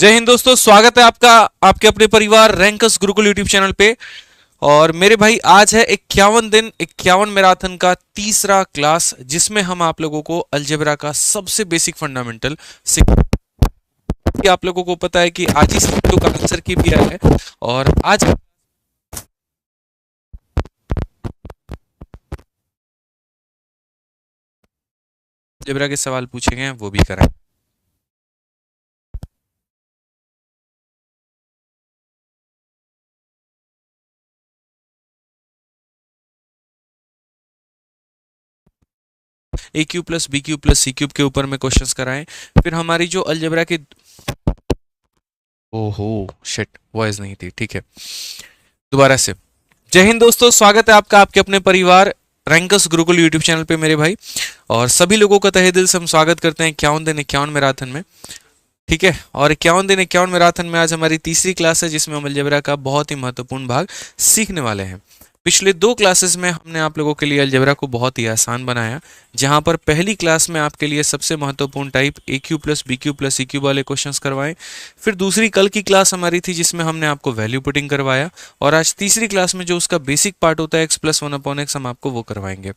जय हिंद दोस्तों, स्वागत है आपका आपके अपने परिवार रैंकस गुरुकुल यूट्यूब चैनल पे। और मेरे भाई आज है 51 दिन 51 मैराथन का तीसरा क्लास, जिसमें हम आप लोगों को अलजेब्रा का सबसे बेसिक फंडामेंटल आप लोगों को पता है कि आज ही सीपीयू का आंसर की भी आया है। और आज अलजेब्रा के सवाल पूछे गए हैं, वो भी करें। A cube plus b cube plus c cube के ऊपर में क्वेश्चंस कराएं। फिर हमारी जो अलजेब्रा की ओहो शिट वॉइस नहीं थी, ठीक है दोबारा से। जय हिंद दोस्तों, स्वागत है आपका आपके अपने परिवार रैंकस गुरुकुल यूट्यूब चैनल पे मेरे भाई। और सभी लोगों का तहे दिल से हम स्वागत करते हैं 51 दिन 51 मैराथन में, ठीक है। और 51 दिन 51 मैराथन में आज हमारी तीसरी क्लास है, जिसमें हम अलजेब्रा का बहुत ही महत्वपूर्ण भाग सीखने वाले हैं। पिछले दो क्लासेस में हमने आप लोगों के लिए अलजेब्रा को बहुत ही आसान बनाया, जहां पर पहली क्लास में आपके लिए सबसे महत्वपूर्ण type A Q plus B Q plus C Q वाले क्वेश्चंस करवाए। फिर दूसरी कल की क्लास हमारी थी, जिसमें हमने आपको वैल्यू पुटिंग करवाया। और आज तीसरी क्लास में जो उसका बेसिक पार्ट होता है x plus one upon x, हम आपको वो करवाएंगे।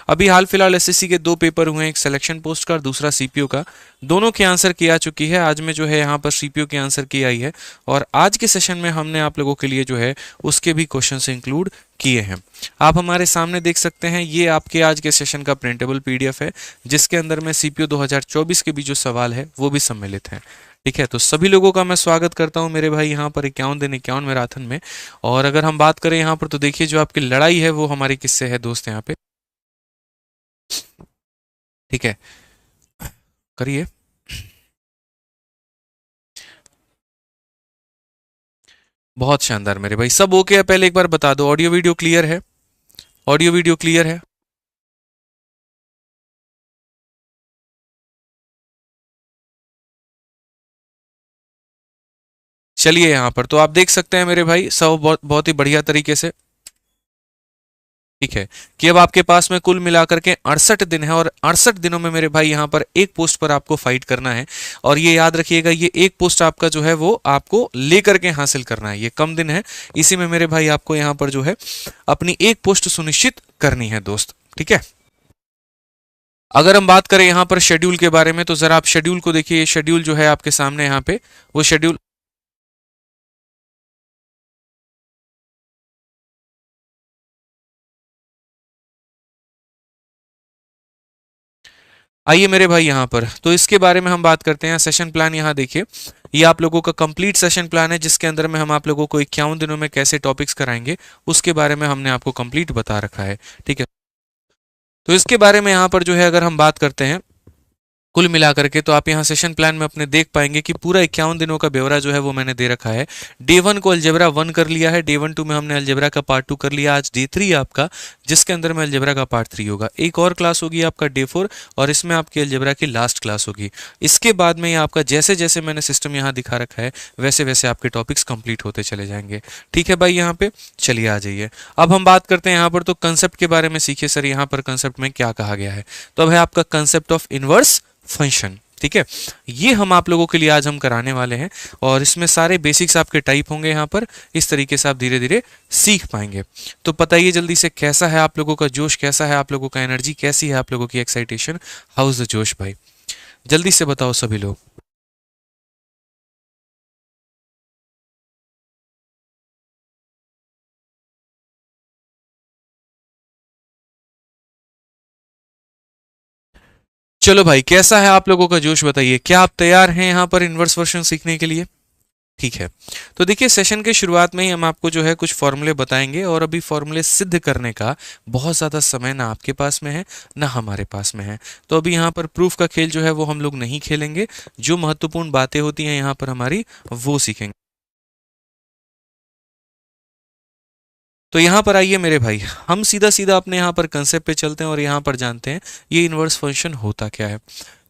अभी हाल फिलहाल एसएससी के दो पेपर हुए हैं, एक सिलेक्शन पोस्ट का और दूसरा सीपीयू का। दोनों की आंसर की आ चुकी है। आज में जो है यहाँ पर सीपीयू की आंसर की आई है, और आज के सेशन में हमने आप लोगों के लिए जो है उसके भी क्वेश्चंस इंक्लूड किए हैं। आप हमारे सामने देख सकते हैं, ये आपके आज के सेशन का प्रिंटेबल पीडीएफ है, जिसके अंदर में सीपीयू 2024 के भी जो सवाल है वो भी सम्मिलित हैं। ठीक है, तो सभी लोगों का मैं स्वागत करता हूं मेरे भाई यहाँ पर 51 दिन 51 मैराथन में। और अगर हम बात करें यहाँ पर, तो देखिए जो आपकी लड़ाई है वो हमारी किससे है दोस्त यहाँ पे, ठीक है करिए। बहुत शानदार मेरे भाई, सब ओके है? पहले एक बार बता दो, ऑडियो वीडियो क्लियर है? ऑडियो वीडियो क्लियर है? चलिए यहाँ पर तो आप देख सकते हैं मेरे भाई, सब बहुत बहुत ही बढ़िया तरीके से, ठीक है, कि अब आपके पास में कुल मिलाकर के 68 दिन है। और 68 दिनों में मेरे भाई यहाँ पर एक पोस्ट पर आपको फाइट करना है। और ये याद रखिएगा, ये एक पोस्ट आपका जो है वो आपको लेकर के हासिल करना है। ये कम दिन है, इसी में मेरे भाई आपको यहाँ पर जो है अपनी एक पोस्ट सुनिश्चित करनी है दोस्त, ठीक है। अगर हम बात करें यहाँ पर शेड्यूल के बारे में, तो जरा आप शेड्यूल को देखिए। शेड्यूल जो है आपके सामने यहाँ पे, वो शेड्यूल आइए मेरे भाई यहाँ पर, तो इसके बारे में हम बात करते हैं। सेशन प्लान यहाँ देखिए, ये आप लोगों का कंप्लीट सेशन प्लान है, जिसके अंदर में हम आप लोगों को 51 दिनों में कैसे टॉपिक्स कराएंगे उसके बारे में हमने आपको कंप्लीट बता रखा है, ठीक है। तो इसके बारे में यहाँ पर जो है अगर हम बात करते हैं कुल मिलाकर के, तो आप यहाँ सेशन प्लान में अपने देख पाएंगे कि पूरा 51 दिनों का ब्यौरा जो है वो मैंने दे रखा है। डे 1 को अलजेब्रा 1 कर लिया है, डे 1 2 में हमने अलजेब्रा का पार्ट 2 कर लिया। आज डे 3 आपका, जिसके अंदर में अलजेब्रा का पार्ट 3 होगा। एक और क्लास होगी आपका डे 4, और इसमें आपकी अलजेब्रा की लास्ट क्लास होगी। इसके बाद में आपका जैसे जैसे मैंने सिस्टम यहाँ दिखा रखा है, वैसे वैसे आपके टॉपिक्स कंप्लीट होते चले जाएंगे, ठीक है भाई। यहाँ पे चलिए आ जाइए, अब हम बात करते हैं यहाँ पर, तो कंसेप्ट के बारे में सीखिए। सर यहाँ पर कंसेप्ट में क्या कहा गया है, तो अब है आपका कंसेप्ट ऑफ इनवर्स फंक्शन, ठीक है। ये हम आप लोगों के लिए आज हम कराने वाले हैं, और इसमें सारे बेसिक्स आपके टाइप होंगे यहाँ पर। इस तरीके से आप धीरे धीरे सीख पाएंगे। तो बताइए जल्दी से, कैसा है आप लोगों का जोश, कैसा है आप लोगों का एनर्जी, कैसी है आप लोगों की एक्साइटेशन? हाउ इज द जोश भाई, जल्दी से बताओ सभी लोग। चलो भाई, कैसा है आप लोगों का जोश, बताइए। क्या आप तैयार हैं यहाँ पर इनवर्स वर्शन सीखने के लिए? ठीक है, तो देखिए सेशन के शुरुआत में ही हम आपको जो है कुछ फॉर्मूले बताएंगे, और अभी फॉर्मूले सिद्ध करने का बहुत ज़्यादा समय ना आपके पास में है ना हमारे पास में है। तो अभी यहाँ पर प्रूफ का खेल जो है वो हम लोग नहीं खेलेंगे। जो महत्वपूर्ण बातें होती हैं यहाँ पर हमारी, वो सीखेंगे। तो यहाँ पर आइए मेरे भाई, हम सीधा सीधा अपने यहाँ पर कंसेप्ट पे चलते हैं और यहाँ पर जानते हैं ये इनवर्स फंक्शन होता क्या है।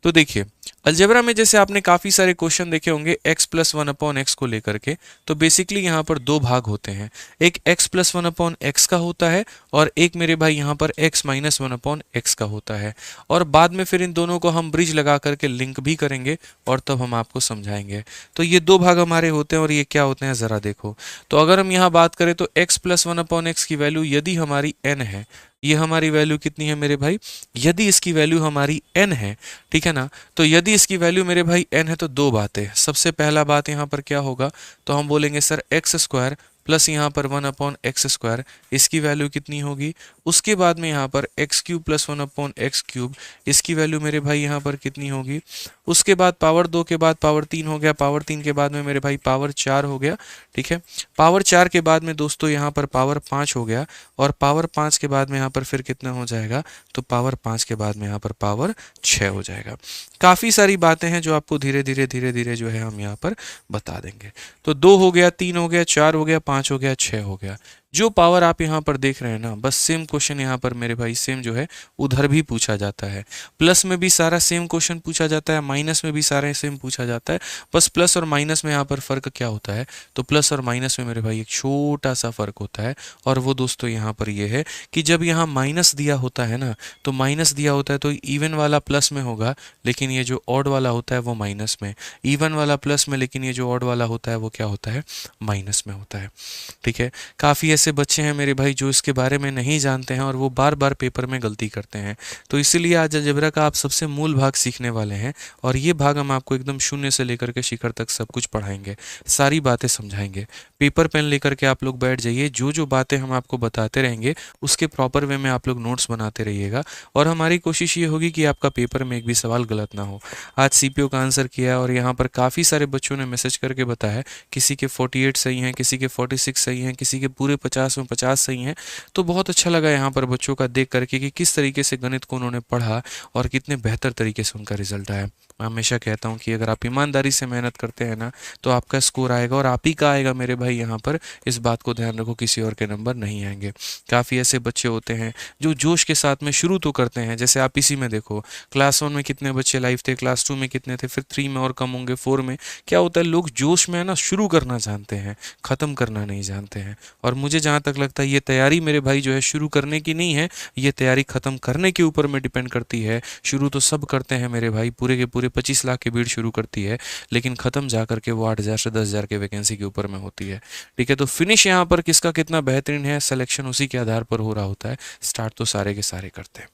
तो देखिए, अलजेब्रा में जैसे आपने काफ़ी सारे क्वेश्चन देखे होंगे x plus one upon x को लेकर के, तो बेसिकली यहाँ पर दो भाग होते हैं, एक x plus one upon x का होता है और एक मेरे भाई यहाँ पर x minus one upon x का होता है। और बाद में फिर इन दोनों को हम ब्रिज लगा करके लिंक भी करेंगे और तब हम आपको समझाएंगे। तो ये दो भाग हमारे होते हैं और ये क्या होते हैं ज़रा देखो। तो अगर हम यहाँ बात करें तो x plus one upon x की वैल्यू यदि हमारी n है, ये हमारी वैल्यू कितनी है मेरे भाई, यदि इसकी वैल्यू हमारी n है, ठीक है ना, तो यदि इसकी वैल्यू मेरे भाई n है तो दो बातें। सबसे पहला बात यहाँ पर क्या होगा, तो हम बोलेंगे सर एक्स स्क्वायर प्लस यहाँ पर वन अपॉन एक्स स्क्वायर, इसकी वैल्यू कितनी होगी। उसके बाद में यहाँ पर x cube plus one upon x cube, इसकी वैल्यू मेरे भाई यहाँ पर कितनी होगी। उसके बाद पावर 2 के बाद पावर 3 हो गया, पावर 3 के बाद में मेरे भाई पावर 4 हो गया, ठीक है। पावर 4 के बाद में दोस्तों यहाँ पर पावर 5 हो गया और पावर 5 के बाद में यहाँ पर फिर कितना हो जाएगा, तो पावर 5 के बाद में यहाँ पर पावर 6 हो जाएगा। काफ़ी सारी बातें हैं जो आपको धीरे धीरे जो है हम यहाँ पर बता देंगे। तो 2 हो गया, 3 हो गया, 4 हो गया, 5 हो गया, 6 हो गया। जो पावर आप यहाँ पर देख रहे हैं ना, बस सेम क्वेश्चन यहाँ पर मेरे भाई सेम जो है उधर भी पूछा जाता है। प्लस में भी सारा सेम क्वेश्चन पूछा जाता है, माइनस में भी सारा सेम पूछा जाता है। बस प्लस और माइनस में यहाँ पर फ़र्क क्या होता है, तो प्लस और माइनस में मेरे भाई एक छोटा सा फ़र्क होता है। और वो दोस्तों यहाँ पर ये है कि जब यहाँ माइनस दिया होता है ना, तो माइनस दिया होता है तो इवन वाला प्लस में होगा, लेकिन ये जो ऑड वाला होता है वो माइनस में, इवन वाला प्लस में, लेकिन ये जो ऑड वाला होता है वो क्या होता है, माइनस में होता है, ठीक है। काफ़ी ऐसे बच्चे हैं मेरे भाई जो इसके बारे में नहीं जानते हैं और वो बार बार पेपर में गलती करते हैं। तो इसीलिए आज अलजेब्रा का आप सबसे मूल भाग सीखने वाले हैं और ये भाग हम आपको एकदम शून्य से लेकर के शिखर तक सब कुछ पढ़ाएंगे, सारी बातें समझाएंगे। पेपर पेन लेकर के आप लोग बैठ जाइए, जो बातें हम आपको बताते रहेंगे उसके प्रॉपर वे में आप लोग नोट्स बनाते रहिएगा और हमारी कोशिश ये होगी कि आपका पेपर में एक भी सवाल गलत ना हो। आज सीपीओ का आंसर किया और यहाँ पर काफ़ी सारे बच्चों ने मैसेज करके बताया, किसी के 48 सही हैं, किसी के 46 सही हैं, किसी के पूरे 50 में 50 सही हैं। तो बहुत अच्छा लगा यहाँ पर बच्चों का देख करके कि किस तरीके से गणित को उन्होंने पढ़ा और कितने बेहतर तरीके से उनका रिजल्ट आया। मैं हमेशा कहता हूँ कि अगर आप ईमानदारी से मेहनत करते हैं ना, तो आपका स्कोर आएगा और आप ही का आएगा मेरे भाई। यहाँ पर इस बात को ध्यान रखो, किसी और के नंबर नहीं आएंगे। काफ़ी ऐसे बच्चे होते हैं जो जोश के साथ में शुरू तो करते हैं, जैसे आप इसी में देखो, क्लास 1 में कितने बच्चे लाइव थे, क्लास 2 में कितने थे, फिर 3 में और कम होंगे, 4 में। क्या होता है, लोग जोश में है ना शुरू करना जानते हैं, ख़त्म करना नहीं जानते हैं। और मुझे जहाँ तक लगता है ये तैयारी मेरे भाई जो है शुरू करने की नहीं है, ये तैयारी ख़त्म करने के ऊपर में डिपेंड करती है। शुरू तो सब करते हैं मेरे भाई, पूरे के पूरे 25 लाख की भीड़ शुरू करती है, लेकिन ख़त्म जा करके वो 8,000 से 10,000 के वैकेंसी के ऊपर में होती है, ठीक है। तो फिनिश यहाँ पर किसका कितना बेहतरीन है, सिलेक्शन उसी के आधार पर हो रहा होता है। स्टार्ट तो सारे के सारे करते हैं।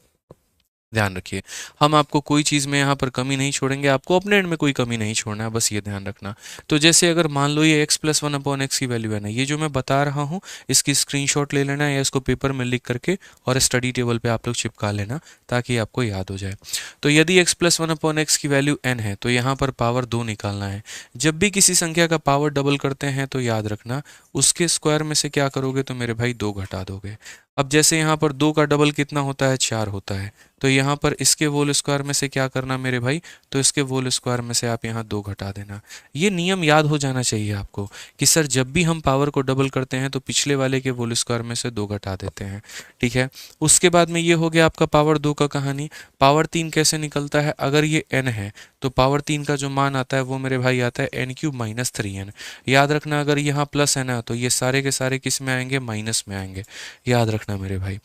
ध्यान रखिए, हम आपको कोई चीज़ में यहाँ पर कमी नहीं छोड़ेंगे, आपको अपने एंड में कोई कमी नहीं छोड़ना है, बस ये ध्यान रखना। तो जैसे अगर मान लो ये x plus one upon x की वैल्यू है ना, ये जो मैं बता रहा हूँ इसकी स्क्रीनशॉट ले लेना या इसको पेपर में लिख करके और स्टडी टेबल पे आप लोग चिपका लेना ताकि आपको याद हो जाए। तो यदि x plus one upon x की वैल्यू n है तो यहाँ पर पावर 2 निकालना है। जब भी किसी संख्या का पावर डबल करते हैं तो याद रखना उसके स्क्वायर में से क्या करोगे, तो मेरे भाई 2 घटा दोगे। अब जैसे यहाँ पर 2 का डबल कितना होता है, 4 होता है, तो यहाँ पर इसके होल स्क्वायर में से क्या करना मेरे भाई, तो इसके होल स्क्वायर में से आप यहाँ 2 घटा देना। ये नियम याद हो जाना चाहिए आपको कि सर जब भी हम पावर को डबल करते हैं तो पिछले वाले के होल स्क्वायर में से 2 घटा देते हैं, ठीक है। उसके बाद में ये हो गया आपका पावर 2 का कहानी। पावर 3 कैसे निकलता है, अगर ये n है तो पावर 3 का जो मान आता है वो मेरे भाई आता है n क्यूब माइनस 3n। याद रखना अगर यहाँ प्लस है ना तो ये सारे के सारे किस में आएंगे, माइनस में आएंगे, याद रखना मेरे भाई।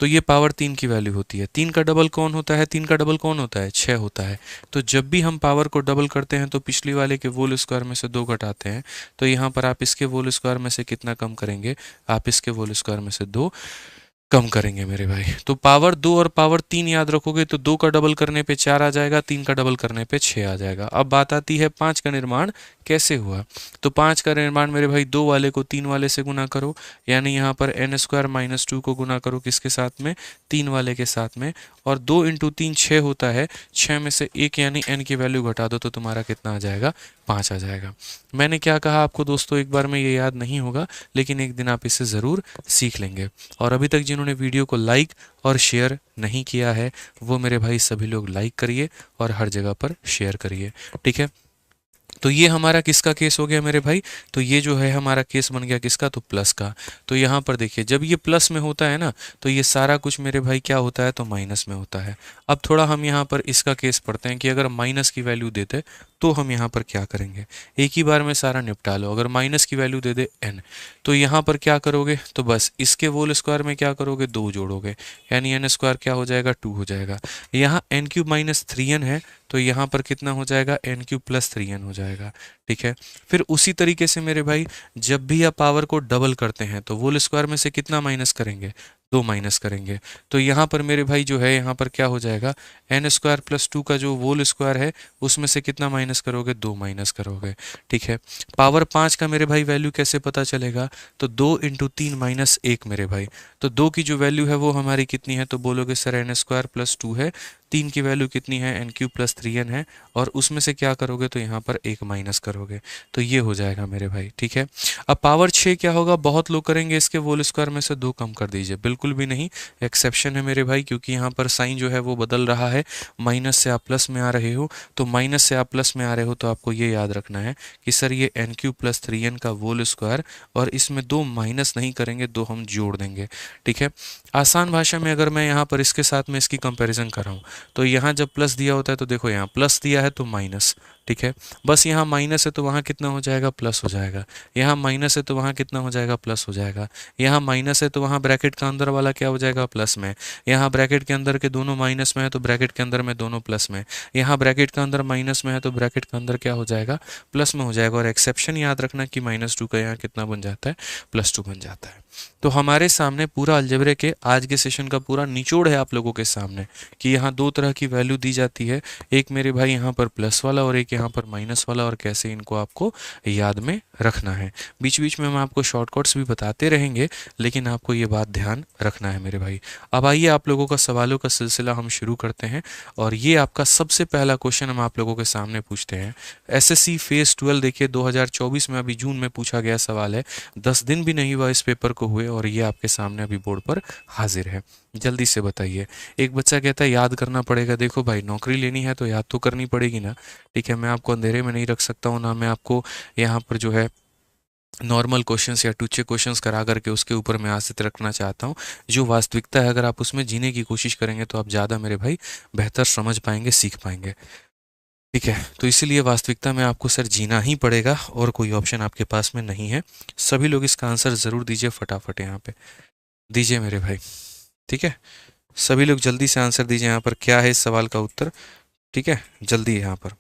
तो ये पावर 3 की वैल्यू होती है। 3 का डबल कौन होता है, 3 का डबल कौन होता है, 6 होता है। तो जब भी हम पावर को डबल करते हैं तो पिछली वाले के होल स्क्वायर में से 2 घटाते हैं। तो यहाँ पर आप इसके होल स्क्वायर में से कितना कम करेंगे, आप इसके होल स्क्वायर में से 2 कम करेंगे मेरे भाई। तो पावर 2 और पावर 3 याद रखोगे तो 2 का डबल करने पे 4 आ जाएगा, 3 का डबल करने पे 6 आ जाएगा। अब बात आती है 5 का निर्माण कैसे हुआ। तो 5 का निर्माण मेरे भाई 2 वाले को 3 वाले से गुना करो, यानी यहाँ पर n स्क्वायर माइनस 2 को गुना करो किसके साथ में, 3 वाले के साथ में, और 2 इंटू 3 6 होता है। 6 में से 1 यानी n की वैल्यू घटा दो तो तुम्हारा कितना आ जाएगा, 5 आ जाएगा। मैंने क्या कहा आपको दोस्तों, एक बार में ये याद नहीं होगा लेकिन एक दिन आप इसे ज़रूर सीख लेंगे। और अभी तक जिन्होंने वीडियो को लाइक और शेयर नहीं किया है वो मेरे भाई सभी लोग लाइक करिए और हर जगह पर शेयर करिए, ठीक है। तो ये हमारा किसका केस हो गया मेरे भाई, तो ये जो है हमारा केस बन गया किसका, तो प्लस का। तो यहाँ पर देखिए जब ये प्लस में होता है ना तो ये सारा कुछ मेरे भाई क्या होता है, तो माइनस में होता है। अब थोड़ा हम यहाँ पर इसका केस पढ़ते हैं कि अगर माइनस की वैल्यू देते तो हम यहाँ पर क्या करेंगे, एक ही बार में सारा निपटा लो। अगर माइनस की वैल्यू दे दे n, तो यहाँ पर क्या करोगे, तो बस इसके होल स्क्वायर में क्या करोगे, 2 जोड़ोगे, यानी एन स्क्वायर क्या हो जाएगा, 2 हो जाएगा। यहाँ एन क्यूब माइनस 3n है तो यहाँ पर कितना हो जाएगा, एन क्यूब प्लस 3n हो जाएगा। ठीक है, फिर उसी तरीके से मेरे भाई जब भी आप पावर को डबल करते हैं तो होल स्क्वायर में से कितना माइनस करेंगे, 2 माइनस करेंगे। तो यहाँ पर मेरे भाई जो है यहाँ पर क्या हो जाएगा, एन स्क्वायर प्लस 2 का जो होल स्क्वायर है उसमें से कितना माइनस करोगे, 2 माइनस करोगे। ठीक है, पावर 5 का मेरे भाई वैल्यू कैसे पता चलेगा, तो 2 इंटू 3 माइनस 1 मेरे भाई। तो 2 की जो वैल्यू है वो हमारी कितनी है, तो बोलोगे सर एन स्क्वायर प्लस 2 है, 3 की वैल्यू कितनी है, एन क्यूब प्लस 3n है, और उसमें से क्या करोगे, तो यहाँ पर 1 माइनस करोगे। तो ये हो जाएगा मेरे भाई। ठीक है, अब पावर 6 क्या होगा, बहुत लोग करेंगे इसके होल स्क्वायर में से 2 कम कर दीजिए, बिल्कुल भी नहीं, एक्सेप्शन है मेरे भाई, क्योंकि यहाँ पर साइन जो है वो बदल रहा है, माइनस से आप प्लस में आ रहे हो। तो माइनस से आप प्लस में आ रहे हो तो आपको ये याद रखना है कि सर ये एन क्यूब प्लस 3n का होल स्क्वायर, और इसमें 2 माइनस नहीं करेंगे, 2 हम जोड़ देंगे। ठीक है, आसान भाषा में अगर मैं यहाँ पर इसके साथ में इसकी कंपैरिजन कर रहा हूँ, तो यहाँ जब प्लस दिया होता है तो देखो यहाँ प्लस दिया है तो माइनस। ठीक है, बस यहाँ माइनस है तो वहाँ कितना हो जाएगा, प्लस हो जाएगा। यहाँ माइनस है तो वहाँ कितना हो जाएगा, प्लस हो जाएगा। यहाँ माइनस है तो वहाँ ब्रैकेट का अंदर वाला क्या हो जाएगा, प्लस में। यहाँ ब्रैकेट के अंदर के दोनों माइनस में है तो ब्रैकेट के अंदर में दोनों प्लस में। यहाँ ब्रैकेट का अंदर माइनस में है तो ब्रैकेट का अंदर क्या हो जाएगा, प्लस में हो जाएगा। और एक्सेप्शन याद रखना कि -2 का यहाँ कितना बन जाता है, +2 बन जाता है। तो हमारे सामने पूरा अलजेब्रे के आज के सेशन का पूरा निचोड़ है आप लोगों के सामने कि यहाँ 2 तरह की वैल्यू दी जाती है, एक मेरे भाई यहाँ पर प्लस वाला और एक यहाँ पर माइनस वाला, और कैसे इनको आपको याद में रखना है। बीच बीच में हम आपको शॉर्टकट्स भी बताते रहेंगे, लेकिन आपको ये बात ध्यान रखना है मेरे भाई। अब आइए आप लोगों का सवालों का सिलसिला हम शुरू करते हैं, और ये आपका सबसे पहला क्वेश्चन हम आप लोगों के सामने पूछते हैं। एसएससी फेज 12 देखिए 2024 में अभी जून में पूछा गया सवाल है, 10 दिन भी नहीं हुआ इस पेपर को हुए, और ये आपके सामने अभी बोर्ड पर हाजिर है। जल्दी से बताइए। एक बच्चा कहता है याद करना पड़ेगा। देखो भाई नौकरी लेनी है तो याद तो करनी पड़ेगी ना। ठीक है, मैं आपको अंधेरे में नहीं रख सकता हूँ ना, मैं आपको यहाँ पर जो है नॉर्मल क्वेश्चंस या टूचे क्वेश्चंस करा करके उसके ऊपर मैं आस्थित रखना चाहता हूँ। जो वास्तविकता है अगर आप उसमें जीने की कोशिश करेंगे तो आप ज़्यादा मेरे भाई बेहतर समझ पाएंगे, सीख पाएंगे। ठीक है, तो इसीलिए वास्तविकता में आपको सर जीना ही पड़ेगा और कोई ऑप्शन आपके पास में नहीं है। सभी लोग इसका आंसर ज़रूर दीजिए, फटाफट यहाँ पे दीजिए मेरे भाई। ठीक है, सभी लोग जल्दी से आंसर दीजिए यहाँ पर, क्या है इस सवाल का उत्तर। ठीक है, जल्दी यहाँ पर।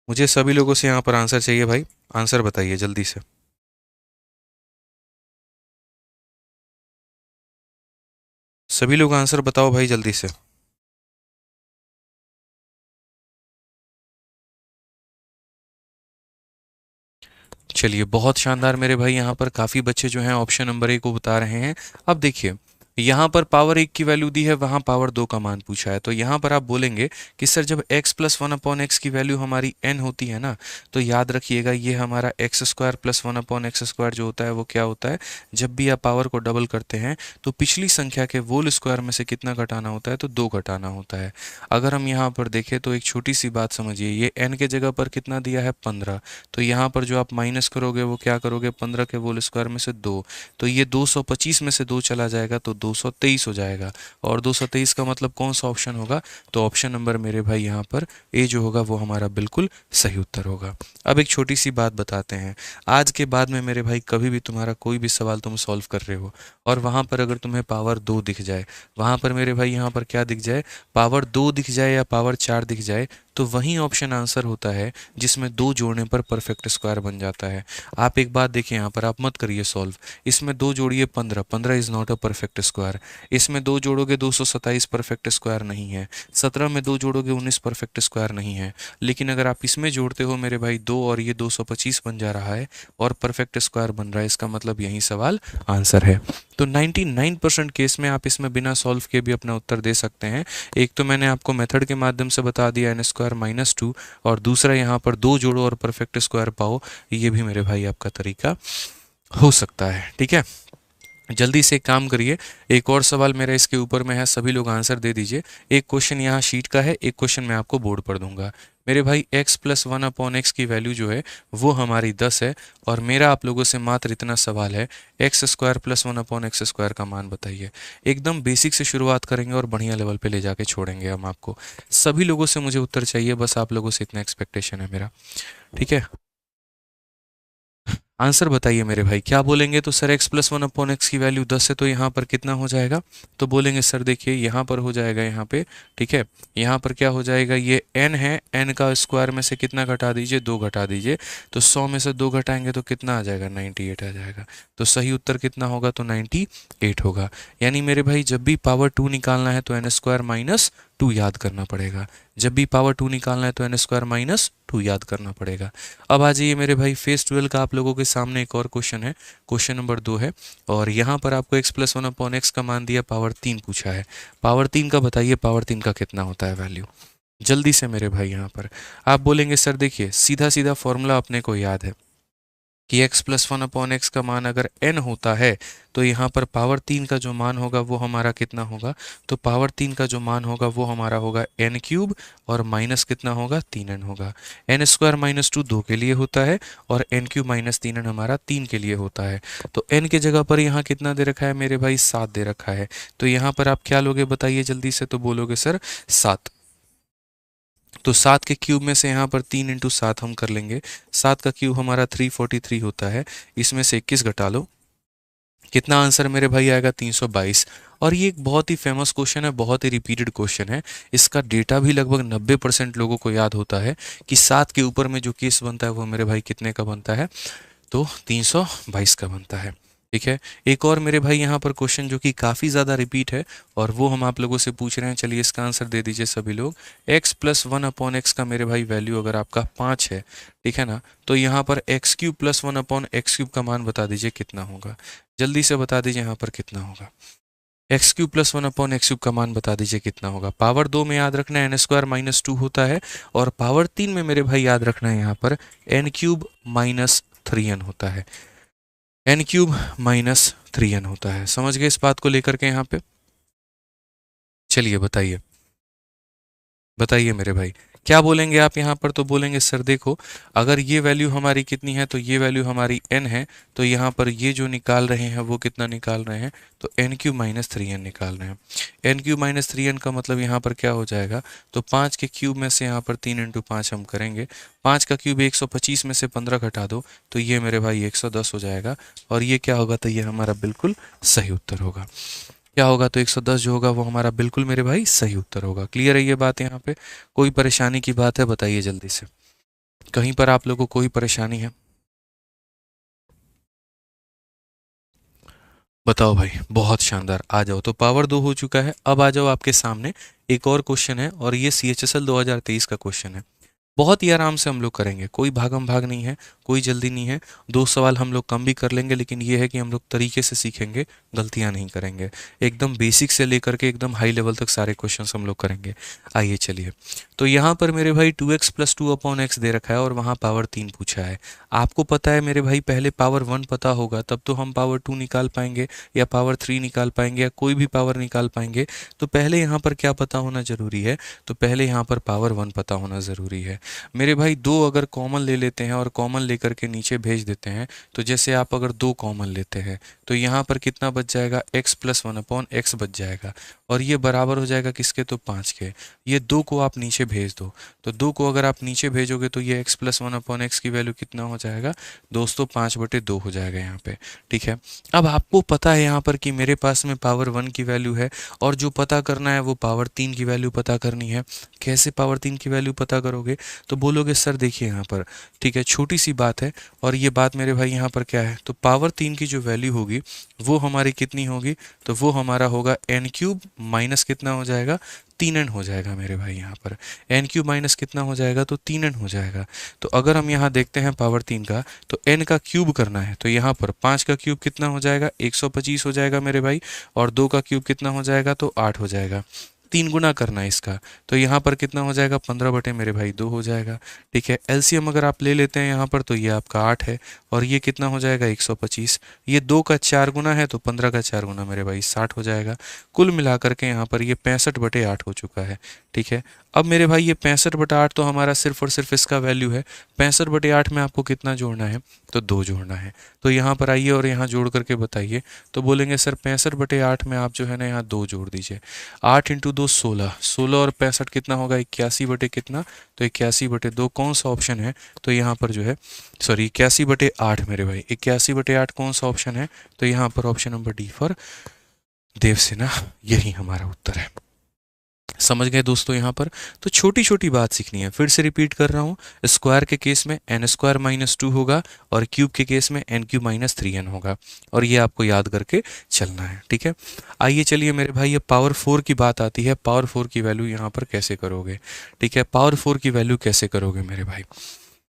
मुझे सभी लोगों से यहाँ पर आंसर चाहिए भाई, आंसर बताइए जल्दी से। सभी लोग आंसर बताओ भाई जल्दी से। चलिए बहुत शानदार मेरे भाई, यहाँ पर काफ़ी बच्चे जो हैं ऑप्शन नंबर 1 को बता रहे हैं। अब देखिए यहाँ पर पावर 1 की वैल्यू दी है, वहाँ पावर 2 का मान पूछा है, तो यहाँ पर आप बोलेंगे कि सर जब x प्लस 1/x की वैल्यू हमारी n होती है ना, तो याद रखिएगा ये हमारा x square plus 1/x square जो होता है वो क्या होता है, जब भी आप पावर को डबल करते हैं तो पिछली संख्या के होल स्क्वायर में से कितना घटाना होता है, तो 2 घटाना होता है। अगर हम यहाँ पर देखें तो एक छोटी सी बात समझिए, ये n के जगह पर कितना दिया है, 15, तो यहाँ पर जो आप माइनस करोगे वो क्या करोगे, 15 के होल स्क्वायर में से 2, तो ये 225 में से 2 चला जाएगा तो 223 हो जाएगा। और 223 का मतलब कौन सा ऑप्शन होगा, तो ऑप्शन नंबर मेरे भाई यहाँ पर ए जो होगा वो हमारा बिल्कुल सही उत्तर होगा। अब एक छोटी सी बात बताते हैं, आज के बाद में मेरे भाई कभी भी तुम्हारा कोई भी सवाल तुम सॉल्व कर रहे हो और वहाँ पर अगर तुम्हें पावर 2 दिख जाए, वहाँ पर मेरे भाई यहाँ पर क्या दिख जाए, पावर 2 दिख जाए या पावर 4 दिख जाए, तो वही ऑप्शन आंसर होता है जिसमें 2 जोड़ने पर परफेक्ट स्क्वायर बन जाता है। आप एक बात देखिए यहाँ पर, आप मत करिए सॉल्व, इसमें 2 जोड़िए 15, 15 is not a perfect square. इसमें 2 जोड़ोगे 227 परफेक्ट स्क्वायर नहीं है। 17 में 2 जोड़ोगे 19 परफेक्ट स्क्वायर नहीं है। लेकिन अगर आप इसमें जोड़ते हो मेरे भाई 2 और ये 225 बन जा रहा है और परफेक्ट स्क्वायर बन रहा है, इसका मतलब यही सवाल आंसर है। तो 99% केस में आप इसमें बिना सॉल्व किए भी अपना उत्तर दे सकते हैं। एक तो मैंने आपको मेथड के माध्यम से बता दिया n स्क्वायर -2, और दूसरा यहाँ पर 2 जोड़ो और परफेक्ट स्क्वायर पाओ, ये भी मेरे भाई आपका तरीका हो सकता है। ठीक है, जल्दी से एक काम करिए, एक और सवाल मेरा इसके ऊपर में है, सभी लोग आंसर दे दीजिए। एक क्वेश्चन यहाँ शीट का है, एक क्वेश्चन मैं आपको बोर्ड पर दूंगा। मेरे भाई x प्लस 1/x की वैल्यू जो है वो हमारी 10 है, और मेरा आप लोगों से मात्र इतना सवाल है, x square plus 1/x square का मान बताइए। एकदम बेसिक से शुरुआत करेंगे और बढ़िया लेवल पे ले जाके छोड़ेंगे हम आपको। सभी लोगों से मुझे उत्तर चाहिए, बस आप लोगों से इतना एक्सपेक्टेशन है मेरा, ठीक है। आंसर बताइए मेरे भाई, क्या बोलेंगे तो सर x प्लस 1/x की वैल्यू 10 है, तो यहाँ पर कितना हो जाएगा? तो बोलेंगे सर देखिए यहाँ पर हो जाएगा यहाँ पे, ठीक है। यहाँ पर क्या हो जाएगा, ये n है, n का स्क्वायर में से कितना घटा दीजिए, 2 घटा दीजिए, तो 100 में से 2 घटाएंगे तो कितना आ जाएगा, 98 आ जाएगा। तो सही उत्तर कितना होगा, तो 98 होगा। यानी मेरे भाई जब भी पावर 2 निकालना है तो n स्क्वायर माइनस 2 याद करना पड़ेगा। जब भी पावर 2 निकालना है तो n स्क्वायर माइनस 2 याद करना पड़ेगा। अब आ जाइए मेरे भाई, फेज 12 का आप लोगों के सामने एक और क्वेश्चन है, क्वेश्चन नंबर 2 है, और यहाँ पर आपको x प्लस 1/x का मान दिया, पावर 3 पूछा है। पावर 3 का बताइए, पावर 3 का कितना होता है वैल्यू, जल्दी से मेरे भाई। यहाँ पर आप बोलेंगे सर देखिए सीधा सीधा फॉर्मूला अपने को याद है कि x प्लस 1/x का मान अगर n होता है तो यहाँ पर पावर 3 का जो मान होगा वो हमारा कितना होगा, तो पावर 3 का जो मान होगा वो हमारा होगा n क्यूब, और माइनस कितना होगा, 3n होगा। n स्क्वायर माइनस 2 2 के लिए होता है, और n क्यूब माइनस 3n हमारा 3 के लिए होता है। तो n के जगह पर यहाँ कितना दे रखा है मेरे भाई, 7 दे रखा है। तो यहाँ पर आप क्या लोगे बताइए जल्दी से, तो बोलोगे सर 7। तो 7 के क्यूब में से यहाँ पर 3 इंटू 7 हम कर लेंगे, 7 का क्यूब हमारा 343 होता है, इसमें से 21 घटा लो, कितना आंसर मेरे भाई आएगा, 322। और ये एक बहुत ही फेमस क्वेश्चन है, बहुत ही रिपीटेड क्वेश्चन है, इसका डेटा भी लगभग 90% लोगों को याद होता है कि 7 के ऊपर में जो केस बनता है वो मेरे भाई कितने का बनता है, तो 322 का बनता है, ठीक है। एक और मेरे भाई यहाँ पर क्वेश्चन जो कि काफ़ी ज़्यादा रिपीट है, और वो हम आप लोगों से पूछ रहे हैं, चलिए इसका आंसर दे दीजिए सभी लोग। x प्लस 1/x का मेरे भाई वैल्यू अगर आपका 5 है, ठीक है ना, तो यहाँ पर x cube plus 1/x cube का मान बता दीजिए कितना होगा, जल्दी से बता दीजिए यहाँ पर कितना होगा। X cube plus 1/x cube का मान बता दीजिए कितना होगा। पावर 2 में याद रखना है n स्क्वायर माइनस 2 होता है, और पावर 3 में मेरे भाई याद रखना है यहाँ पर n क्यूब माइनस 3n होता है, n क्यूब माइनस 3n होता है। समझ गए इस बात को लेकर के यहाँ पे? चलिए बताइए, बताइए मेरे भाई, क्या बोलेंगे आप यहाँ पर? तो बोलेंगे सर देखो, अगर ये वैल्यू हमारी कितनी है, तो ये वैल्यू हमारी n है, तो यहाँ पर ये जो निकाल रहे हैं वो कितना निकाल रहे हैं, तो n क्यूब माइनस 3n निकाल रहे हैं। n क्यूब माइनस 3n का मतलब यहाँ पर क्या हो जाएगा, तो 5 के क्यूब में से यहाँ पर 3 इंटू 5 हम करेंगे, 5 का क्यूब 125 में से 15 घटा दो, तो ये मेरे भाई 110 हो जाएगा, और ये क्या होगा, तो ये हमारा बिल्कुल सही उत्तर होगा। क्या होगा, तो 110 जो होगा वो हमारा बिल्कुल मेरे भाई सही उत्तर होगा। क्लियर है ये बात यहाँ पे? कोई परेशानी की बात है बताइए जल्दी से, कहीं पर आप लोगों को कोई परेशानी है? बताओ भाई, बहुत शानदार, आ जाओ। तो पावर 2 हो चुका है, अब आ जाओ आपके सामने एक और क्वेश्चन है, और ये CHSL 2023 का क्वेश्चन है। बहुत ही आराम से हम लोग करेंगे, कोई भागम भाग नहीं है, कोई जल्दी नहीं है। 2 सवाल हम लोग कम भी कर लेंगे, लेकिन ये है कि हम लोग तरीके से सीखेंगे, गलतियां नहीं करेंगे। एकदम बेसिक से लेकर के एकदम हाई लेवल तक सारे क्वेश्चंस हम लोग करेंगे। आइए चलिए, तो यहाँ पर मेरे भाई 2x प्लस 2/x दे रखा है, और वहाँ पावर 3 पूछा है। आपको पता है मेरे भाई, पहले पावर 1 पता होगा तब तो हम पावर 2 निकाल पाएंगे, या पावर 3 निकाल पाएंगे, या कोई भी पावर निकाल पाएंगे। तो पहले यहाँ पर क्या पता होना जरूरी है, तो पहले यहाँ पर पावर 1 पता होना ज़रूरी है। मेरे भाई 2 अगर कॉमन ले लेते हैं और कॉमन लेकर के नीचे भेज देते हैं, तो जैसे आप अगर 2 कॉमन लेते हैं तो यहाँ पर कितना बच जाएगा, x प्लस 1/x बच जाएगा, और ये बराबर हो जाएगा किसके, तो 5 के। ये 2 को आप नीचे भेज दो, तो 2 को अगर आप नीचे भेजोगे तो ये x प्लस 1/x की वैल्यू कितना हो जाएगा दोस्तों, 5/2 हो जाएगा यहाँ पे, ठीक है। अब आपको पता है यहाँ पर कि मेरे पास में पावर 1 की वैल्यू है, और जो पता करना है वो पावर 3 की वैल्यू पता करनी है। कैसे पावर 3 की वैल्यू पता करोगे, तो बोलोगे सर देखिए यहाँ पर, ठीक है, छोटी सी बात है, और ये बात मेरे भाई यहाँ पर क्या है, तो पावर 3 की जो वैल्यू होगी वो हमारी कितनी होगी, तो वो हमारा होगा n क्यूब माइनस कितना हो जाएगा, 3n हो जाएगा मेरे भाई। यहाँ पर n क्यूब माइनस कितना हो जाएगा, तो 3n हो जाएगा। तो अगर हम यहाँ देखते हैं पावर 3 का, तो n का क्यूब करना है, तो यहाँ पर 5 का क्यूब कितना हो जाएगा, 125 हो जाएगा मेरे भाई, और 2 का क्यूब कितना हो जाएगा, तो 8 हो जाएगा। 3 गुना करना है इसका, तो यहाँ पर कितना हो जाएगा 15 बटे मेरे भाई 2 हो जाएगा। ठीक है, एलसीएम अगर आप ले लेते हैं यहाँ पर तो ये आपका 8 है और ये कितना हो जाएगा 125। ये 2 का 4 गुना है तो 15 का 4 गुना मेरे भाई 60 हो जाएगा। कुल मिलाकर के यहाँ पर ये 65 बटे 8 हो चुका है। ठीक है, अब मेरे भाई ये 65 बटा 8 तो हमारा सिर्फ और सिर्फ इसका वैल्यू है। 65 बटे 8 में आपको कितना जोड़ना है, तो 2 जोड़ना है। तो यहाँ पर आइए और यहाँ जोड़ करके बताइए। तो बोलेंगे सर 65 बटे 8 में आप जो है ना यहाँ 2 जोड़ दीजिए। 8 इंटू 2 16, 16 और 65 कितना होगा 81 बटे कितना, तो 81 बटे 2 कौन सा ऑप्शन है, तो यहाँ पर जो है सॉरी 81 बटे 8 मेरे भाई, 81 बटे 8 कौन सा ऑप्शन है, तो यहाँ पर option number D for Devsena, यही हमारा उत्तर है। समझ गए दोस्तों यहाँ पर। तो छोटी छोटी बात सीखनी है, फिर से रिपीट कर रहा हूँ। स्क्वायर के केस में एन स्क्वायर माइनस 2 होगा और क्यूब के केस में एन क्यूब माइनस 3n होगा, और ये आपको याद करके चलना है। ठीक है, आइए चलिए मेरे भाई ये पावर 4 की बात आती है। पावर 4 की वैल्यू यहाँ पर कैसे करोगे। ठीक है, पावर 4 की वैल्यू कैसे करोगे मेरे भाई,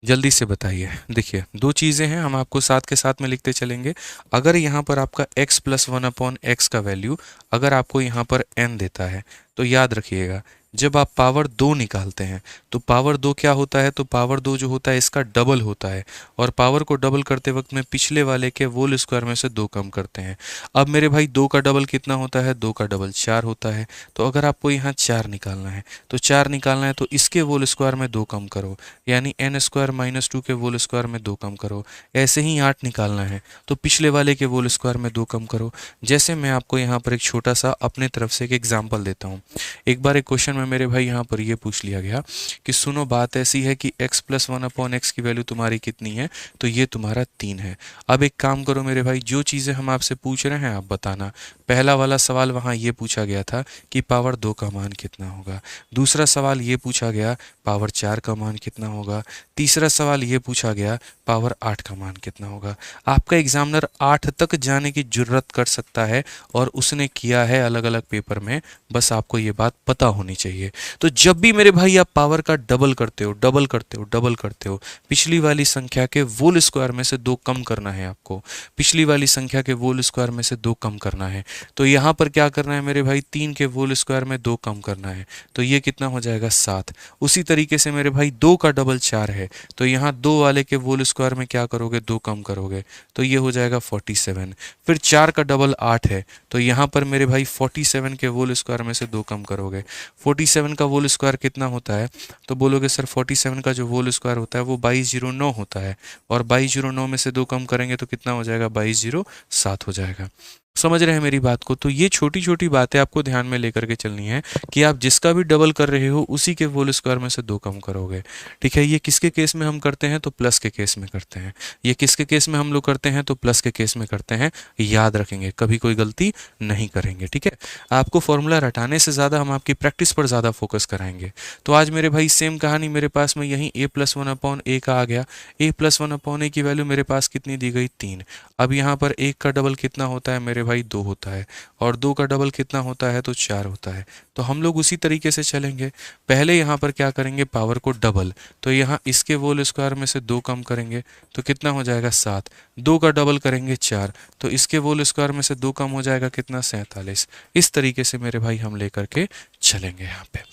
जल्दी से बताइए। देखिए 2 चीज़ें हैं, हम आपको साथ के साथ में लिखते चलेंगे। अगर यहाँ पर आपका x प्लस 1/x का वैल्यू अगर आपको यहाँ पर n देता है तो याद रखिएगा जब आप पावर 2 निकालते हैं तो पावर 2 क्या होता है, तो पावर 2 जो होता है इसका डबल होता है, और पावर को डबल करते वक्त में पिछले वाले के होल स्क्वायर में से 2 कम करते हैं। अब मेरे भाई 2 का डबल कितना होता है, 2 का डबल 4 होता है। तो अगर आपको यहाँ 4 निकालना है तो 4 निकालना है तो इसके होल स्क्वायर में 2 कम करो, यानी एन स्क्वायर माइनस 2 के होल स्क्वायर में 2 कम करो। ऐसे ही 8 निकालना है तो पिछले वाले के होल स्क्वायर में 2 कम करो। जैसे मैं आपको यहाँ पर एक छोटा सा अपने तरफ से एक एग्जाम्पल देता हूँ। एक बार एक क्वेश्चन में मेरे भाई यहाँ पर ये पूछ लिया गया कि सुनो बात ऐसी है कि x प्लस 1/x की वैल्यू तुम्हारी कितनी है, तो ये तुम्हारा 3 है। अब एक काम करो मेरे भाई, जो चीज़ें हम आपसे पूछ रहे हैं आप बताना। पहला वाला सवाल वहाँ ये पूछा गया था कि पावर 2 का मान कितना होगा। दूसरा सवाल ये पूछा गया पावर 4 का मान कितना होगा। तीसरा सवाल ये पूछा गया पावर 8 का मान कितना होगा। आपका एग्जामिनर 8 तक जाने की जुर्रत कर सकता है और उसने किया है अलग अलग पेपर में, बस आपको ये बात पता होनी चाहिए। तो जब भी मेरे भाई आप पावर का डबल करते हो डबल करते हो डबल करते हो, पिछली वाली संख्या के होल स्क्वायर में से 2 कम करना है आपको। पिछली वाली संख्या के होल स्क्वायर में से 2 कम करना है। तो यहाँ पर क्या करना है मेरे भाई, 3 के होल स्क्वायर में 2 कम करना है, तो ये कितना हो जाएगा 7। उसी तरीके से मेरे भाई 2 का डबल 4 है, तो यहाँ 2 वाले के होल स्क्वायर में क्या करोगे, 2 कम करोगे, तो ये हो जाएगा 47। फिर 4 का डबल 8 है, तो यहाँ पर मेरे भाई 47 के होल स्क्वायर में से 2 कम करोगे। 47 का होल स्क्वायर कितना होता है, तो बोलोगे सर 47 का जो होल स्क्वायर होता है वो 2209 होता है, और 2209 में से 2 कम करेंगे तो कितना हो जाएगा, 2207 हो जाएगा। समझ रहे हैं मेरी बात को। तो ये छोटी छोटी बातें आपको ध्यान में लेकर के चलनी है कि आप जिसका भी डबल कर रहे हो उसी के होल स्क्वायर में से 2 कम करोगे। ठीक है, ये किसके केस में हम करते हैं, तो प्लस के केस में करते हैं। ये किसके केस में हम लोग करते हैं, तो प्लस के केस में करते हैं। याद रखेंगे, कभी कोई गलती नहीं करेंगे। ठीक है, आपको फॉर्मूला रटाने से ज़्यादा हम आपकी प्रैक्टिस पर ज़्यादा फोकस कराएंगे। तो आज मेरे भाई सेम कहानी मेरे पास में यहीं a प्लस 1/a का आ गया। a प्लस 1/a की वैल्यू मेरे पास कितनी दी गई, 3। अब यहाँ पर 1 का डबल कितना होता है मेरे भाई, 2 होता है, और 2 का डबल कितना होता है, तो 4 होता है। तो हम लोग उसी तरीके से चलेंगे। पहले यहाँ पर क्या करेंगे, पावर को डबल, तो यहाँ इसके होल स्क्वायर में से 2 कम करेंगे तो कितना हो जाएगा 7। 2 का डबल करेंगे 4, तो इसके होल स्क्वायर में से 2 कम हो जाएगा कितना, 47। इस तरीके से मेरे भाई हम लेकर के चलेंगे यहाँ पे।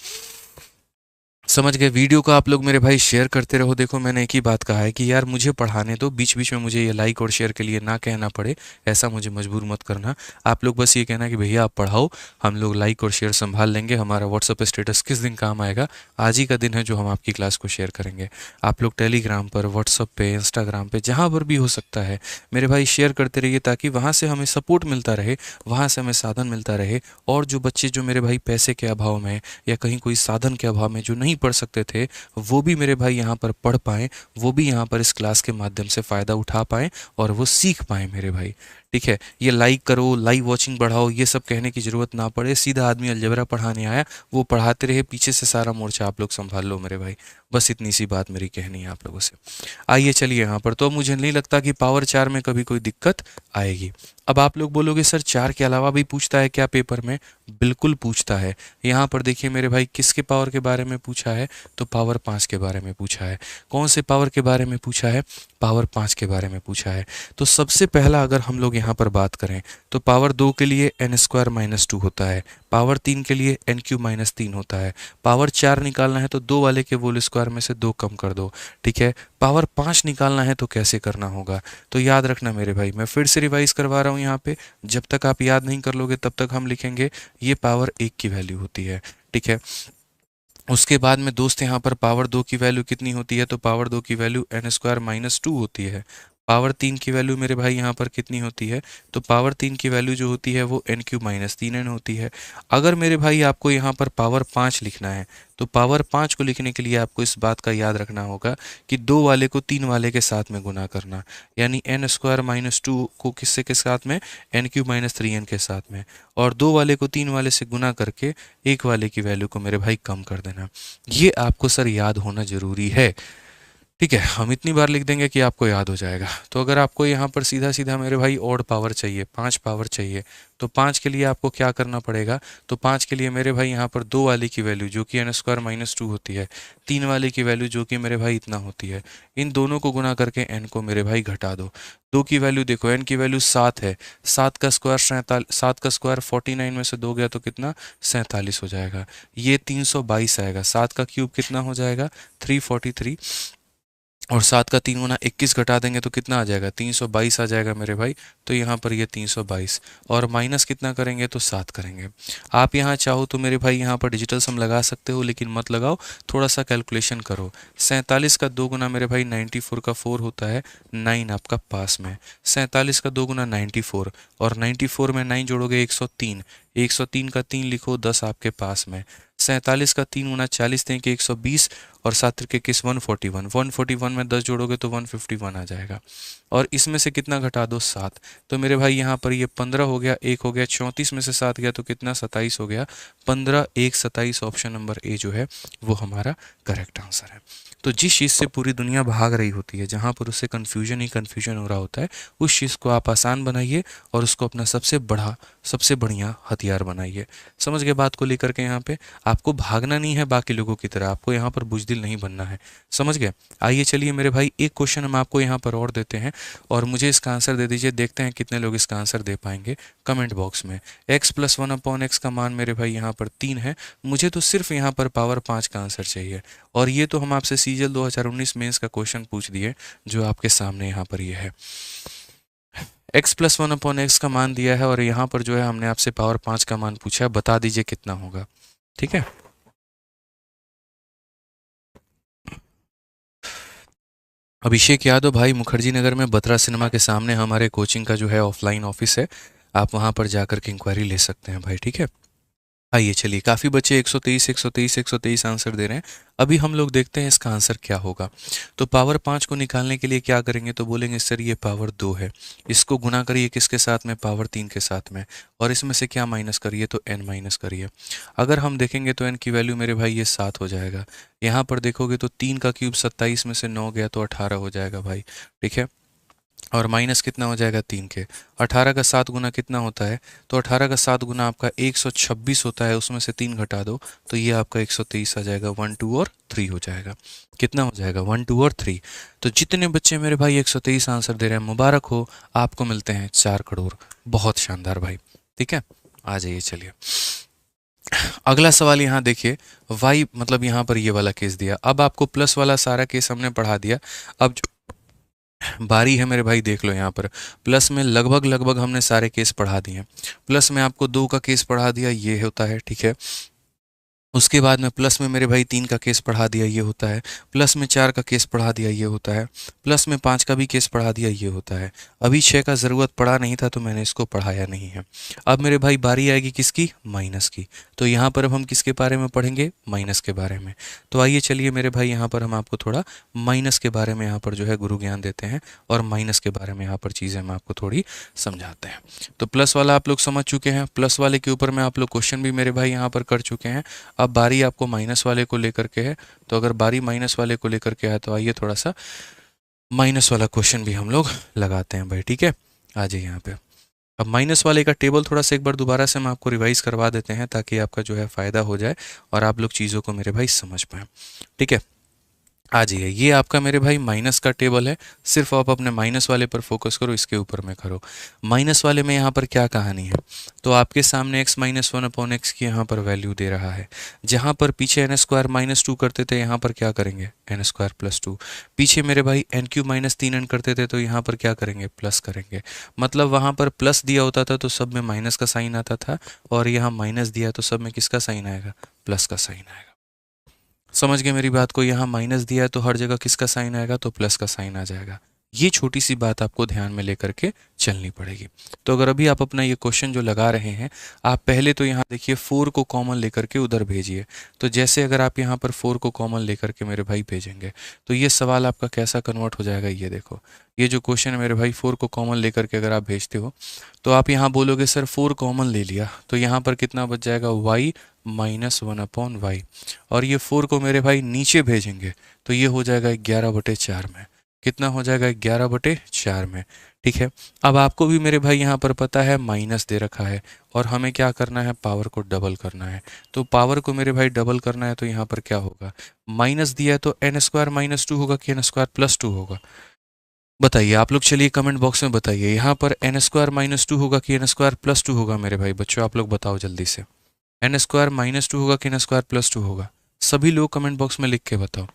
समझ गए। वीडियो को आप लोग मेरे भाई शेयर करते रहो। देखो मैंने एक ही बात कहा है कि यार मुझे पढ़ाने दो, बीच बीच में मुझे ये लाइक और शेयर के लिए ना कहना पड़े, ऐसा मुझे मजबूर मत करना। आप लोग बस ये कहना कि भैया आप पढ़ाओ, हम लोग लाइक और शेयर संभाल लेंगे। हमारा व्हाट्सअप स्टेटस किस दिन काम आएगा, आज ही का दिन है जो हम आपकी क्लास को शेयर करेंगे। आप लोग टेलीग्राम पर, व्हाट्सअप पे, इंस्टाग्राम पे, जहाँ पर भी हो सकता है मेरे भाई शेयर करते रहिए, ताकि वहाँ से हमें सपोर्ट मिलता रहे, वहाँ से हमें साधन मिलता रहे। और जो बच्चे जो मेरे भाई पैसे के अभाव में या कहीं कोई साधन के अभाव में जो नहीं पढ़ सकते थे, वो भी मेरे भाई यहाँ पर पढ़ पाएँ, वो भी यहाँ पर इस क्लास के माध्यम से फ़ायदा उठा पाएँ और वो सीख पाएँ मेरे भाई। ठीक है, ये लाइक करो, लाइव वॉचिंग बढ़ाओ, ये सब कहने की ज़रूरत ना पड़े। सीधा आदमी अलजेब्रा पढ़ाने आया, वो पढ़ाते रहे, पीछे से सारा मोर्चा आप लोग संभाल लो मेरे भाई। बस इतनी सी बात मेरी कहनी है आप लोगों से। आइए चलिए यहाँ पर। तो मुझे नहीं लगता कि पावर 4 में कभी कोई दिक्कत आएगी। अब आप लोग बोलोगे सर 4 के अलावा भी पूछता है क्या पेपर में? बिल्कुल पूछता है। यहाँ पर देखिए मेरे भाई, किसके पावर के बारे में पूछा है, तो पावर 5 के बारे में पूछा है। कौन से पावर के बारे में पूछा है? पावर 5 के बारे में पूछा है। तो सबसे पहला अगर हम लोग यहाँ पर बात करें तो पावर 2 के लिए एन स्क्वायर माइनस 2 होता है, पावर 3 के लिए एन क्यूब माइनस 3 होता है, पावर 4 निकालना है तो 2 वाले के होल स्क्वायर में से 2 कम कर दो, ठीक है। पावर 5 निकालना है तो कैसे करना होगा, तो याद रखना मेरे भाई, मैं फिर से रिवाइज करवा रहा हूँ यहाँ पे, जब तक आप याद नहीं कर लोगे तब तक हम लिखेंगे ये पावर 1 की वैल्यू होती है, ठीक है। उसके बाद में दोस्त यहाँ पर पावर 2 की वैल्यू कितनी होती है, तो पावर 2 की वैल्यू एन स्क्वायर माइनस 2 होती है। पावर 3 की वैल्यू मेरे भाई यहाँ पर कितनी होती है, तो पावर 3 की वैल्यू जो होती है वो एन क्यूब माइनस 3 एन होती है। अगर मेरे भाई आपको यहाँ पर पावर 5 लिखना है तो पावर 5 को लिखने के लिए आपको इस बात का याद रखना होगा कि 2 वाले को 3 वाले के साथ में गुना करना, यानी एन स्क्वायर माइनस 2 को किससे के साथ में, एन क्यूब माइनस 3 एन के साथ में, और 2 वाले को 3 वाले से गुना करके 1 वाले की वैल्यू को मेरे भाई कम कर देना। ये आपको सर याद होना जरूरी है, ठीक है। हम इतनी बार लिख देंगे कि आपको याद हो जाएगा। तो अगर आपको यहाँ पर सीधा सीधा मेरे भाई ऑड पावर चाहिए, 5 पावर चाहिए, तो 5 के लिए आपको क्या करना पड़ेगा, तो 5 के लिए मेरे भाई यहाँ पर 2 वाले की वैल्यू जो कि एन स्क्वायर माइनस 2 होती है, 3 वाले की वैल्यू जो कि मेरे भाई इतना होती है, इन दोनों को गुना करके एन को मेरे भाई घटा दो। 2 की वैल्यू देखो, एन की वैल्यू 7 है, 7 का स्क्वायर 7 का स्क्वायर 49 में से 2 गया तो कितना, 47 हो जाएगा। ये 322 आएगा। 7 का क्यूब कितना हो जाएगा, 343, और 7 का 3 गुना 21 घटा देंगे तो कितना आ जाएगा, 322 आ जाएगा मेरे भाई। तो यहाँ पर ये 322 और माइनस कितना करेंगे, तो 7 करेंगे। आप यहाँ चाहो तो मेरे भाई यहाँ पर डिजिटल सम लगा सकते हो, लेकिन मत लगाओ, थोड़ा सा कैलकुलेशन करो। 47 का 2 गुना मेरे भाई 94 का 4 होता है, 9 आपका पास में। 47 का 2 गुना 94, और 94 में 9 जोड़ोगे 103, 103 का 3 लिखो, 10 आपके पास में। 47 का 3 गुना 40 दें कि 120, और 7 के किस 141, 141 में 10 जोड़ोगे तो 151 आ जाएगा, और इसमें से कितना घटा दो, 7। तो मेरे भाई यहाँ पर ये 15 हो गया, 1 हो गया, 34 में से 7 गया तो कितना, 27 हो गया। 15 1 27, ऑप्शन नंबर ए जो है वो हमारा करेक्ट आंसर है। तो जिस चीज़ से पूरी दुनिया भाग रही होती है, जहाँ पर उससे कन्फ्यूजन ही कन्फ्यूजन हो रहा होता है, उस चीज़ को आप आसान बनाइए और उसको अपना सबसे बढ़िया हथियार बनाइए। समझ गए बात को लेकर के, यहाँ पे आपको भागना नहीं है बाकी लोगों की तरह, आपको यहाँ पर बुजदिल नहीं बनना है, समझ गए। आइए चलिए मेरे भाई, एक क्वेश्चन हम आपको यहाँ पर और देते हैं, और मुझे इसका आंसर दे दीजिए, देखते हैं कितने लोग इसका आंसर दे पाएंगे कमेंट बॉक्स में। x प्लस 1/x का मान मेरे भाई यहाँ पर 3 है, मुझे तो सिर्फ यहाँ पर पावर 5 का आंसर चाहिए, और ये तो हम आपसे सीजल 2019 मेंस का क्वेश्चन पूछ दिए जो आपके सामने यहाँ पर ये है। x प्लस 1/x का मान दिया है, और यहाँ पर जो है हमने आपसे पावर 5 का मान पूछा है, बता दीजिए कितना होगा, ठीक है। अभिषेक यादव भाई, मुखर्जी नगर में बत्रा सिनेमा के सामने हमारे कोचिंग का जो है ऑफलाइन ऑफिस है, आप वहाँ पर जाकर के इंक्वायरी ले सकते हैं भाई, ठीक है। आइए चलिए, काफ़ी बच्चे 123 123 123 आंसर दे रहे हैं। अभी हम लोग देखते हैं इसका आंसर क्या होगा। तो पावर 5 को निकालने के लिए क्या करेंगे, तो बोलेंगे सर ये पावर 2 है, इसको गुना करिए किसके साथ में, पावर 3 के साथ में, और इसमें से क्या माइनस करिए, तो n माइनस करिए। अगर हम देखेंगे तो n की वैल्यू मेरे भाई ये 7 हो जाएगा। यहाँ पर देखोगे तो 3 का क्यूब 27 में से 9 गया तो 18 हो जाएगा भाई, ठीक है। और माइनस कितना हो जाएगा, 3 के। 18 का 7 गुना कितना होता है, तो 18 का 7 गुना आपका 126 होता है, उसमें से 3 घटा दो तो ये आपका 123 आ जाएगा। 1 2 और 3 हो जाएगा, कितना हो जाएगा, 1 2 और 3। तो जितने बच्चे मेरे भाई 123 आंसर दे रहे हैं, मुबारक हो, आपको मिलते हैं 4 करोड़। बहुत शानदार भाई, ठीक है। आ जाइए चलिए, अगला सवाल यहाँ देखिए, वाई मतलब यहाँ पर ये वाला केस दिया, अब आपको प्लस वाला सारा केस हमने पढ़ा दिया। अब बारी है मेरे भाई, देख लो यहाँ पर प्लस में लगभग हमने सारे केस पढ़ा दिए। प्लस में आपको 2 का केस पढ़ा दिया, ये होता है, ठीक है। उसके बाद में प्लस में मेरे भाई 3 का केस पढ़ा दिया, ये होता है। प्लस में 4 का केस पढ़ा दिया, ये होता है। प्लस में 5 का भी केस पढ़ा दिया, ये होता है। अभी 6 का ज़रूरत पड़ा नहीं था तो मैंने इसको पढ़ाया नहीं है। अब मेरे भाई बारी आएगी किसकी, माइनस की। तो यहाँ पर अब हम किसके बारे में पढ़ेंगे, माइनस के बारे में। तो आइए चलिए मेरे भाई, यहाँ पर हम आपको थोड़ा माइनस के बारे में यहाँ पर जो है गुरु ज्ञान देते हैं, और माइनस के बारे में यहाँ पर चीज़ें हम आपको थोड़ी समझाते हैं। तो प्लस वाला आप लोग समझ चुके हैं, प्लस वाले के ऊपर में आप लोग क्वेश्चन भी मेरे भाई यहाँ पर कर चुके हैं। अब बारी आपको माइनस वाले को लेकर के है, तो अगर बारी माइनस वाले को लेकर के है तो आइए थोड़ा सा माइनस वाला क्वेश्चन भी हम लोग लगाते हैं भाई, ठीक है। आ जाइए यहाँ पे। अब माइनस वाले का टेबल थोड़ा सा एक बार दोबारा से हम आपको रिवाइज करवा देते हैं, ताकि आपका जो है फ़ायदा हो जाए और आप लोग चीज़ों को मेरे भाई समझ पाएँ, ठीक है। आ जाइए, ये आपका मेरे भाई माइनस का टेबल है। सिर्फ आप अपने माइनस वाले पर फोकस करो, इसके ऊपर में करो। माइनस वाले में यहाँ पर क्या कहानी है, तो आपके सामने x minus one upon x की यहाँ पर वैल्यू दे रहा है। जहाँ पर पीछे एन स्क्वायर माइनस टू करते थे, यहाँ पर क्या करेंगे एन स्क्वायर प्लस टू। पीछे मेरे भाई एन क्यू माइनस तीन एन करते थे, तो यहाँ पर क्या करेंगे प्लस करेंगे। मतलब वहाँ पर प्लस दिया होता था तो सब में माइनस का साइन आता था, और यहाँ माइनस दिया तो सब में किसका साइन आएगा, प्लस का साइन आएगा। समझ गए मेरी बात को, यहाँ माइनस दिया है तो हर जगह किसका साइन आएगा, तो प्लस का साइन आ जाएगा। ये छोटी सी बात आपको ध्यान में लेकर के चलनी पड़ेगी। तो अगर अभी आप अपना ये क्वेश्चन जो लगा रहे हैं, आप पहले तो यहाँ देखिए 4 को कॉमन लेकर के उधर भेजिए। तो जैसे अगर आप यहाँ पर 4 को कॉमन लेकर के मेरे भाई भेजेंगे, तो ये सवाल आपका कैसा कन्वर्ट हो जाएगा, ये देखो। ये जो क्वेश्चन है मेरे भाई 4 को कॉमन लेकर के अगर आप भेजते हो, तो आप यहाँ बोलोगे सर 4 कॉमन ले लिया, तो यहाँ पर कितना बच जाएगा y minus one upon Y. और ये 4 को मेरे भाई नीचे भेजेंगे तो ये हो जाएगा 11/4 में। कितना हो जाएगा 11/4 में। ठीक है, अब आपको भी मेरे भाई यहाँ पर पता है माइनस दे रखा है, और हमें क्या करना है, पावर को डबल करना है। तो पावर को मेरे भाई डबल करना है, तो यहाँ पर क्या होगा, माइनस दिया है तो एन स्क्वायर माइनस टू होगा कि एन स्क्वायर प्लस टू होगा, बताइए आप लोग। चलिए कमेंट बॉक्स में बताइए, यहाँ पर एन स्क्वायर माइनस टू होगा कि एन स्क्वायर प्लस टू होगा। मेरे भाई बच्चों आप लोग बताओ जल्दी से, एन स्क्वायर माइनस टू होगा कि एन स्क्वायर प्लस टू होगा। सभी लोग कमेंट बॉक्स में लिख के बताओ।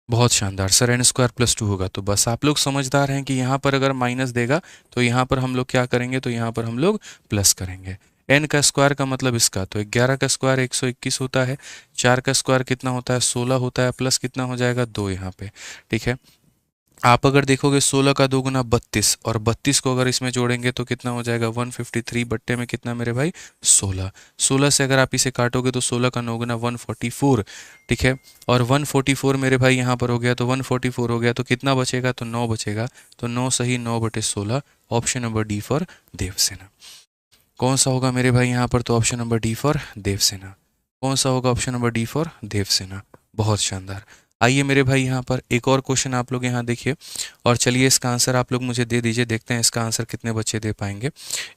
बहुत शानदार sir, N square plus two होगा। तो बस आप लोग समझदार हैं कि यहाँ पर अगर माइनस देगा तो यहाँ पर हम लोग क्या करेंगे, तो यहाँ पर हम लोग प्लस करेंगे। एन का स्क्वायर का मतलब इसका, तो 11 का स्क्वायर 121 होता है, 4 का स्क्वायर कितना होता है 16 होता है, प्लस कितना हो जाएगा 2 यहाँ पे। ठीक है, आप अगर देखोगे 16 का 2 गुना 32, और 32 को अगर इसमें जोड़ेंगे तो कितना हो जाएगा 153 बट्टे में कितना मेरे भाई 16। 16 से अगर आप इसे काटोगे तो 16 का 9 गुना 144। ठीक है, और 144 मेरे भाई यहाँ पर हो गया, तो 144 हो गया तो कितना बचेगा, तो 9 बचेगा। तो 9 सही 9/16, option number D for Devsena. कौन सा होगा मेरे भाई यहाँ पर, तो option number D for Devsena. कौन सा होगा, option number D for Devsena. बहुत शानदार। आइए मेरे भाई यहाँ पर एक और क्वेश्चन आप लोग यहाँ देखिए, और चलिए इसका आंसर आप लोग मुझे दे दीजिए, देखते हैं इसका आंसर कितने बच्चे दे पाएंगे।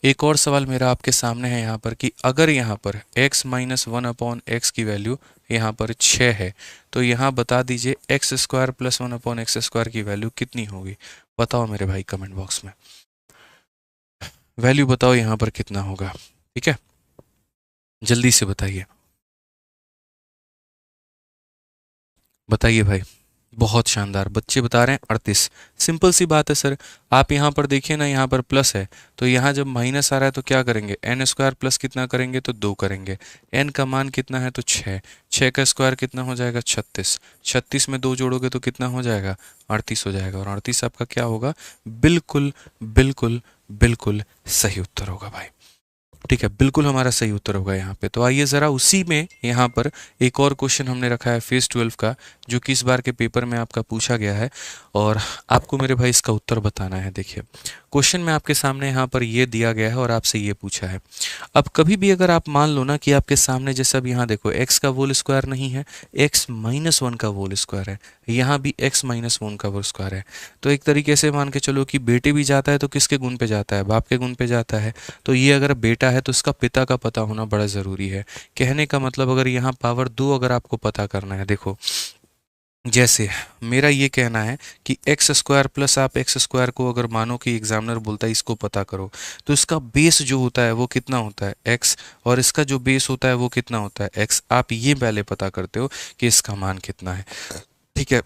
एक और सवाल मेरा आपके सामने है यहाँ पर कि अगर यहाँ पर x minus one upon x की वैल्यू यहाँ पर 6 है, तो यहाँ बता दीजिए x square plus one upon x square की वैल्यू कितनी होगी। बताओ मेरे भाई कमेंट बॉक्स में, वैल्यू बताओ यहाँ पर कितना होगा। ठीक है, जल्दी से बताइए, बताइए भाई। बहुत शानदार, बच्चे बता रहे हैं 38। सिंपल सी बात है सर, आप यहाँ पर देखिए ना, यहाँ पर प्लस है तो यहाँ जब माइनस आ रहा है तो क्या करेंगे, एन स्क्वायर प्लस कितना करेंगे, तो 2 करेंगे। एन का मान कितना है, तो 6। 6 का स्क्वायर कितना हो जाएगा 36। 36 में 2 जोड़ोगे तो कितना हो जाएगा 38 हो जाएगा, और 38 आपका क्या होगा, बिल्कुल बिल्कुल बिल्कुल सही उत्तर होगा भाई। ठीक है, बिल्कुल हमारा सही उत्तर होगा यहाँ पे। तो आइए ज़रा उसी में यहाँ पर एक और क्वेश्चन हमने रखा है फेज 12 का, जो कि इस बार के पेपर में आपका पूछा गया है, और आपको मेरे भाई इसका उत्तर बताना है। देखिए क्वेश्चन में आपके सामने यहाँ पर ये दिया गया है और आपसे ये पूछा है। अब कभी भी अगर आप मान लो ना कि आपके सामने जैसे अब यहाँ देखो x का होल स्क्वायर नहीं है, x माइनस वन का होल स्क्वायर है, यहाँ भी x माइनस वन का होल स्क्वायर है। तो एक तरीके से मान के चलो कि बेटे भी जाता है तो किसके गुण पे जाता है, बाप के गुण पे जाता है। तो ये अगर बेटा है तो इसका पिता का पता होना बड़ा ज़रूरी है। कहने का मतलब अगर यहाँ पावर 2 अगर आपको पता करना है, देखो जैसे मेरा ये कहना है कि एक्स स्क्वायर प्लस आप एक्स स्क्वायर को अगर मानो कि एग्जामिनर बोलता है इसको पता करो, तो इसका बेस जो होता है वो कितना होता है एक्स, और इसका जो बेस होता है वो कितना होता है एक्स। आप ये पहले पता करते हो कि इसका मान कितना है। ठीक है,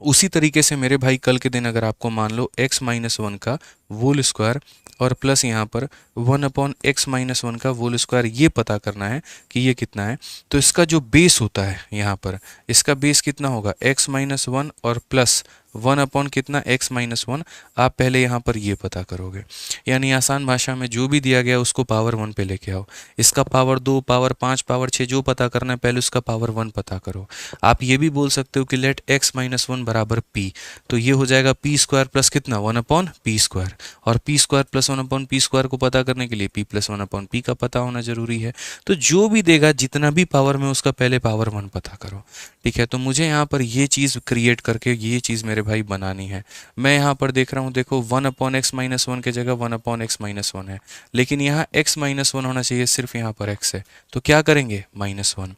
उसी तरीके से मेरे भाई कल के दिन अगर आपको मान लो x माइनस वन का होल स्क्वायर और प्लस यहाँ पर 1 अपॉन एक्स माइनस वन का होल स्क्वायर ये पता करना है कि ये कितना है, तो इसका जो बेस होता है यहाँ पर, इसका बेस कितना होगा x माइनस वन और प्लस 1 अपॉन कितना x माइनस वन। आप पहले यहाँ पर ये पता करोगे, यानी आसान भाषा में जो भी दिया गया उसको पावर 1 पे लेके आओ। इसका पावर 2, पावर 5, पावर 6 जो पता करना है पहले उसका पावर 1 पता करो। आप ये भी बोल सकते हो कि लेट x माइनस वन बराबर p, तो ये हो जाएगा p स्क्वायर प्लस कितना 1 अपॉन पी स्क्वायर, और p square plus 1 upon P square को पता करने के लिए p प्लस 1 अपॉन p का पता होना जरूरी है। तो जो भी देगा जितना भी पावर में उसका पहले पावर 1 पता करो। ठीक है, तो मुझे यहाँ पर ये चीज़ क्रिएट करके ये चीज़ मेरे मेरे भाई बनानी है। मैं यहाँ पर देख रहा हूँ, देखो 1/x-1 के जगह 1/x-1 है, लेकिन यहाँ x-1 होना चाहिए, सिर्फ यहाँ पर x है, तो क्या करेंगे -1।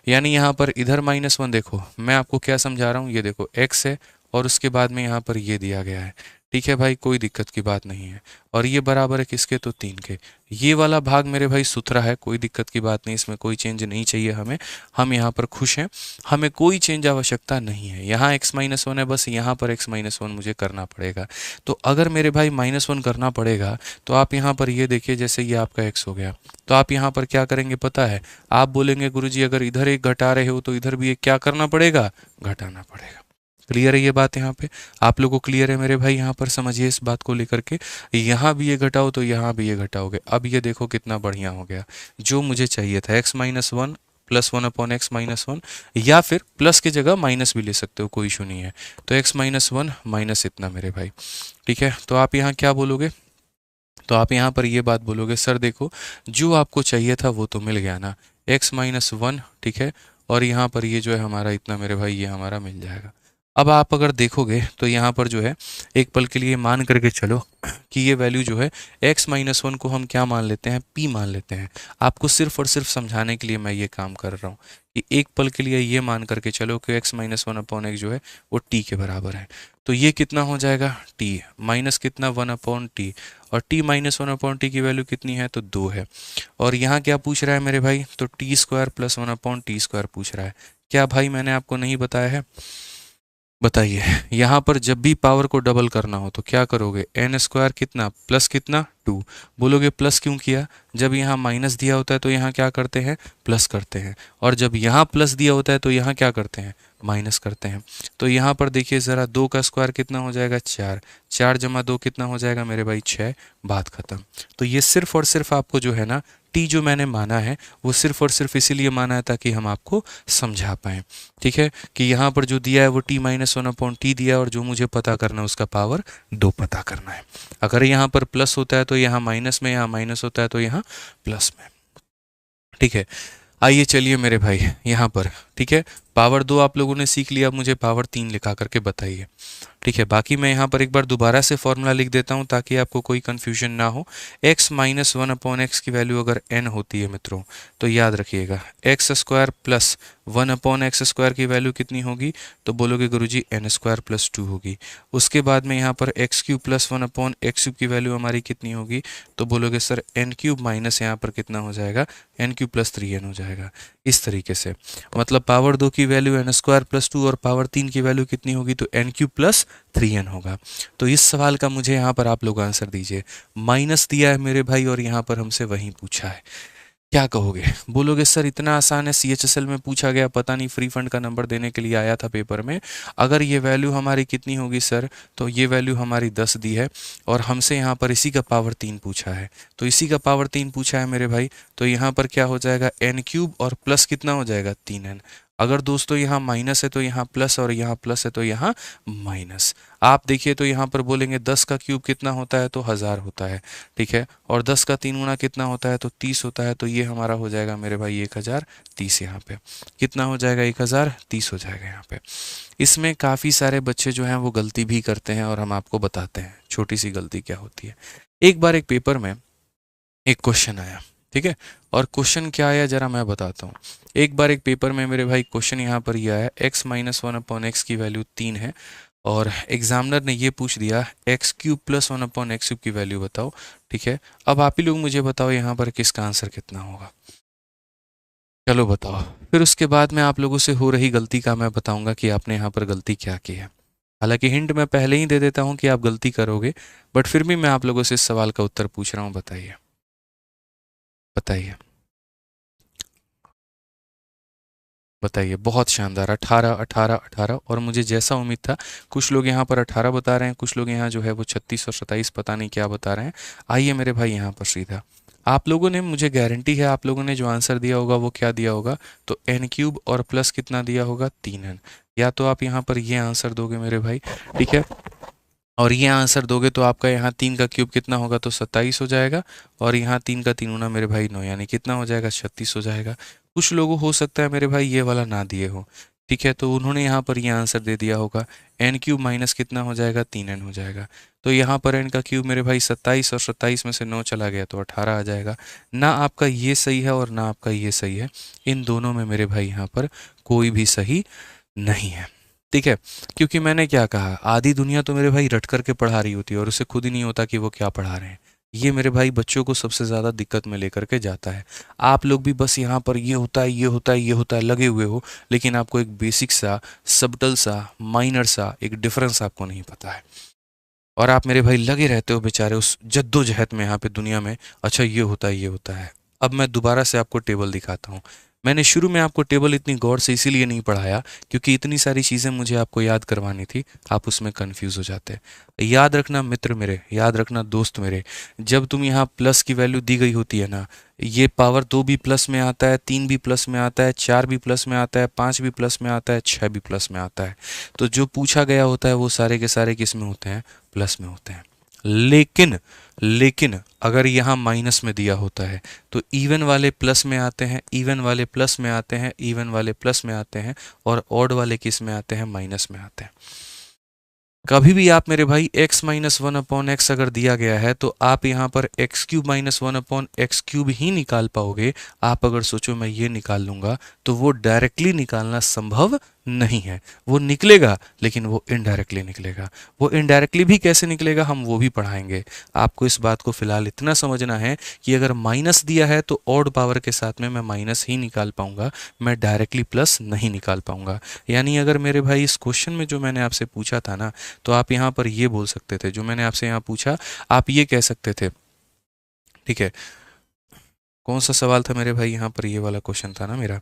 यानी यहाँ पर इधर -1, देखो मैं आपको क्या समझा रहा हूँ, ये देखो x है और उसके बाद में यहाँ पर ये दिया गया है। ठीक है भाई, कोई दिक्कत की बात नहीं है। और ये बराबर है किसके, तो 3 के। ये वाला भाग मेरे भाई सुथरा है, कोई दिक्कत की बात नहीं, इसमें कोई चेंज नहीं चाहिए हमें। हम यहाँ पर खुश हैं, हमें कोई चेंज आवश्यकता नहीं है। यहाँ x-1 है, बस यहाँ पर x-1 मुझे करना पड़ेगा। तो अगर मेरे भाई -1 करना पड़ेगा तो आप यहाँ पर ये देखिए, जैसे ये आपका x हो गया, तो आप यहाँ पर क्या करेंगे पता है, आप बोलेंगे गुरुजी अगर इधर एक घटा रहे हो तो इधर भी एक क्या करना पड़ेगा, घटाना पड़ेगा। क्लियर है ये बात, यहाँ पे आप लोगों को क्लियर है मेरे भाई, यहाँ पर समझिए इस बात को लेकर के, यहाँ भी ये घटाओ तो यहाँ भी ये घटाओगे। अब ये देखो कितना बढ़िया हो गया, जो मुझे चाहिए था x-1 प्लस 1/x-1, या फिर प्लस की जगह माइनस भी ले सकते हो, कोई इशू नहीं है। तो x-1 माइनस इतना मेरे भाई, ठीक है। तो आप यहाँ क्या बोलोगे, तो आप यहाँ पर ये बात बोलोगे, सर देखो जो आपको चाहिए था वो तो मिल गया ना, x-1, ठीक है, और यहाँ पर ये जो है हमारा इतना मेरे भाई, ये हमारा मिल जाएगा। अब आप अगर देखोगे तो यहाँ पर जो है एक पल के लिए मान करके चलो कि ये वैल्यू जो है x-1 को हम क्या मान लेते हैं, p मान लेते हैं। आपको सिर्फ और सिर्फ समझाने के लिए मैं ये काम कर रहा हूँ कि एक पल के लिए ये मान करके चलो कि x-1/x जो है वो t के बराबर है। तो ये कितना हो जाएगा, t माइनस कितना 1/t, और t -1/t की वैल्यू कितनी है, तो 2 है। और यहाँ क्या पूछ रहा है मेरे भाई, तो t² + 1/t² पूछ रहा है। क्या भाई मैंने आपको नहीं बताया है, बताइए। यहाँ पर जब भी पावर को डबल करना हो तो क्या करोगे, n² कितना प्लस कितना 2। बोलोगे प्लस क्यों किया, जब यहाँ माइनस दिया होता है तो यहाँ क्या करते हैं, प्लस करते हैं, और जब यहाँ प्लस दिया होता है तो यहाँ क्या करते हैं, माइनस करते हैं। तो यहाँ पर देखिए ज़रा, 2 का स्क्वायर कितना हो जाएगा, 4, 4 + 2 कितना हो जाएगा मेरे भाई, 6, बात खत्म। तो ये सिर्फ और सिर्फ आपको जो है ना, टी जो मैंने माना है वो सिर्फ और सिर्फ इसीलिए माना है ताकि हम आपको समझा पाएँ। ठीक है, कि यहाँ पर जो दिया है वो t-1/t दिया, और जो मुझे पता करना है उसका पावर 2 पता करना है। अगर यहाँ पर प्लस होता है तो यहाँ माइनस में, यहाँ माइनस होता है तो यहाँ प्लस में। ठीक है, आइए चलिए मेरे भाई यहाँ पर, ठीक है, पावर 2 आप लोगों ने सीख लिया, अब मुझे पावर 3 लिखा करके बताइए। ठीक है, बाकी मैं यहाँ पर एक बार दोबारा से फॉर्मूला लिख देता हूँ ताकि आपको कोई कन्फ्यूजन ना हो। x-1/x की वैल्यू अगर n होती है मित्रों, तो याद रखिएगा x² + 1/x² की वैल्यू कितनी होगी, तो बोलोगे गुरुजी n² + 2 होगी। उसके बाद में यहाँ पर x³ + 1/x³ की वैल्यू हमारी कितनी होगी, तो बोलोगे सर n³ माइनस यहाँ पर कितना हो जाएगा, n³ + 3n हो जाएगा। इस तरीके से मतलब पावर 2 की वैल्यू n² + 2 और पावर 3 की वैल्यू कितनी होगी, तो n³ + 3n होगा। तो इस सवाल का मुझे यहाँ पर आप लोग आंसर दीजिए। माइनस दिया है मेरे भाई और यहाँ पर हमसे वही पूछा है, क्या कहोगे, बोलोगे सर इतना आसान है, CHSL में पूछा गया, पता नहीं फ्री फंड का नंबर देने के लिए आया था पेपर में। अगर ये वैल्यू हमारी कितनी होगी सर, तो ये वैल्यू हमारी 10 दी है और हमसे यहाँ पर इसी का पावर 3 पूछा है, तो इसी का पावर 3 पूछा है मेरे भाई, तो यहाँ पर क्या हो जाएगा, n³ और प्लस कितना हो जाएगा, 3n। अगर दोस्तों यहाँ माइनस है तो यहाँ प्लस, और यहाँ प्लस है तो यहाँ माइनस। आप देखिए तो यहाँ पर बोलेंगे 10 का क्यूब कितना होता है, तो 1000 होता है। ठीक है, और 10 का 3 गुना कितना होता है, तो 30 होता है। तो ये हमारा हो जाएगा मेरे भाई 1030। यहाँ पे कितना हो जाएगा, 1030 हो जाएगा। यहाँ पे इसमें काफ़ी सारे बच्चे जो हैं वो गलती भी करते हैं और हम आपको बताते हैं छोटी सी गलती क्या होती है। एक बार एक पेपर में एक क्वेश्चन आया, ठीक है, और क्वेश्चन क्या आया जरा मैं बताता हूँ। एक बार एक पेपर में मेरे भाई क्वेश्चन यहाँ पर ये आया, x-1/x की वैल्यू 3 है और एग्जामिनर ने ये पूछ दिया x³ + 1/x³ की वैल्यू बताओ। ठीक है, अब आप ही लोग मुझे बताओ यहाँ पर किसका आंसर कितना होगा, चलो बताओ। फिर उसके बाद में आप लोगों से हो रही गलती का मैं बताऊंगा कि आपने यहाँ पर गलती क्या की है। हालांकि हिंट मैं पहले ही दे देता हूँ कि आप गलती करोगे, बट फिर भी मैं आप लोगों से इस सवाल का उत्तर पूछ रहा हूँ। बताइए बताइए बताइए। बहुत शानदार, 18 18 18, और मुझे जैसा उम्मीद था, कुछ लोग यहाँ पर 18 बता रहे हैं, कुछ लोग यहाँ जो है वो 36 और 27 पता नहीं क्या बता रहे हैं। आइए मेरे भाई यहाँ पर सीधा, आप लोगों ने, मुझे गारंटी है आप लोगों ने जो आंसर दिया होगा वो क्या दिया होगा, तो n³ और प्लस कितना दिया होगा, 3n। या तो आप यहाँ पर ये आंसर दोगे मेरे भाई, ठीक है, और ये आंसर दोगे तो आपका यहाँ 3 का क्यूब कितना होगा, तो 27 हो जाएगा, और यहाँ 3 का 3 गुना मेरे भाई 9, यानी कितना हो जाएगा, 36 हो जाएगा। कुछ लोगों हो सकता है मेरे भाई ये वाला ना दिए हो, ठीक है, तो उन्होंने यहाँ पर ये आंसर दे दिया होगा। एन क्यूब माइनस कितना हो जाएगा, 3n हो जाएगा। तो यहाँ पर n का क्यूब मेरे भाई 27 और 27 में से 9 चला गया तो 18 आ जाएगा। ना आपका ये सही है और ना आपका ये सही है, इन दोनों में मेरे भाई यहाँ पर कोई भी सही नहीं है। ठीक है, क्योंकि मैंने क्या कहा, आधी दुनिया तो मेरे भाई रट करके पढ़ा रही होती है और उसे खुद ही नहीं होता कि वो क्या पढ़ा रहे हैं। ये मेरे भाई बच्चों को सबसे ज़्यादा दिक्कत में लेकर के जाता है। आप लोग भी बस यहाँ पर ये होता है, ये होता है, ये होता है लगे हुए हो, लेकिन आपको एक बेसिक सा, सबटल सा, माइनर सा एक डिफरेंस आपको नहीं पता है। और आप मेरे भाई लगे रहते हो बेचारे उस जद्दोजहद में यहाँ पे दुनिया में, अच्छा ये होता है, ये होता है। अब मैं दोबारा से आपको टेबल दिखाता हूँ। मैंने शुरू में आपको टेबल इतनी गौर से इसीलिए नहीं पढ़ाया क्योंकि इतनी सारी चीज़ें मुझे आपको याद करवानी थी, आप उसमें कंफ्यूज हो जाते हैं। याद रखना मित्र मेरे, याद रखना दोस्त मेरे, जब तुम यहाँ प्लस की वैल्यू दी गई होती है ना, ये पावर 2 भी प्लस में आता है, 3 भी प्लस में आता है, 4 भी प्लस में आता है, 5 भी प्लस में आता है, 6 भी प्लस में आता है। तो जो पूछा गया होता है वो सारे के सारे किस में होते हैं, प्लस में होते हैं। लेकिन लेकिन अगर यहाँ माइनस में दिया होता है तो इवन वाले प्लस में आते हैं, इवन वाले प्लस में आते हैं, इवन वाले प्लस में आते हैं, और ऑड वाले किस में आते हैं, माइनस में आते हैं। कभी भी आप मेरे भाई x माइनस 1/x अगर दिया गया है तो आप यहाँ पर x cube minus 1/x cube ही निकाल पाओगे। आप अगर सोचो मैं ये निकाल लूंगा तो वो डायरेक्टली निकालना संभव नहीं है। वो निकलेगा लेकिन वो इनडायरेक्टली निकलेगा। वो इनडायरेक्टली भी कैसे निकलेगा हम वो भी पढ़ाएंगे। आपको इस बात को फिलहाल इतना समझना है कि अगर माइनस दिया है तो ऑड पावर के साथ में मैं माइनस ही निकाल पाऊंगा, मैं डायरेक्टली प्लस नहीं निकाल पाऊंगा। यानी अगर मेरे भाई इस क्वेश्चन में जो मैंने आपसे पूछा था ना, तो आप यहाँ पर ये बोल सकते थे, जो मैंने आपसे यहाँ पूछा आप ये कह सकते थे। ठीक है, कौन सा सवाल था मेरे भाई, यहाँ पर ये वाला क्वेश्चन था ना मेरा,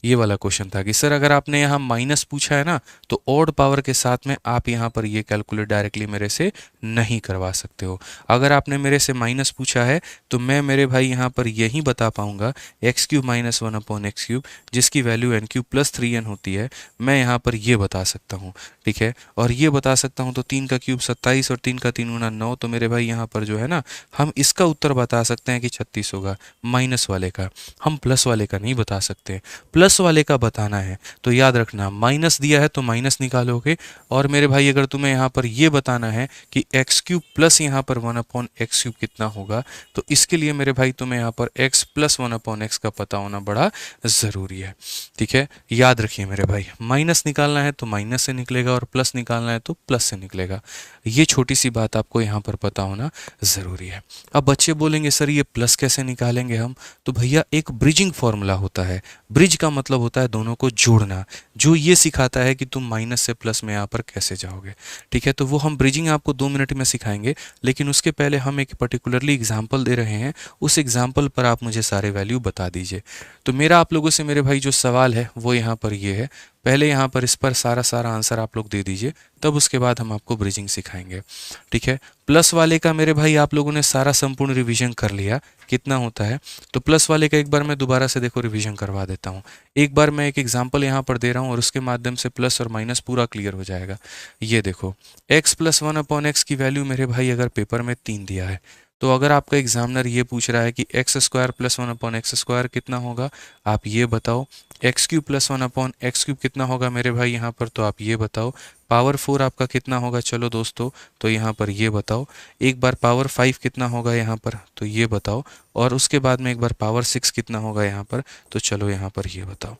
ये वाला क्वेश्चन था कि सर अगर आपने यहाँ माइनस पूछा है ना तो ऑड पावर के साथ में आप यहाँ पर ये कैलकुलेट डायरेक्टली मेरे से नहीं करवा सकते हो। अगर आपने मेरे से माइनस पूछा है तो मैं मेरे भाई यहाँ पर यही बता पाऊंगा x cube minus 1/x cube, जिसकी value n cube plus 3n होती है, मैं यहाँ पर ये बता सकता हूँ। ठीक है, और ये बता सकता हूँ तो 3 का क्यूब 27 और 3 का 3 गुना 9, तो मेरे भाई यहाँ पर जो है ना हम इसका उत्तर बता सकते हैं कि 36 होगा, माइनस वाले का। हम प्लस वाले का नहीं बता सकते। प्लस वाले का बताना है तो याद रखना माइनस दिया है तो माइनस निकालोगे। और मेरे भाई अगर तुम्हें यहाँ पर ये बताना है कि एक्स क्यूब प्लस यहाँ पर 1/x क्यूब कितना होगा, तो इसके लिए मेरे भाई तुम्हें यहाँ पर x प्लस 1/x का पता होना बड़ा ज़रूरी है। ठीक है, याद रखिए मेरे भाई, माइनस निकालना है तो माइनस से निकलेगा और प्लस निकालना है तो प्लस से निकलेगा। ये छोटी सी बात आपको यहाँ पर पता होना ज़रूरी है। अब बच्चे बोलेंगे सर ये प्लस कैसे निकालेंगे हम, तो भैया एक ब्रिजिंग फॉर्मूला होता है। ब्रिज का मतलब होता है दोनों को जोड़ना, जो ये सिखाता है कि तुम माइनस से प्लस में यहाँ पर कैसे जाओगे। ठीक है, तो वो हम ब्रिजिंग आपको 2 मिनट में सिखाएंगे, लेकिन उसके पहले हम एक पर्टिकुलरली एग्जाम्पल दे रहे हैं, उस एग्जाम्पल पर आप मुझे सारे वैल्यू बता दीजिए। तो मेरा आप लोगों से मेरे भाई जो सवाल है वो यहाँ पर ये है, पहले यहाँ पर इस पर सारा आंसर आप लोग दे दीजिए, तब उसके बाद हम आपको ब्रिजिंग सिखाएंगे। ठीक है, प्लस वाले का मेरे भाई आप लोगों ने सारा संपूर्ण रिवीजन कर लिया, कितना होता है, तो प्लस वाले का एक बार मैं दोबारा से देखो रिवीजन करवा देता हूँ। एक बार मैं एक एग्जांपल यहाँ पर दे रहा हूँ और उसके माध्यम से प्लस और माइनस पूरा क्लियर हो जाएगा। ये देखो x प्लस 1/x की वैल्यू मेरे भाई अगर पेपर में 3 दिया है, तो अगर आपका एग्जामिनर ये पूछ रहा है कि x square plus 1/x square कितना होगा, आप ये बताओ। X cube plus 1/x cube कितना होगा मेरे भाई यहाँ पर, तो आप ये बताओ। पावर 4 आपका कितना होगा, चलो दोस्तों तो यहाँ पर ये बताओ। एक बार पावर 5 कितना होगा यहाँ पर, तो ये बताओ। और उसके बाद में एक बार पावर 6 कितना होगा यहाँ पर, तो चलो यहाँ पर ये बताओ।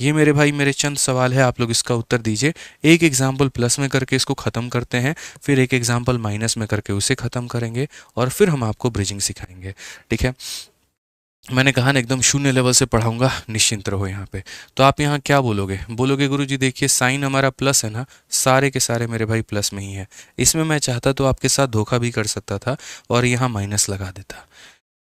ये मेरे भाई मेरे चंद सवाल है, आप लोग इसका उत्तर दीजिए। एक एग्जाम्पल प्लस में करके इसको ख़त्म करते हैं, फिर एक एग्जाम्पल माइनस में करके उसे ख़त्म करेंगे, और फिर हम आपको ब्रिजिंग सिखाएंगे। ठीक है, मैंने कहा ना एकदम शून्य लेवल से पढ़ाऊंगा, निश्चिंत रहो यहाँ पे। तो आप यहाँ क्या बोलोगे, बोलोगे गुरुजी देखिए साइन हमारा प्लस है ना, सारे के सारे मेरे भाई प्लस में ही है। इसमें मैं चाहता तो आपके साथ धोखा भी कर सकता था और यहाँ माइनस लगा देता।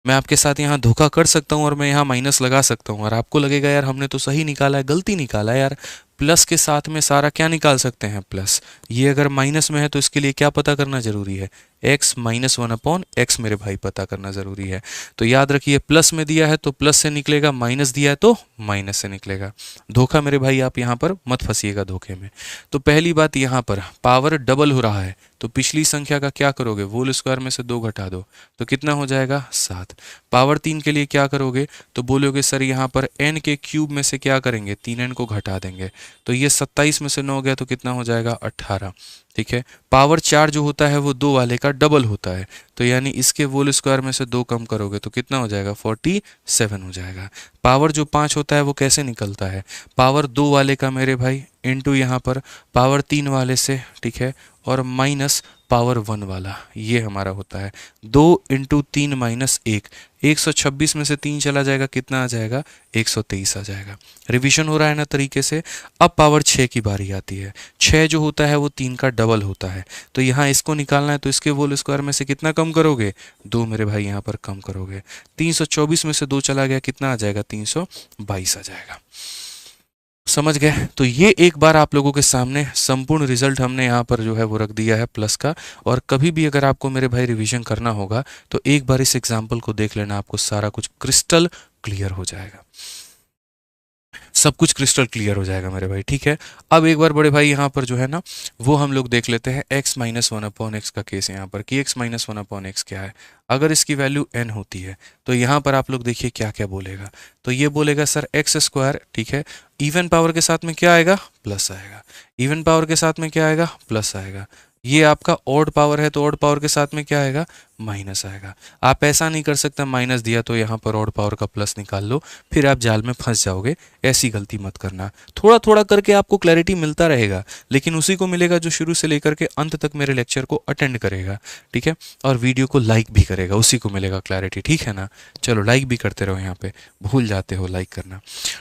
मैं आपके साथ यहाँ धोखा कर सकता हूँ और मैं यहाँ माइनस लगा सकता हूँ, और आपको लगेगा यार हमने तो सही निकाला है, गलती निकाला है यार। प्लस के साथ में सारा क्या निकाल सकते हैं, प्लस। ये अगर माइनस में है तो इसके लिए क्या पता करना जरूरी है, x माइनस 1/x मेरे भाई पता करना जरूरी है। तो याद रखिए प्लस में दिया है तो प्लस से निकलेगा, माइनस दिया है तो माइनस से निकलेगा। धोखा मेरे भाई आप यहाँ पर मत फंसिएगा धोखे में। तो पहली बात यहाँ पर पावर डबल हो रहा है तो पिछली संख्या का क्या करोगे, होल स्क्वायर में से 2 घटा दो तो कितना हो जाएगा, 7। पावर 3 के लिए क्या करोगे, तो बोलोगे सर यहाँ पर n के क्यूब में से क्या करेंगे, 3n को घटा देंगे। तो ये 27 में से 9 गया तो कितना हो जाएगा 18। ठीक है, पावर 4 जो होता है वो 2 वाले का डबल होता है, तो यानी इसके होल स्क्वायर में से 2 कम करोगे तो कितना हो जाएगा 47 हो जाएगा। पावर जो 5 होता है वो कैसे निकलता है, पावर 2 वाले का मेरे भाई इनटू यहाँ पर पावर 3 वाले से, ठीक है, और माइनस पावर 1 वाला, ये हमारा होता है 2 इंटू 3 माइनस 1। 126 में से 3 चला जाएगा, कितना आ जाएगा 123 आ जाएगा। रिवीजन हो रहा है ना तरीके से। अब पावर 6 की बारी आती है। 6 जो होता है वो 3 का डबल होता है, तो यहाँ इसको निकालना है, तो इसके होल स्क्वायर में से कितना कम करोगे 2 मेरे भाई यहाँ पर कम करोगे। 324 में से 2 चला गया, कितना आ जाएगा 322 आ जाएगा। समझ गए। तो ये एक बार आप लोगों के सामने संपूर्ण रिजल्ट हमने यहाँ पर जो है वो रख दिया है प्लस का। और कभी भी अगर आपको मेरे भाई रिवीजन करना होगा तो एक बार इस एग्जाम्पल को देख लेना, आपको सारा कुछ क्रिस्टल क्लियर हो जाएगा, सब कुछ क्रिस्टल क्लियर हो जाएगा मेरे भाई। ठीक है, अब एक बार बड़े भाई यहाँ पर जो है ना वो हम लोग देख लेते हैं x माइनस 1/x का केस यहाँ पर कि x माइनस 1/x क्या है। अगर इसकी वैल्यू n होती है तो यहाँ पर आप लोग देखिए क्या क्या बोलेगा। तो ये बोलेगा सर एक्स स्क्वायर, ठीक है, इवन पावर के साथ में क्या आएगा प्लस आएगा, इवन पावर के साथ में क्या आएगा प्लस आएगा। ये आपका ऑड पावर है तो ऑड पावर के साथ में क्या आएगा माइनस आएगा। आप ऐसा नहीं कर सकते माइनस दिया तो यहाँ पर ऑड पावर का प्लस निकाल लो, फिर आप जाल में फंस जाओगे। ऐसी गलती मत करना। थोड़ा थोड़ा करके आपको क्लैरिटी मिलता रहेगा, लेकिन उसी को मिलेगा जो शुरू से लेकर के अंत तक मेरे लेक्चर को अटेंड करेगा, ठीक है, और वीडियो को लाइक भी करेगा, उसी को मिलेगा क्लैरिटी। ठीक है ना, चलो लाइक भी करते रहो, यहाँ पे भूल जाते हो लाइक करना।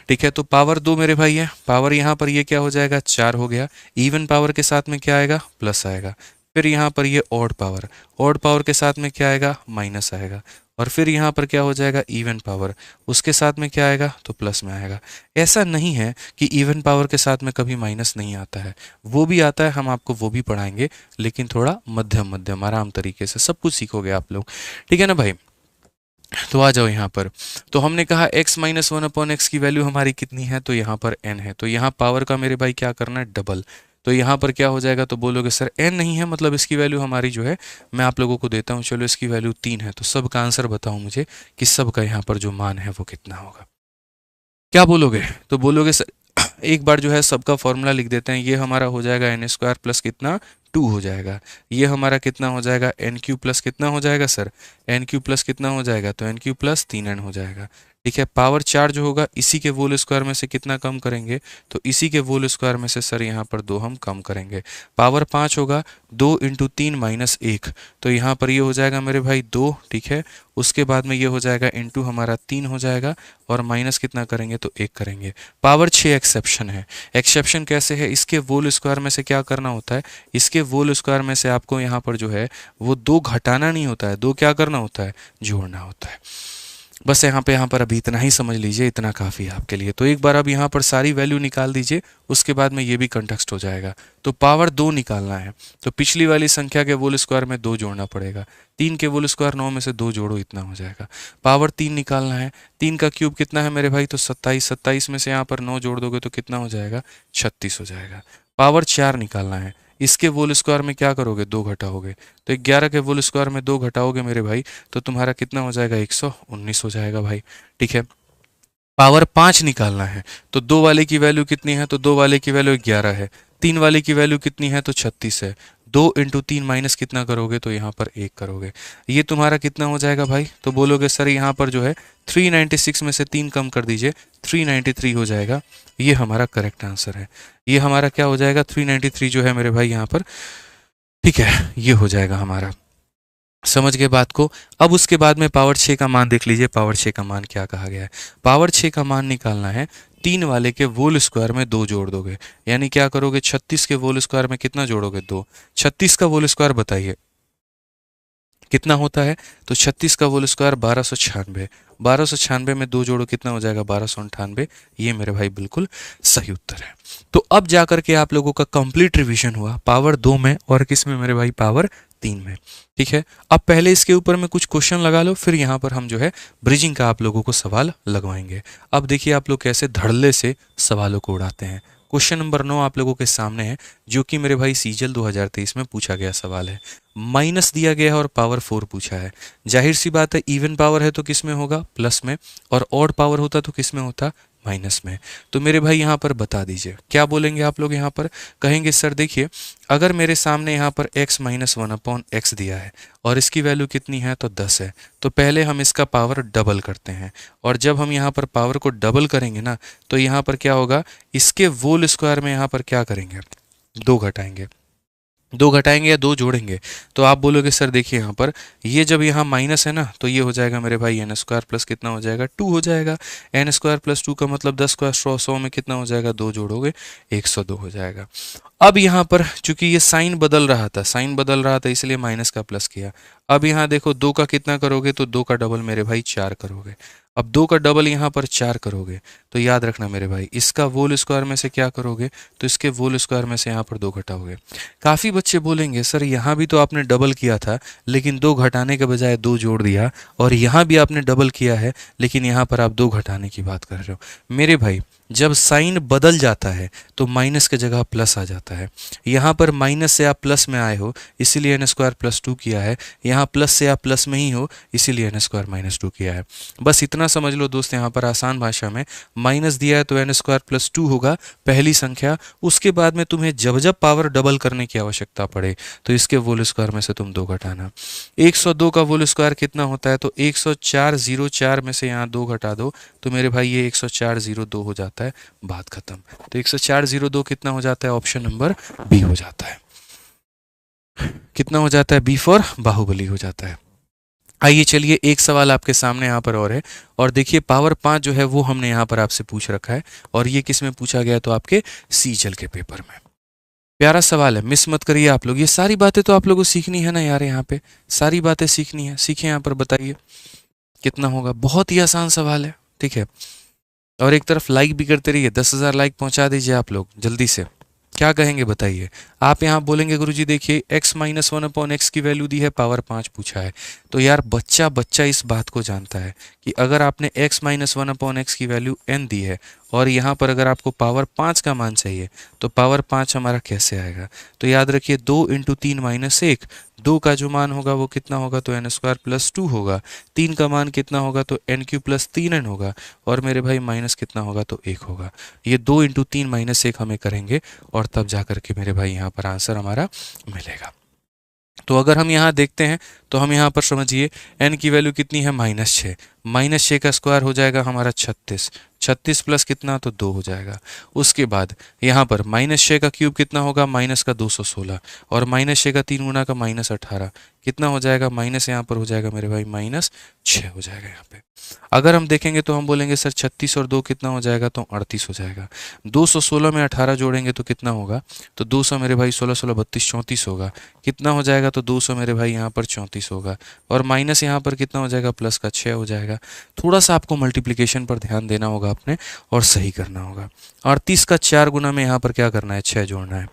ठीक है, तो पावर 2 मेरे भाई है, पावर यहाँ पर ये क्या हो जाएगा 4 हो गया, इवन पावर के साथ में क्या आएगा प्लस आएगा। फिर यहाँ पर ये ऑड पावर के साथ में क्या आएगा माइनस आएगा, और फिर यहाँ पर क्या हो जाएगा इवन पावर, उसके साथ में क्या आएगा तो प्लस में आएगा। ऐसा नहीं है कि इवन पावर के साथ में कभी माइनस नहीं आता है, वो भी आता है, हम आपको वो भी पढ़ाएंगे, लेकिन थोड़ा मध्यम मध्यम आराम तरीके से सब कुछ सीखोगे आप लोग। ठीक है ना भाई, तो आ जाओ यहाँ पर। तो हमने कहा x माइनस 1/x की वैल्यू हमारी कितनी है, तो यहाँ पर n है, तो यहाँ पावर का मेरे भाई क्या करना है डबल। तो यहाँ पर क्या हो जाएगा, तो बोलोगे सर n नहीं है, मतलब इसकी वैल्यू हमारी जो है मैं आप लोगों को देता हूँ, चलो इसकी वैल्यू 3 है, तो सब का आंसर बताओ मुझे कि सब का यहाँ पर जो मान है वो कितना होगा। क्या बोलोगे, तो बोलोगे सर एक बार जो है सबका फॉर्मूला लिख देते हैं। ये हमारा हो जाएगा n स्क्वायर प्लस कितना 2 हो जाएगा, ये हमारा कितना हो जाएगा n³ प्लस कितना हो जाएगा सर n³ प्लस कितना हो जाएगा, तो n³ प्लस 3n हो जाएगा। ठीक है, पावर 4 जो होगा इसी के होल स्क्वायर में से कितना कम करेंगे, तो इसी के होल स्क्वायर में से सर यहाँ पर 2 हम कम करेंगे। पावर 5 होगा 2 इंटू 3 माइनस 1, तो यहाँ पर ये हो जाएगा मेरे भाई 2, ठीक है, उसके बाद में ये हो जाएगा इंटू हमारा 3 हो जाएगा, और माइनस कितना करेंगे तो 1 करेंगे। पावर 6 एक्सेप्शन है। एक्सेप्शन कैसे है, इसके होल स्क्वायर में से क्या करना होता है, इसके होल स्क्वायर में से आपको यहाँ पर जो है वो 2 घटाना नहीं होता है, 2 क्या करना होता है जोड़ना होता है। बस यहाँ पर अभी इतना ही समझ लीजिए, इतना काफ़ी है आपके लिए। तो एक बार अब यहाँ पर सारी वैल्यू निकाल दीजिए, उसके बाद में ये भी कंटेक्स्ट हो जाएगा। तो पावर 2 निकालना है, तो पिछली वाली संख्या के होल स्क्वायर में 2 जोड़ना पड़ेगा, 3 के होल स्क्वायर 9 में से 2 जोड़ो, इतना हो जाएगा। पावर 3 निकालना है, 3 का क्यूब कितना है मेरे भाई, तो 27, 27 में से यहाँ पर 9 जोड़ दोगे तो कितना हो जाएगा 36 हो जाएगा। पावर 4 निकालना है, इसके होल स्क्वायर में क्या करोगे 2 घटाओगे, तो 11 के होल स्क्वायर में 2 घटाओगे मेरे भाई, तो तुम्हारा कितना हो जाएगा 119 हो जाएगा भाई। ठीक है, पावर 5 निकालना है, तो 2 वाले की वैल्यू कितनी है, तो 2 वाले की वैल्यू 11 है, 3 वाले की वैल्यू कितनी है तो 36 है, 2 इंटू 3 माइनस कितना करोगे, तो यहाँ पर 1 करोगे, ये तुम्हारा कितना हो जाएगा भाई, तो बोलोगे सर यहाँ पर जो है 396 में से 3 कम कर दीजिए, 393 हो जाएगा। ये हमारा करेक्ट आंसर है, ये हमारा क्या हो जाएगा 393 जो है मेरे भाई यहाँ पर। ठीक है, ये हो जाएगा हमारा। समझ गए बात को। अब उसके बाद में पावर 6 का मान देख लीजिए, पावर 6 का मान क्या कहा गया है। पावर 6 का मान निकालना है, 3 वाले के होल स्क्वायर में 2 जोड़ दोगे, यानी क्या करोगे 36 के होल स्क्वायर में कितना जोड़ोगे 2, 36 का होल स्क्वायर बताइए कितना होता है, तो 36 का होल स्क्वायर 1296, 1296 में 2 जोड़ो कितना हो जाएगा 1298। ये मेरे भाई बिल्कुल सही उत्तर है। तो अब जाकर के आप लोगों का कंप्लीट रिवीजन हुआ पावर 2 में और किस में मेरे भाई पावर 3 में। ठीक है, अब पहले इसके ऊपर में कुछ क्वेश्चन लगा लो, फिर यहाँ पर हम जो है ब्रिजिंग का आप लोगों को सवाल लगवाएंगे। अब देखिए आप लोग कैसे धड़ल्ले से सवालों को उड़ाते हैं। क्वेश्चन नंबर 9 आप लोगों के सामने है, जो कि मेरे भाई सीजल 2023 में पूछा गया सवाल है। माइनस दिया गया है और पावर 4 पूछा है। जाहिर सी बात है इवन पावर है तो किस में होगा प्लस में, और ऑड पावर होता तो किस में होता माइनस में। तो मेरे भाई यहाँ पर बता दीजिए क्या बोलेंगे आप लोग। यहाँ पर कहेंगे सर देखिए, अगर मेरे सामने यहाँ पर x माइनस 1/x दिया है और इसकी वैल्यू कितनी है तो 10 है, तो पहले हम इसका पावर डबल करते हैं। और जब हम यहाँ पर पावर को डबल करेंगे ना, तो यहाँ पर क्या होगा, इसके होल स्क्वायर में यहाँ पर क्या करेंगे, 2 घटाएंगे। 2 घटाएंगे या 2 जोड़ेंगे, तो आप बोलोगे सर देखिए यहाँ पर ये जब यहाँ माइनस है ना, तो ये हो जाएगा मेरे भाई एन स्क्वायर प्लस कितना हो जाएगा, 2 हो जाएगा। एन स्क्वायर प्लस 2 का मतलब 10 स्क्वायर 100 में कितना हो जाएगा, 2 जोड़ोगे 102 हो जाएगा। अब यहाँ पर चूंकि ये साइन बदल रहा था, साइन बदल रहा था, इसलिए माइनस का प्लस किया। अब यहाँ देखो 2 का कितना करोगे, तो 2 का डबल मेरे भाई 4 करोगे। अब 2 का डबल यहाँ पर 4 करोगे, तो याद रखना मेरे भाई, इसका होल स्क्वायर में से क्या करोगे, तो इसके होल स्क्वायर में से यहाँ पर 2 घटाओगे। काफ़ी बच्चे बोलेंगे सर यहाँ भी तो आपने डबल किया था, लेकिन 2 घटाने के बजाय 2 जोड़ दिया, और यहाँ भी आपने डबल किया है, लेकिन यहाँ पर आप 2 घटाने की बात कर रहे हो। मेरे भाई जब साइन बदल जाता है तो माइनस की जगह प्लस आ जाता है। यहाँ पर माइनस से आप प्लस में आए हो, इसीलिए एन स्क्वायर प्लस 2 किया है। यहाँ प्लस से आप प्लस में ही हो, इसीलिए एन स्क्वायर माइनस 2 किया है। बस इतना समझ लो दोस्त, यहाँ पर आसान भाषा में माइनस दिया है तो एन स्क्वायर प्लस 2 होगा पहली संख्या। उसके बाद में तुम्हें जब जब पावर डबल करने की आवश्यकता पड़े तो इसके होल स्क्वायर में से तुम 2 घटाना। 102 का होल स्क्वायर कितना होता है, तो 104 में से यहाँ 2 घटा दो, तो मेरे भाई ये 10402 हो जाता है, बात खत्म। तो 10402 कितना हो जाता है, ऑप्शन नंबर बी हो जाता है। कितना हो जाता है, बी फॉर बाहुबली हो जाता है। आइए चलिए एक सवाल आपके सामने यहाँ पर और है, और देखिए पावर 5 जो है वो हमने यहाँ पर आपसे पूछ रखा है, और ये किस में पूछा गया, तो आपके सीजल के पेपर में। प्यारा सवाल है, मिस मत करिए आप लोग। ये सारी बातें तो आप लोगों को सीखनी है ना यार, यहाँ पे सारी बातें सीखनी है। सीखे यहाँ पर, बताइए कितना होगा। बहुत ही आसान सवाल है, ठीक है। और एक तरफ लाइक भी करते रहिए, 10,000 लाइक पहुंचा दीजिए आप लोग जल्दी से। क्या कहेंगे बताइए आप। यहाँ बोलेंगे गुरुजी देखिए x माइनस 1/x की वैल्यू दी है, पावर 5 पूछा है। तो यार बच्चा बच्चा इस बात को जानता है कि अगर आपने x माइनस 1/x की वैल्यू n दी है, और यहाँ पर अगर आपको पावर 5 का मान चाहिए, तो पावर 5 हमारा कैसे आएगा। तो याद रखिए 2 × 3 - 1, 2 का जो मान होगा वो कितना होगा, तो एन स्क्वायर प्लस 2 होगा। 3 का मान कितना होगा, तो एन क्यू प्लस 3n होगा। और मेरे भाई माइनस कितना होगा, तो 1 होगा। ये 2 × 3 - 1 हमें करेंगे, और तब जाकर के मेरे भाई यहाँ पर आंसर हमारा मिलेगा। तो अगर हम यहाँ देखते हैं तो हम यहाँ पर समझिए n की वैल्यू कितनी है, -6। -6 का स्क्वायर हो जाएगा हमारा 36। 36 प्लस कितना, तो 2 हो जाएगा। उसके बाद यहाँ पर -6 का क्यूब कितना होगा, माइनस का 216, और -6 का 3 गुना का -18 कितना हो जाएगा, माइनस यहाँ पर हो जाएगा मेरे भाई -6 हो जाएगा यहाँ पे। अगर हम देखेंगे तो हम बोलेंगे सर 36 और 2 कितना हो जाएगा, तो 38 हो जाएगा। 216 में 18 जोड़ेंगे तो कितना होगा, तो 200 मेरे भाई 16 16 32 34 होगा। कितना हो जाएगा, तो 200 मेरे भाई यहाँ पर 34 होगा। और माइनस यहाँ पर कितना हो जाएगा, प्लस का 6 हो जाएगा। थोड़ा सा आपको मल्टीप्लिकेशन पर ध्यान देना होगा अपने, और सही करना होगा। 38 का 4 गुना में यहाँ पर क्या करना है, 6 जोड़ना है।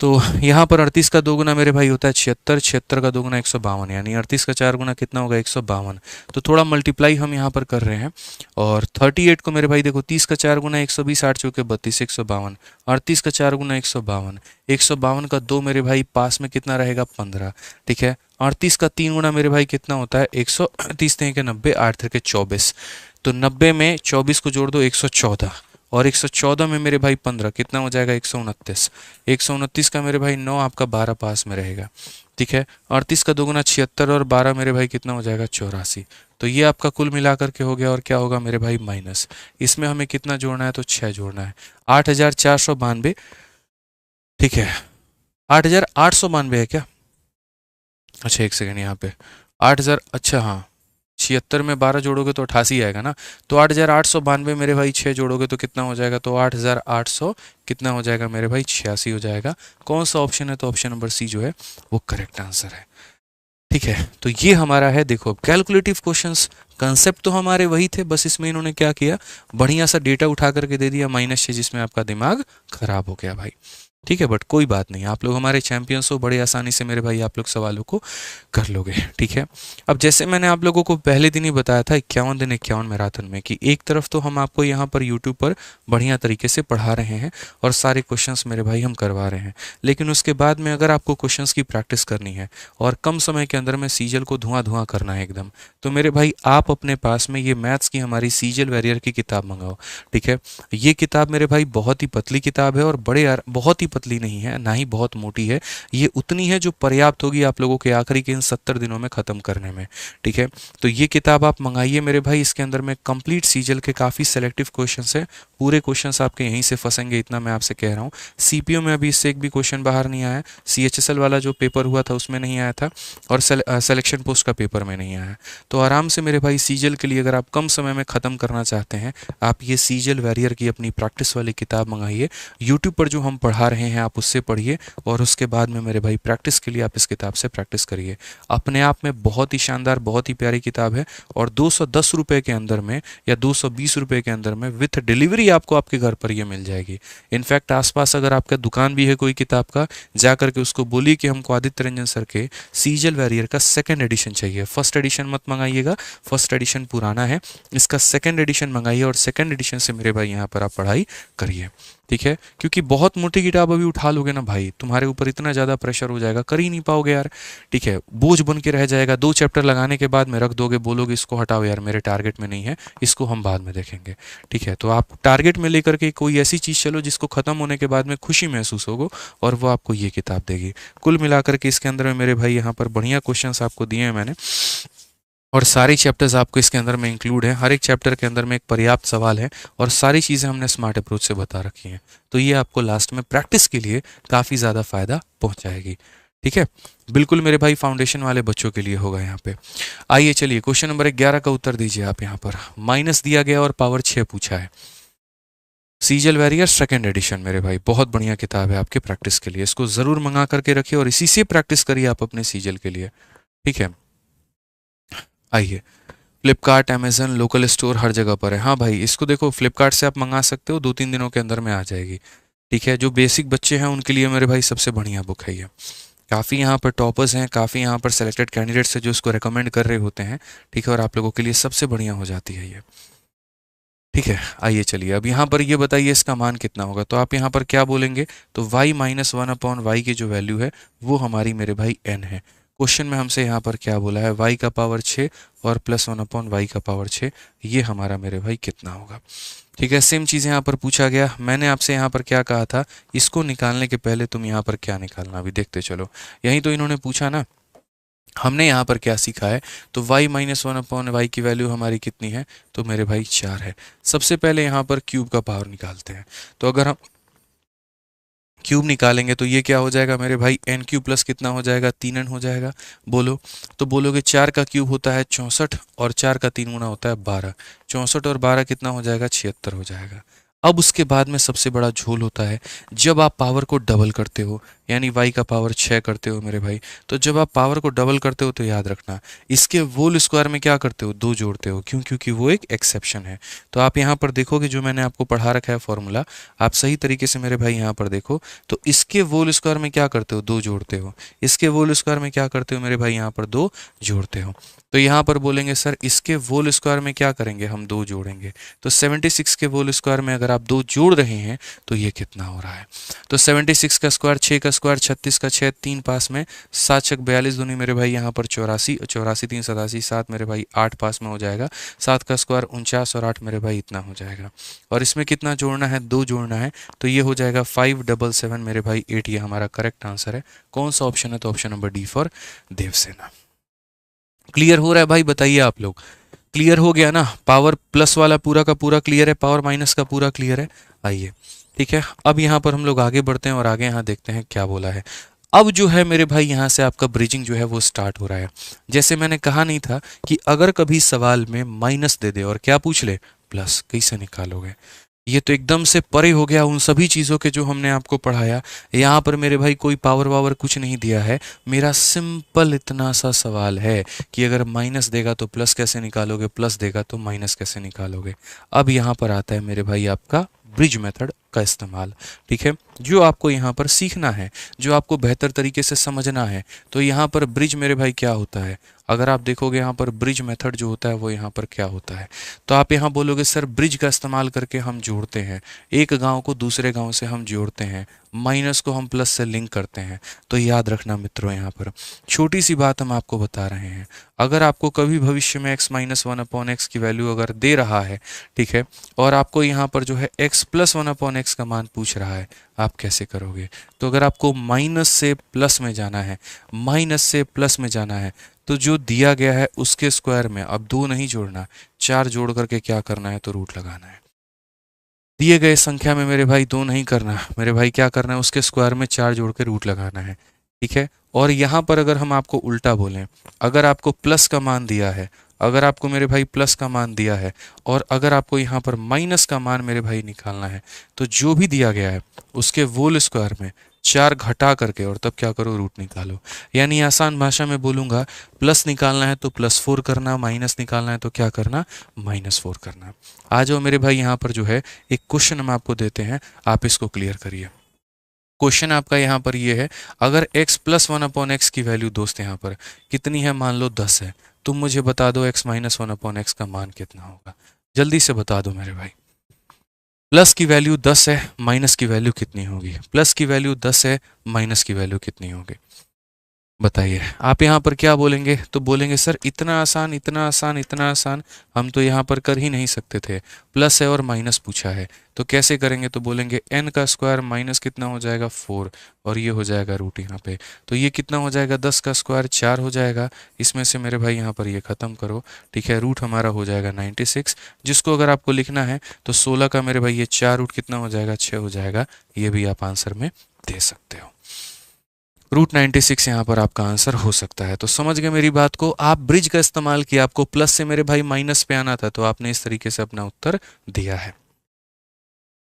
तो यहाँ पर 38 का 2 गुना मेरे भाई होता है 76, 76 का 2 गुना 152, यानी 38 का 4 गुना कितना होगा, 152। तो थोड़ा मल्टीप्लाई हम यहाँ पर कर रहे हैं। और 38 को मेरे भाई देखो, 30 का 4 गुना 120, 8 चौके 32, 152। 38 का 4 गुना 152, 152 का 2 मेरे भाई पास में कितना रहेगा, 15, ठीक है। 38 का 3 गुना मेरे भाई कितना होता है, 130 के 90, 8 के 24। तो 90 में 24 को जोड़ दो, 114, और 114 में मेरे भाई 15 कितना हो जाएगा, 129। 129 का मेरे भाई 9, आपका 12 पास में रहेगा, ठीक है। 38 का 2 गुना 76, और 12 मेरे भाई कितना हो जाएगा, 84। तो ये आपका कुल मिलाकर के हो गया। और क्या होगा मेरे भाई, माइनस। इसमें हमें कितना जोड़ना है, तो 6 जोड़ना है। 8492, ठीक है। 8892 है क्या, अच्छा एक सेकेंड, यहाँ पे 8000, अच्छा हाँ, 76 में 12 जोड़ोगे तो 88 आएगा ना। तो 8892 मेरे भाई 6 जोड़ोगे तो कितना हो जाएगा, तो 8800 कितना हो जाएगा मेरे भाई, 86 हो जाएगा। कौन सा ऑप्शन है, तो ऑप्शन नंबर सी जो है वो करेक्ट आंसर है, ठीक है। तो ये हमारा है, देखो कैलकुलेटिव क्वेश्चंस, कंसेप्ट तो हमारे वही थे, बस इसमें इन्होंने क्या किया, बढ़िया सा डेटा उठा करके दे दिया -6, जिसमें आपका दिमाग खराब हो गया भाई। ठीक है, बट कोई बात नहीं, आप लोग हमारे चैंपियंस हो, बड़े आसानी से मेरे भाई आप लोग सवालों को कर लोगे। ठीक है, अब जैसे मैंने आप लोगों को पहले दिन ही बताया था 51 दिन 51 मैराथन में, कि एक तरफ तो हम आपको यहाँ पर यूट्यूब पर बढ़िया तरीके से पढ़ा रहे हैं और सारे क्वेश्चंस मेरे भाई हम करवा रहे हैं, लेकिन उसके बाद में अगर आपको क्वेश्चंस की प्रैक्टिस करनी है और कम समय के अंदर में सीजल को धुआं धुआं करना है एकदम, तो मेरे भाई आप अपने पास में ये मैथ्स की हमारी सीजल वैरियर की किताब मंगाओ। ठीक है, ये किताब मेरे भाई बहुत ही पतली किताब है और बहुत ही पतली नहीं है, ना ही बहुत मोटी है, ये उतनी है जो पर्याप्त होगी आप लोगों के आखिरी के इन 70 दिनों में ख़त्म करने में। ठीक है, तो ये किताब आप मंगाइए मेरे भाई, इसके अंदर में कंप्लीट सीजल के काफ़ी सेलेक्टिव क्वेश्चंस हैं, पूरे क्वेश्चंस आपके यहीं से फंसेंगे, इतना मैं आपसे कह रहा हूँ। सीपीओ में अभी इससे एक भी क्वेश्चन बाहर नहीं आया, सीएचएसएल वाला जो पेपर हुआ था उसमें नहीं आया था, और सिलेक्शन पोस्ट का पेपर में नहीं आया। तो आराम से मेरे भाई सीजल के लिए अगर आप कम समय में ख़त्म करना चाहते हैं, आप ये सीजल वैरियर की अपनी प्रैक्टिस वाली किताब मंगाइए, यूट्यूब पर जो हम पढ़ा रहे हैं आप उससे पढ़िए, और उसके बाद में मेरे भाई प्रैक्टिस के लिए आप इस किताब से प्रैक्टिस करिए। अपने आप में बहुत ही शानदार, बहुत ही प्यारी किताब है, और 210 रुपये के अंदर में या 220 रुपये के अंदर में विथ डिलीवरी आपको आपके घर पर ये मिल जाएगी। इनफैक्ट आसपास अगर आपका दुकान भी है कोई किताब का, जा करके उसको बोलिए कि हमको आदित्य रंजन सर के सीजल वैरियर का सेकंड एडिशन चाहिए। फर्स्ट एडिशन मत मंगाइएगा, फर्स्ट एडिशन पुराना है, इसका सेकंड एडिशन मंगाइए और सेकंड एडिशन से मेरे भाई यहाँ पर आप पढ़ाई करिए। ठीक है, क्योंकि बहुत मोटी किताब अभी उठा लोगे ना भाई, तुम्हारे ऊपर इतना ज़्यादा प्रेशर हो जाएगा, कर ही नहीं पाओगे यार। ठीक है, बोझ बन के रह जाएगा, 2 चैप्टर लगाने के बाद में रख दोगे, बोलोगे इसको हटाओ यार, मेरे टारगेट में नहीं है, इसको हम बाद में देखेंगे। ठीक है, तो आप टारगेट में लेकर के कोई ऐसी चीज़ चलो जिसको ख़त्म होने के बाद में खुशी महसूस होगो, और वो आपको ये किताब देगी। कुल मिलाकर के इसके अंदर में मेरे भाई यहाँ पर बढ़िया क्वेश्चंस आपको दिए हैं मैंने, और सारी चैप्टर्स आपको इसके अंदर में इंक्लूड है, हर एक चैप्टर के अंदर में एक पर्याप्त सवाल है, और सारी चीज़ें हमने स्मार्ट अप्रोच से बता रखी हैं। तो ये आपको लास्ट में प्रैक्टिस के लिए काफ़ी ज़्यादा फायदा पहुंचाएगी। ठीक है, बिल्कुल मेरे भाई फाउंडेशन वाले बच्चों के लिए होगा यहाँ पे। आइए चलिए क्वेश्चन नंबर 11 का उत्तर दीजिए आप। यहाँ पर माइनस दिया गया और पावर 6 पूछा है। सीजल वैरियर सेकंड एडिशन मेरे भाई बहुत बढ़िया किताब है आपके प्रैक्टिस के लिए, इसको ज़रूर मंगा करके रखिए और इसी से प्रैक्टिस करिए आप अपने सीजल के लिए। ठीक है, आइए फ्लिपकार्ट, अमेजन, लोकल स्टोर हर जगह पर है। हाँ भाई, इसको देखो फ्लिपकार्ट से आप मंगा सकते हो, 2-3 दिनों के अंदर में आ जाएगी। ठीक है, जो बेसिक बच्चे हैं उनके लिए मेरे भाई सबसे बढ़िया बुक है ये। काफ़ी यहाँ पर टॉपर्स हैं, काफ़ी यहाँ पर सेलेक्टेड कैंडिडेट्स हैं जो इसको रिकमेंड कर रहे होते हैं। ठीक है, और आप लोगों के लिए सबसे बढ़िया हो जाती है ये। ठीक है, आइए चलिए अब यहाँ पर ये बताइए इसका मान कितना होगा। तो आप यहाँ पर क्या बोलेंगे, तो y माइनस 1/y की जो वैल्यू है वो हमारी मेरे भाई n है। क्वेश्चन में हमसे यहाँ पर क्या बोला है, y का पावर 6 और प्लस 1/y का पावर 6, ये हमारा मेरे भाई कितना होगा। ठीक है, सेम चीज़ यहाँ पर पूछा गया। मैंने आपसे यहाँ पर क्या कहा था, इसको निकालने के पहले तुम यहाँ पर क्या निकालना, अभी देखते चलो। यही तो इन्होंने पूछा ना, हमने यहाँ पर क्या सीखा है, तो y माइनस 1/y की वैल्यू हमारी कितनी है, तो मेरे भाई 4 है। सबसे पहले यहाँ पर क्यूब का पावर निकालते हैं। तो अगर हम क्यूब निकालेंगे तो ये क्या हो जाएगा मेरे भाई, एन क्यूब प्लस कितना हो जाएगा, 3n हो जाएगा। बोलो, तो बोलोगे 4 का क्यूब होता है 64 और 4 का 3 गुना होता है 12। 64 और 12 कितना हो जाएगा, 76 हो जाएगा। अब उसके बाद में सबसे बड़ा झोल होता है जब आप पावर को डबल करते हो, यानी y का पावर 6 करते हो मेरे भाई। तो जब आप पावर को डबल करते हो तो याद रखना, इसके होल स्क्वायर में क्या करते हो, 2 जोड़ते हो। क्यों, क्योंकि वो एक एक्सेप्शन है। तो आप यहाँ पर देखोगे जो मैंने आपको पढ़ा रखा है फॉर्मूला, आप सही तरीके से मेरे भाई यहाँ पर देखो, तो इसके होल स्क्वायर में क्या करते हो, 2 जोड़ते हो। इसके होल स्क्वायर में क्या करते हो मेरे भाई, यहाँ पर 2 जोड़ते हो। तो यहाँ पर बोलेंगे सर इसके होल स्क्वायर में क्या करेंगे, हम 2 जोड़ेंगे। तो 76 के होल स्क्वायर में अगर आप 2 जोड़ रहे हैं तो ये कितना हो रहा है, तो 76 का स्क्वायर, 6 का स्क्वायर, 36 का 6, 3 पास में, 7 छक 42 दूनी मेरे भाई यहाँ पर 84, 84 3 87, 7 मेरे भाई 8 पास में हो जाएगा। 7 का स्क्वायर 49 और 8 मेरे भाई इतना हो जाएगा। और इसमें कितना जोड़ना है, 2 जोड़ना है, तो ये हो जाएगा 577 मेरे भाई 8। ये हमारा करेक्ट आंसर है। कौन सा ऑप्शन है, तो option number D for Devsena. Clear हो रहा है भाई, बताइए आप लोग, क्लियर हो गया ना। पावर प्लस वाला पूरा का पूरा क्लियर है, पावर माइनस का पूरा क्लियर है। आइए ठीक है, अब यहाँ पर हम लोग आगे बढ़ते हैं और आगे यहाँ देखते हैं क्या बोला है। अब जो है मेरे भाई यहाँ से आपका ब्रिजिंग जो है वो स्टार्ट हो रहा है। जैसे मैंने कहा नहीं था कि अगर कभी सवाल में माइनस दे दे और क्या पूछ ले, प्लस, कैसे निकालोगे। ये तो एकदम से परे हो गया उन सभी चीज़ों के जो हमने आपको पढ़ाया। यहाँ पर मेरे भाई कोई पावर वावर कुछ नहीं दिया है। मेरा सिंपल इतना सा सवाल है कि अगर माइनस देगा तो प्लस कैसे निकालोगे, प्लस देगा तो माइनस कैसे निकालोगे। अब यहाँ पर आता है मेरे भाई आपका ब्रिज मेथड का इस्तेमाल। ठीक है, जो आपको यहाँ पर सीखना है, जो आपको बेहतर तरीके से समझना है, तो यहाँ पर ब्रिज मेरे भाई क्या होता है, अगर आप देखोगे यहाँ पर ब्रिज मेथड जो होता है वो यहाँ पर क्या होता है, तो आप यहाँ बोलोगे सर ब्रिज का इस्तेमाल करके हम जोड़ते हैं, एक गांव को दूसरे गांव से हम जोड़ते हैं, माइनस को हम प्लस से लिंक करते हैं। तो याद रखना मित्रों, यहाँ पर छोटी सी बात हम आपको बता रहे हैं, अगर आपको कभी भविष्य में x minus one upon x की वैल्यू अगर दे रहा है, ठीक है, और आपको यहाँ पर जो है x plus one upon x का मान पूछ रहा है, आप कैसे करोगे। तो अगर आपको माइनस से प्लस में जाना है, माइनस से प्लस में जाना है, तो जो दिया गया है उसके स्क्वायर में अब 2 नहीं जोड़ना, 4 जोड़ करके क्या करना है, तो रूट लगाना है। दिए गए संख्या में मेरे भाई 2 नहीं करना, मेरे भाई क्या करना है, उसके स्क्वायर में 4 जोड़ के रूट लगाना है। ठीक है, और यहाँ पर अगर हम आपको उल्टा बोलें, अगर आपको प्लस का मान दिया है, अगर आपको मेरे भाई प्लस का मान दिया है, और अगर आपको यहाँ पर माइनस का मान मेरे भाई निकालना है, तो जो भी दिया गया है उसके वोल स्क्वायर में 4 घटा करके और तब क्या करो, रूट निकालो। यानी आसान भाषा में बोलूंगा, प्लस निकालना है तो +4 करना, माइनस निकालना है तो क्या करना, -4 करना। आ जाओ मेरे भाई, यहाँ पर जो है एक क्वेश्चन हम आपको देते हैं, आप इसको क्लियर करिए। क्वेश्चन आपका यहाँ पर ये है, अगर x plus one upon x की वैल्यू दोस्त यहाँ पर कितनी है, मान लो 10 है, तुम मुझे बता दो x minus one upon x का मान कितना होगा, जल्दी से बता दो मेरे भाई। प्लस की वैल्यू 10 है, माइनस की वैल्यू कितनी होगी, प्लस की वैल्यू 10 है, माइनस की वैल्यू कितनी होगी, बताइए। आप यहाँ पर क्या बोलेंगे, तो बोलेंगे सर इतना आसान, इतना आसान, इतना आसान हम तो यहाँ पर कर ही नहीं सकते थे, प्लस है और माइनस पूछा है, तो कैसे करेंगे, तो बोलेंगे n का स्क्वायर माइनस कितना हो जाएगा 4, और ये हो जाएगा रूट यहाँ पे, तो ये कितना हो जाएगा, 10 का स्क्वायर 4 हो जाएगा, इसमें से मेरे भाई यहाँ पर ये ख़त्म करो। ठीक है, रूट हमारा हो जाएगा 96, जिसको अगर आपको लिखना है तो 16 का मेरे भाई ये 4 रूट कितना हो जाएगा, 6 हो जाएगा, ये भी आप आंसर में दे सकते हो। रूट 96 यहाँ पर आपका आंसर हो सकता है। तो समझ गए मेरी बात को, आप ब्रिज का इस्तेमाल किया, आपको प्लस से मेरे भाई माइनस पे आना था, तो आपने इस तरीके से अपना उत्तर दिया है।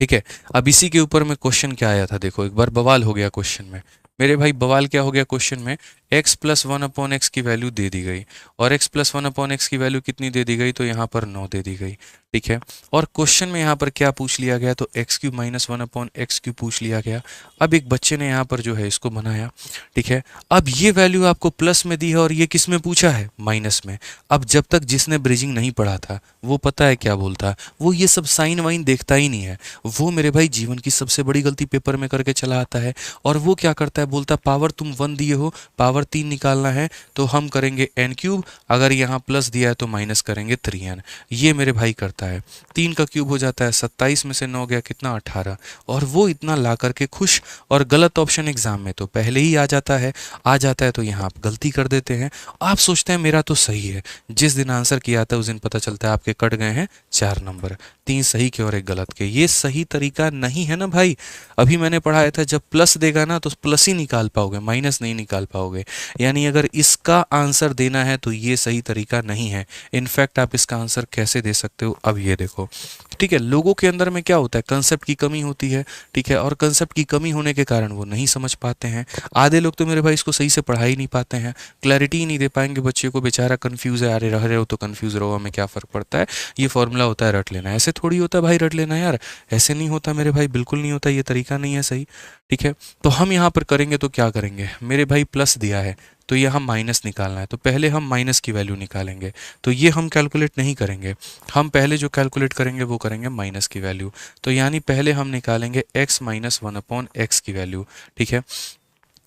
ठीक है, अब इसी के ऊपर में क्वेश्चन क्या आया था, देखो एक बार बवाल हो गया क्वेश्चन में मेरे भाई, बवाल क्या हो गया क्वेश्चन में, x plus one upon x की वैल्यू दे दी गई, और x plus one upon x की वैल्यू कितनी दे दी गई, तो यहाँ पर 9 दे दी गई। ठीक है, और क्वेश्चन में यहाँ पर क्या पूछ लिया गया, तो x cube minus one upon x cube पूछ लिया गया। अब एक बच्चे ने यहाँ पर जो है इसको बनाया। ठीक है, अब ये वैल्यू आपको प्लस में दी है और ये किस में पूछा है, माइनस में। अब जब तक जिसने ब्रिजिंग नहीं पढ़ा था वो पता है क्या बोलता, वो ये सब साइन वाइन देखता ही नहीं है, वो मेरे भाई जीवन की सबसे बड़ी गलती पेपर में करके चला आता है। और वो क्या करता है, बोलता पावर तुम 1 दिए हो, पावर 3 निकालना है तो हम करेंगे n क्यूब, अगर यहाँ प्लस दिया है तो माइनस करेंगे 3n। ये मेरे भाई करता है, 3 का क्यूब हो जाता है 27 में से 9 गया कितना, 18, और वो इतना ला करके खुश। और गलत ऑप्शन एग्जाम में तो पहले ही आ जाता है, आ जाता है तो यहाँ आप गलती कर देते हैं। आप सोचते हैं मेरा तो सही है, जिस दिन आंसर किया था उस दिन पता चलता है आपके कट गए हैं 4 नंबर, 3 सही के और 1 गलत के। ये सही तरीका नहीं है ना भाई। अभी मैंने पढ़ाया था जब प्लस देगा ना तो प्लस ही निकाल पाओगे, माइनस नहीं निकाल पाओगे। यानी अगर इसका आंसर देना है तो ये सही तरीका नहीं है। इनफैक्ट आप इसका आंसर कैसे दे सकते हो, अब ये देखो। ठीक है, लोगों के अंदर में क्या होता है, कंसेप्ट की कमी होती है। ठीक है, और कंसेप्ट की कमी होने के कारण वो नहीं समझ पाते हैं। आधे लोग तो मेरे भाई इसको सही से पढ़ा ही नहीं पाते हैं, क्लैरिटी ही नहीं दे पाएंगे बच्चे को, बेचारा कंफ्यूज है, अरे रह रहे हो तो कंफ्यूज रहो, हमें क्या फ़र्क पड़ता है, ये फॉर्मूला होता है रट लेना। ऐसे थोड़ी होता है भाई रट लेना यार, ऐसे नहीं होता मेरे भाई, बिल्कुल नहीं होता, ये तरीका नहीं है सही। ठीक है, तो हम यहाँ पर करेंगे तो क्या करेंगे, मेरे भाई प्लस दिया है तो ये हम माइनस निकालना है, तो पहले हम माइनस की वैल्यू निकालेंगे। तो ये हम कैलकुलेट नहीं करेंगे, हम पहले जो कैलकुलेट करेंगे वो करेंगे माइनस की वैल्यू। तो यानी पहले हम निकालेंगे x minus one upon x की वैल्यू। ठीक है,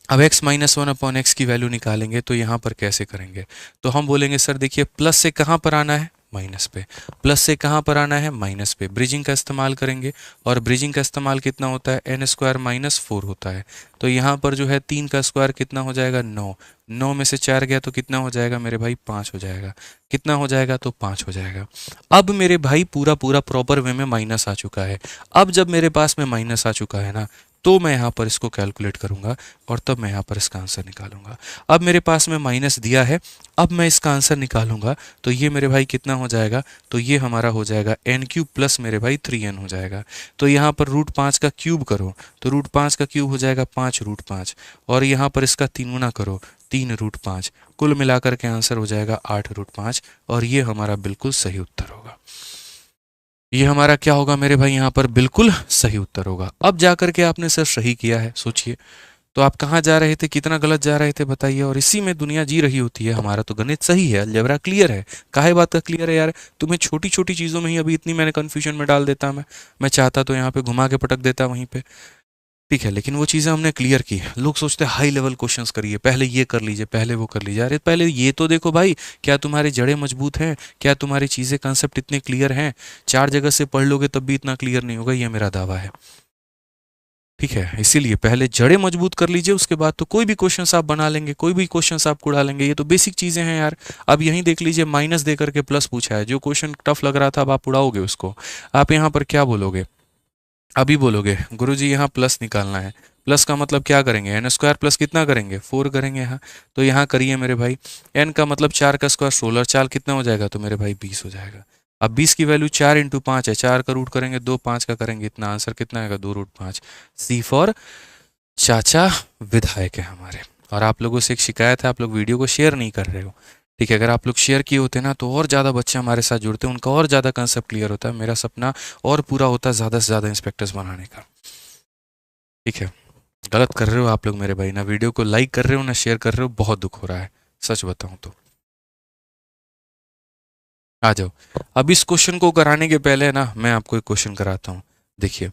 अब x minus one upon x की वैल्यू निकालेंगे तो यहाँ पर कैसे करेंगे, तो हम बोलेंगे सर देखिए प्लस से कहाँ पर आना है, माइनस पे, प्लस से कहाँ पर आना है, माइनस पे। ब्रिजिंग का इस्तेमाल करेंगे, और ब्रिजिंग का इस्तेमाल कितना होता है, n स्क्वायर माइनस 4 होता है। तो यहाँ पर जो है 3 का स्क्वायर कितना हो जाएगा, 9, 9 में से 4 गया तो कितना हो जाएगा मेरे भाई, 5 हो जाएगा। कितना हो जाएगा, तो 5 हो जाएगा। अब मेरे भाई पूरा पूरा प्रॉपर वे में माइनस आ चुका है। अब जब मेरे पास में माइनस आ चुका है ना, तो मैं यहाँ पर इसको कैलकुलेट करूँगा और तब मैं यहाँ पर इसका आंसर निकालूंगा। अब मेरे पास में माइनस दिया है, अब मैं इसका आंसर निकालूंगा तो ये मेरे भाई कितना हो जाएगा, तो ये हमारा हो जाएगा n क्यूब प्लस मेरे भाई 3n हो जाएगा। तो यहाँ पर रूट 5 का क्यूब करो तो रूट 5 का क्यूब हो जाएगा 5 रूट 5, और यहाँ पर इसका 3 गुना करो 3 रूट 5, कुल मिलाकर के आंसर हो जाएगा 8 रूट 5, और ये हमारा बिल्कुल सही उत्तर होगा। ये हमारा क्या होगा मेरे भाई, यहाँ पर बिल्कुल सही उत्तर होगा। अब जाकर के आपने सर सही किया है, सोचिए तो आप कहाँ जा रहे थे, कितना गलत जा रहे थे बताइए। और इसी में दुनिया जी रही होती है। हमारा तो गणित सही है, अलजेब्रा क्लियर है। काहे बात का क्लियर है यार, तुम्हें छोटी छोटी चीज़ों में ही अभी इतनी मैंने कन्फ्यूजन में डाल देता। मैं चाहता तो यहाँ पे घुमा के पटक देता वहीं पे, ठीक है, लेकिन वो चीज़ें हमने क्लियर की। लोग सोचते हैं हाई लेवल क्वेश्चंस करिए, पहले ये कर लीजिए, पहले वो कर लीजिए। अरे पहले ये तो देखो भाई, क्या तुम्हारी जड़ें मजबूत हैं, क्या तुम्हारी चीज़ें कंसेप्ट इतने क्लियर हैं। 4 जगह से पढ़ लोगे तब भी इतना क्लियर नहीं होगा, ये मेरा दावा है, ठीक है। इसीलिए पहले जड़ें मजबूत कर लीजिए, उसके बाद तो कोई भी क्वेश्चंस आप बना लेंगे, कोई भी क्वेश्चंस आप उड़ा लेंगे। ये तो बेसिक चीज़ें हैं यार। अब यहीं देख लीजिए, माइनस दे करके प्लस पूछा है। जो क्वेश्चन टफ लग रहा था अब आप उड़ाओगे उसको। आप यहाँ पर क्या बोलोगे, अभी बोलोगे गुरुजी यहाँ प्लस निकालना है। प्लस का मतलब क्या करेंगे, एन स्क्वायर प्लस कितना करेंगे, 4 करेंगे यहाँ। तो यहाँ करिए मेरे भाई, एन का मतलब 4 का स्क्वायर 16, 4 कितना हो जाएगा तो मेरे भाई 20 हो जाएगा। अब 20 की वैल्यू 4 इंटू 5 है, 4 का रूट करेंगे 2, 5 का करेंगे इतना, आंसर कितना आएगा 2 रूट 5। सी फॉर चाचा विधायक है हमारे। और आप लोगों से एक शिकायत है, आप लोग वीडियो को शेयर नहीं कर रहे हो, ठीक है। अगर आप लोग शेयर किए होते ना तो और ज़्यादा बच्चे हमारे साथ जुड़ते, उनका और ज़्यादा कंसेप्ट क्लियर होता है, मेरा सपना और पूरा होता है ज़्यादा से ज़्यादा इंस्पेक्टर्स बनाने का, ठीक है। गलत कर रहे हो आप लोग मेरे भाई, ना वीडियो को लाइक कर रहे हो ना शेयर कर रहे हो, बहुत दुख हो रहा है सच बताऊं तो। आ जाओ। अब इस क्वेश्चन को कराने के पहले ना मैं आपको एक क्वेश्चन कराता हूँ। देखिए,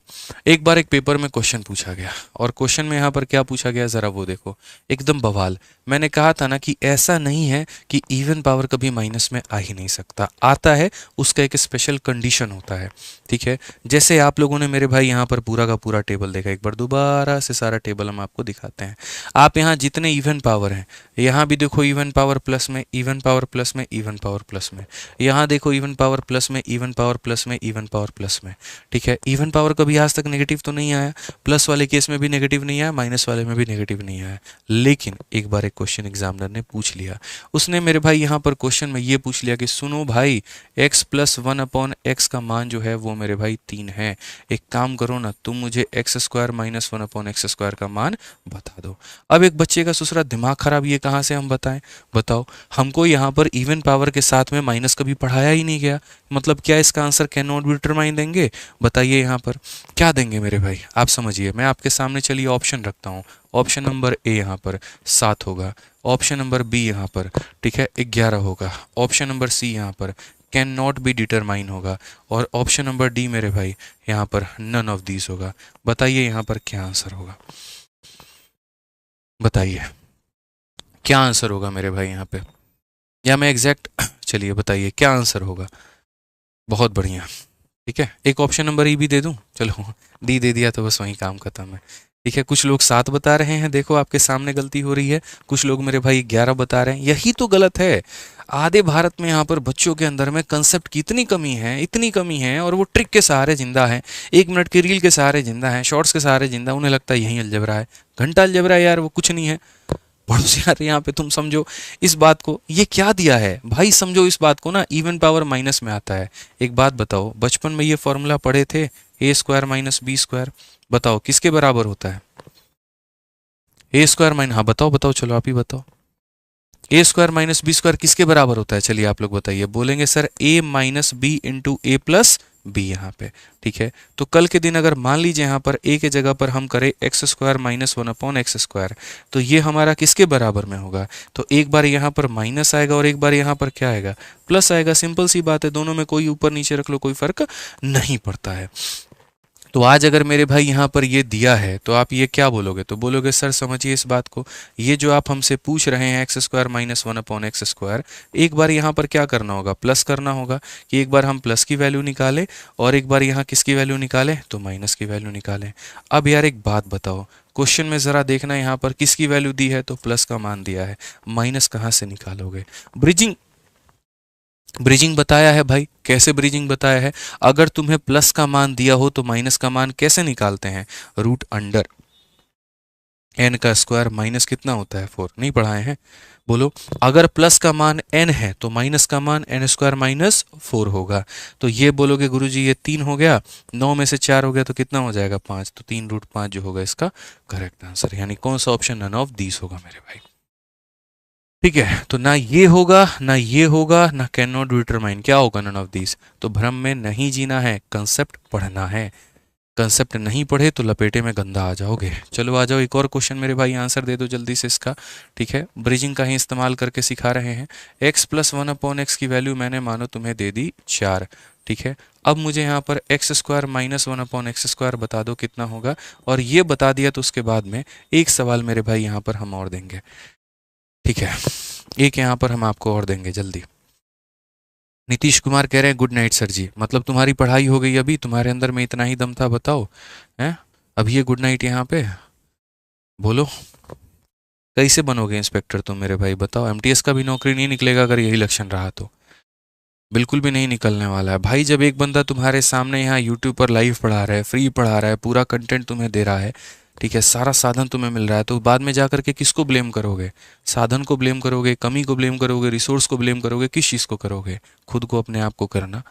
एक बार एक पेपर में क्वेश्चन पूछा गया, और क्वेश्चन में यहाँ पर क्या पूछा गया जरा वो देखो, एकदम बवाल। मैंने कहा था ना कि ऐसा नहीं है कि इवन पावर कभी माइनस में आ ही नहीं सकता, आता है, उसका एक स्पेशल कंडीशन होता है, ठीक है। जैसे आप लोगों ने मेरे भाई यहाँ पर पूरा का पूरा टेबल देखा, एक बार दोबारा से सारा टेबल हम आपको दिखाते हैं। आप यहाँ जितने इवन पावर हैं, यहाँ भी देखो इवन पावर प्लस में, इवन पावर प्लस में, इवन पावर प्लस में, यहाँ देखो इवन पावर प्लस में, इवन पावर प्लस में, इवन पावर प्लस में, ठीक है। इवन पावर कभी आज तक नेगेटिव तो नहीं आया, प्लस वाले केस में भी नेगेटिव नहीं आया, माइनस वाले में भी नेगेटिव नहीं आया। लेकिन एक बार एक क्वेश्चन एग्जामिनर ने पूछ लिया, उसने मेरे भाई यहाँ पर क्वेश्चन में ये पूछ लिया कि सुनो भाई, x प्लस 1/x का मान जो है वो मेरे भाई 3 है। एक काम करो ना, तुम मुझे x square minus 1/x square का मान बता दो। अब एक बच्चे का सुसरा दिमाग खराब, ये कहाँ से हम बताएं, बताओ। हमको यहाँ पर इवन पावर के साथ में माइनस कभी पढ़ाया ही नहीं गया, मतलब क्या इसका answer can not be determine देंगे, बताइए यहाँ पर क्या देंगे मेरे भाई। आप समझिए, मैं आपके सामने चलिए ऑप्शन रखता हूँ। ऑप्शन नंबर ए यहाँ पर 7 होगा, ऑप्शन नंबर बी यहाँ पर, ठीक है, 11 होगा, ऑप्शन नंबर सी यहाँ पर कैन नॉट बी डिटरमाइन होगा, और ऑप्शन नंबर डी मेरे भाई यहाँ पर नन ऑफ दीज होगा। बताइए यहाँ पर क्या आंसर होगा, बताइए क्या आंसर होगा मेरे भाई यहाँ पे, या मैं एग्जैक्ट चलिए बताइए क्या आंसर होगा। बहुत बढ़िया, ठीक है। एक ऑप्शन नंबर ई भी दे दूं, चलो डी दे दिया तो बस वहीं काम खत्म है, ठीक है। कुछ लोग 7 बता रहे हैं, देखो आपके सामने गलती हो रही है। कुछ लोग मेरे भाई 11 बता रहे हैं, यही तो गलत है। आधे भारत में यहाँ पर बच्चों के अंदर में कंसेप्ट की इतनी कमी है, इतनी कमी है, और वो ट्रिक के सहारे जिंदा है, 1 मिनट के रील के सहारे जिंदा है, शॉर्ट्स के सहारे जिंदा। उन्हें लगता है यही अलजबरा है, घंटा अलजबरा है यार, वो कुछ नहीं है। पड़ोसी यार यहाँ पे तुम समझो इस बात को, ये क्या दिया है भाई, समझो इस बात को ना, इवन पावर माइनस में आता है। एक बात बताओ, बचपन में ये फॉर्मूला पढ़े थे, ए स्क्वायर माइनस बी स्क्वायर, बताओ किसके बराबर होता है, ए स्क्वायर माइनस, हाँ बताओ बताओ, चलो आप ही बताओ, ए स्क्वायर माइनस बी स्क्वायर किसके बराबर होता है, चलिए आप लोग बताइए। बोलेंगे सर ए माइनस बी इंटू ए प्लस बी यहाँ पे, ठीक है। तो कल के दिन अगर मान लीजिए यहाँ पर ए के जगह पर हम करें x square minus 1/x square, तो ये हमारा किसके बराबर में होगा, तो एक बार यहाँ पर माइनस आएगा और एक बार यहाँ पर क्या आएगा, प्लस आएगा। सिंपल सी बात है, दोनों में कोई ऊपर नीचे रख लो कोई फर्क नहीं पड़ता है। तो आज अगर मेरे भाई यहाँ पर ये दिया है तो आप ये क्या बोलोगे, तो बोलोगे सर समझिए इस बात को, ये जो आप हमसे पूछ रहे हैं x square minus 1/x square, एक बार यहाँ पर क्या करना होगा, प्लस करना होगा, कि एक बार हम प्लस की वैल्यू निकालें और एक बार यहाँ किसकी वैल्यू निकालें, तो माइनस की वैल्यू निकालें। अब यार एक बात बताओ, क्वेश्चन में ज़रा देखना यहाँ पर किसकी वैल्यू दी है, तो प्लस का मान दिया है, माइनस कहाँ से निकालोगे। ब्रिजिंग ब्रिजिंग बताया है भाई, कैसे ब्रिजिंग बताया है, अगर तुम्हें प्लस का मान दिया हो तो माइनस का मान कैसे निकालते हैं, रूट अंडर एन का स्क्वायर, माइनस कितना होता है 4, नहीं पढ़ाए हैं, बोलो। अगर प्लस का मान n है तो माइनस का मान n स्क्वायर माइनस 4 होगा। तो ये बोलोगे गुरुजी ये 3 हो गया, 9 में से 4 हो गया तो कितना हो जाएगा 5, तो 3 रूट 5 जो होगा इसका करेक्ट आंसर, यानी कौन सा ऑप्शन, नन ऑफ दीस होगा मेरे भाई। ठीक है, तो ना ये होगा ना ये होगा ना कैन नॉट डिटरमाइन, क्या होगा? None of this. तो भ्रम में नहीं जीना है, कंसेप्ट पढ़ना है। कंसेप्ट नहीं पढ़े तो लपेटे में गंदा आ जाओगे। चलो आ जाओ, एक और क्वेश्चन मेरे भाई, आंसर दे दो जल्दी से इसका। ठीक है, ब्रिजिंग का ही इस्तेमाल करके सिखा रहे हैं। x plus one upon x की वैल्यू मैंने मानो तुम्हें दे दी 4। ठीक है, अब मुझे यहाँ पर x square minus one upon x square बता दो कितना होगा। और ये बता दिया तो उसके बाद में एक सवाल मेरे भाई यहाँ पर हम और देंगे। ठीक है, एक यहाँ पर हम आपको और देंगे जल्दी। नीतीश कुमार कह रहे हैं गुड नाइट सर जी, मतलब तुम्हारी पढ़ाई हो गई अभी, तुम्हारे अंदर में इतना ही दम था, बताओ हैं? अभी ये गुड नाइट यहाँ पे बोलो। कैसे बनोगे इंस्पेक्टर तुम मेरे भाई, बताओ। एमटीएस का भी नौकरी नहीं निकलेगा अगर यही लक्षण रहा तो। बिल्कुल भी नहीं निकलने वाला है भाई। जब एक बंदा तुम्हारे सामने यहाँ यूट्यूब पर लाइव पढ़ा रहा है, फ्री पढ़ा रहा है, पूरा कंटेंट तुम्हें दे रहा है, ठीक है, सारा साधन तुम्हें मिल रहा है, तो बाद में जा करके किसको ब्लेम करोगे? साधन को ब्लेम करोगे, कमी को ब्लेम करोगे, रिसोर्स को ब्लेम करोगे, किस चीज़ को करोगे? खुद को, अपने आप को करना।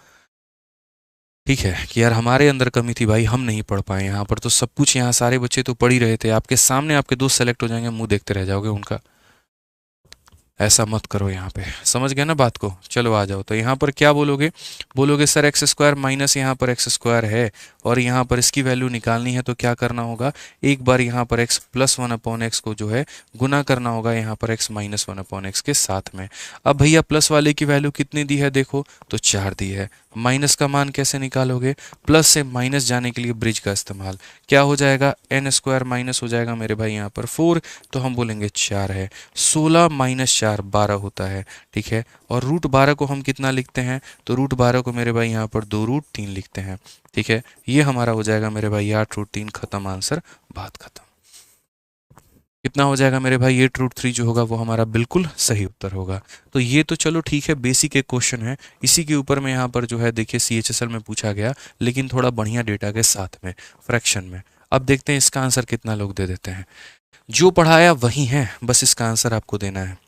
ठीक है कि यार हमारे अंदर कमी थी भाई, हम नहीं पढ़ पाए यहाँ पर, तो सब कुछ यहाँ सारे बच्चे तो पढ़ ही रहे थे, आपके सामने आपके दोस्त सेलेक्ट हो जाएंगे, मुंह देखते रह जाओगे उनका। ऐसा मत करो यहाँ पे, समझ गए ना बात को? चलो आ जाओ, तो यहाँ पर क्या बोलोगे? बोलोगे सर एक्स स्क्वायर माइनस यहाँ पर एक्स स्क्वायर है और यहाँ पर इसकी वैल्यू निकालनी है, तो क्या करना होगा? एक बार यहाँ पर x plus one upon x को जो है गुना करना होगा यहाँ पर x minus one upon x के साथ में। अब भैया प्लस वाले की वैल्यू कितनी दी है देखो, तो 4 दी है। माइनस का मान कैसे निकालोगे? प्लस से माइनस जाने के लिए ब्रिज का इस्तेमाल। क्या हो जाएगा? एन स्क्वायर माइनस हो जाएगा मेरे भाई यहाँ पर 4, तो हम बोलेंगे 4 है। 16 माइनस 4 12 होता है। ठीक है, और रूट 12 को हम कितना लिखते हैं? तो रूट 12 को मेरे भाई यहाँ पर 2 रूट 3 लिखते हैं। ठीक है, ये हमारा हो जाएगा मेरे भाई 8 रूट 3, खत्म आंसर, बात खत्म। कितना हो जाएगा मेरे भाई? 8 रूट 3 जो होगा वो हमारा बिल्कुल सही उत्तर होगा। तो ये तो चलो ठीक है, बेसिक एक क्वेश्चन है, इसी के ऊपर में यहाँ पर जो है देखिए CHSL में पूछा गया, लेकिन थोड़ा बढ़िया डेटा के साथ में, फ्रैक्शन में। अब देखते हैं इसका आंसर कितना लोग दे देते हैं। जो पढ़ाया वही है, बस इसका आंसर आपको देना है।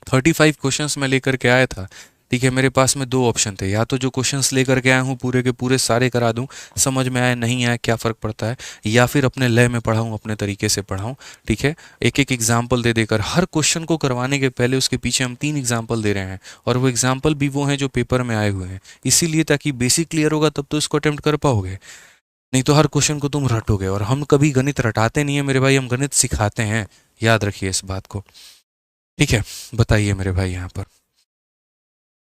35 क्वेश्चंस मैं लेकर के आया था। ठीक है, मेरे पास में 2 ऑप्शन थे, या तो जो क्वेश्चंस लेकर के आया हूँ पूरे के पूरे सारे करा दूँ, समझ में आया नहीं आया क्या फ़र्क पड़ता है, या फिर अपने लय में पढ़ाऊँ, अपने तरीके से पढ़ाऊँ। ठीक है, एक एक एग्जाम्पल दे देकर हर क्वेश्चन को करवाने के पहले उसके पीछे हम 3 एग्जाम्पल दे रहे हैं, और वो एग्जाम्पल भी वो हैं जो पेपर में आए हुए हैं, इसीलिए ताकि बेसिक क्लियर होगा तब तो इसको अटेम्प्ट कर पाओगे, नहीं तो हर क्वेश्चन को तुम रटोगे। और हम कभी गणित रटाते नहीं है मेरे भाई, हम गणित सिखाते हैं, याद रखिए इस बात को। ठीक है, बताइए मेरे भाई यहाँ पर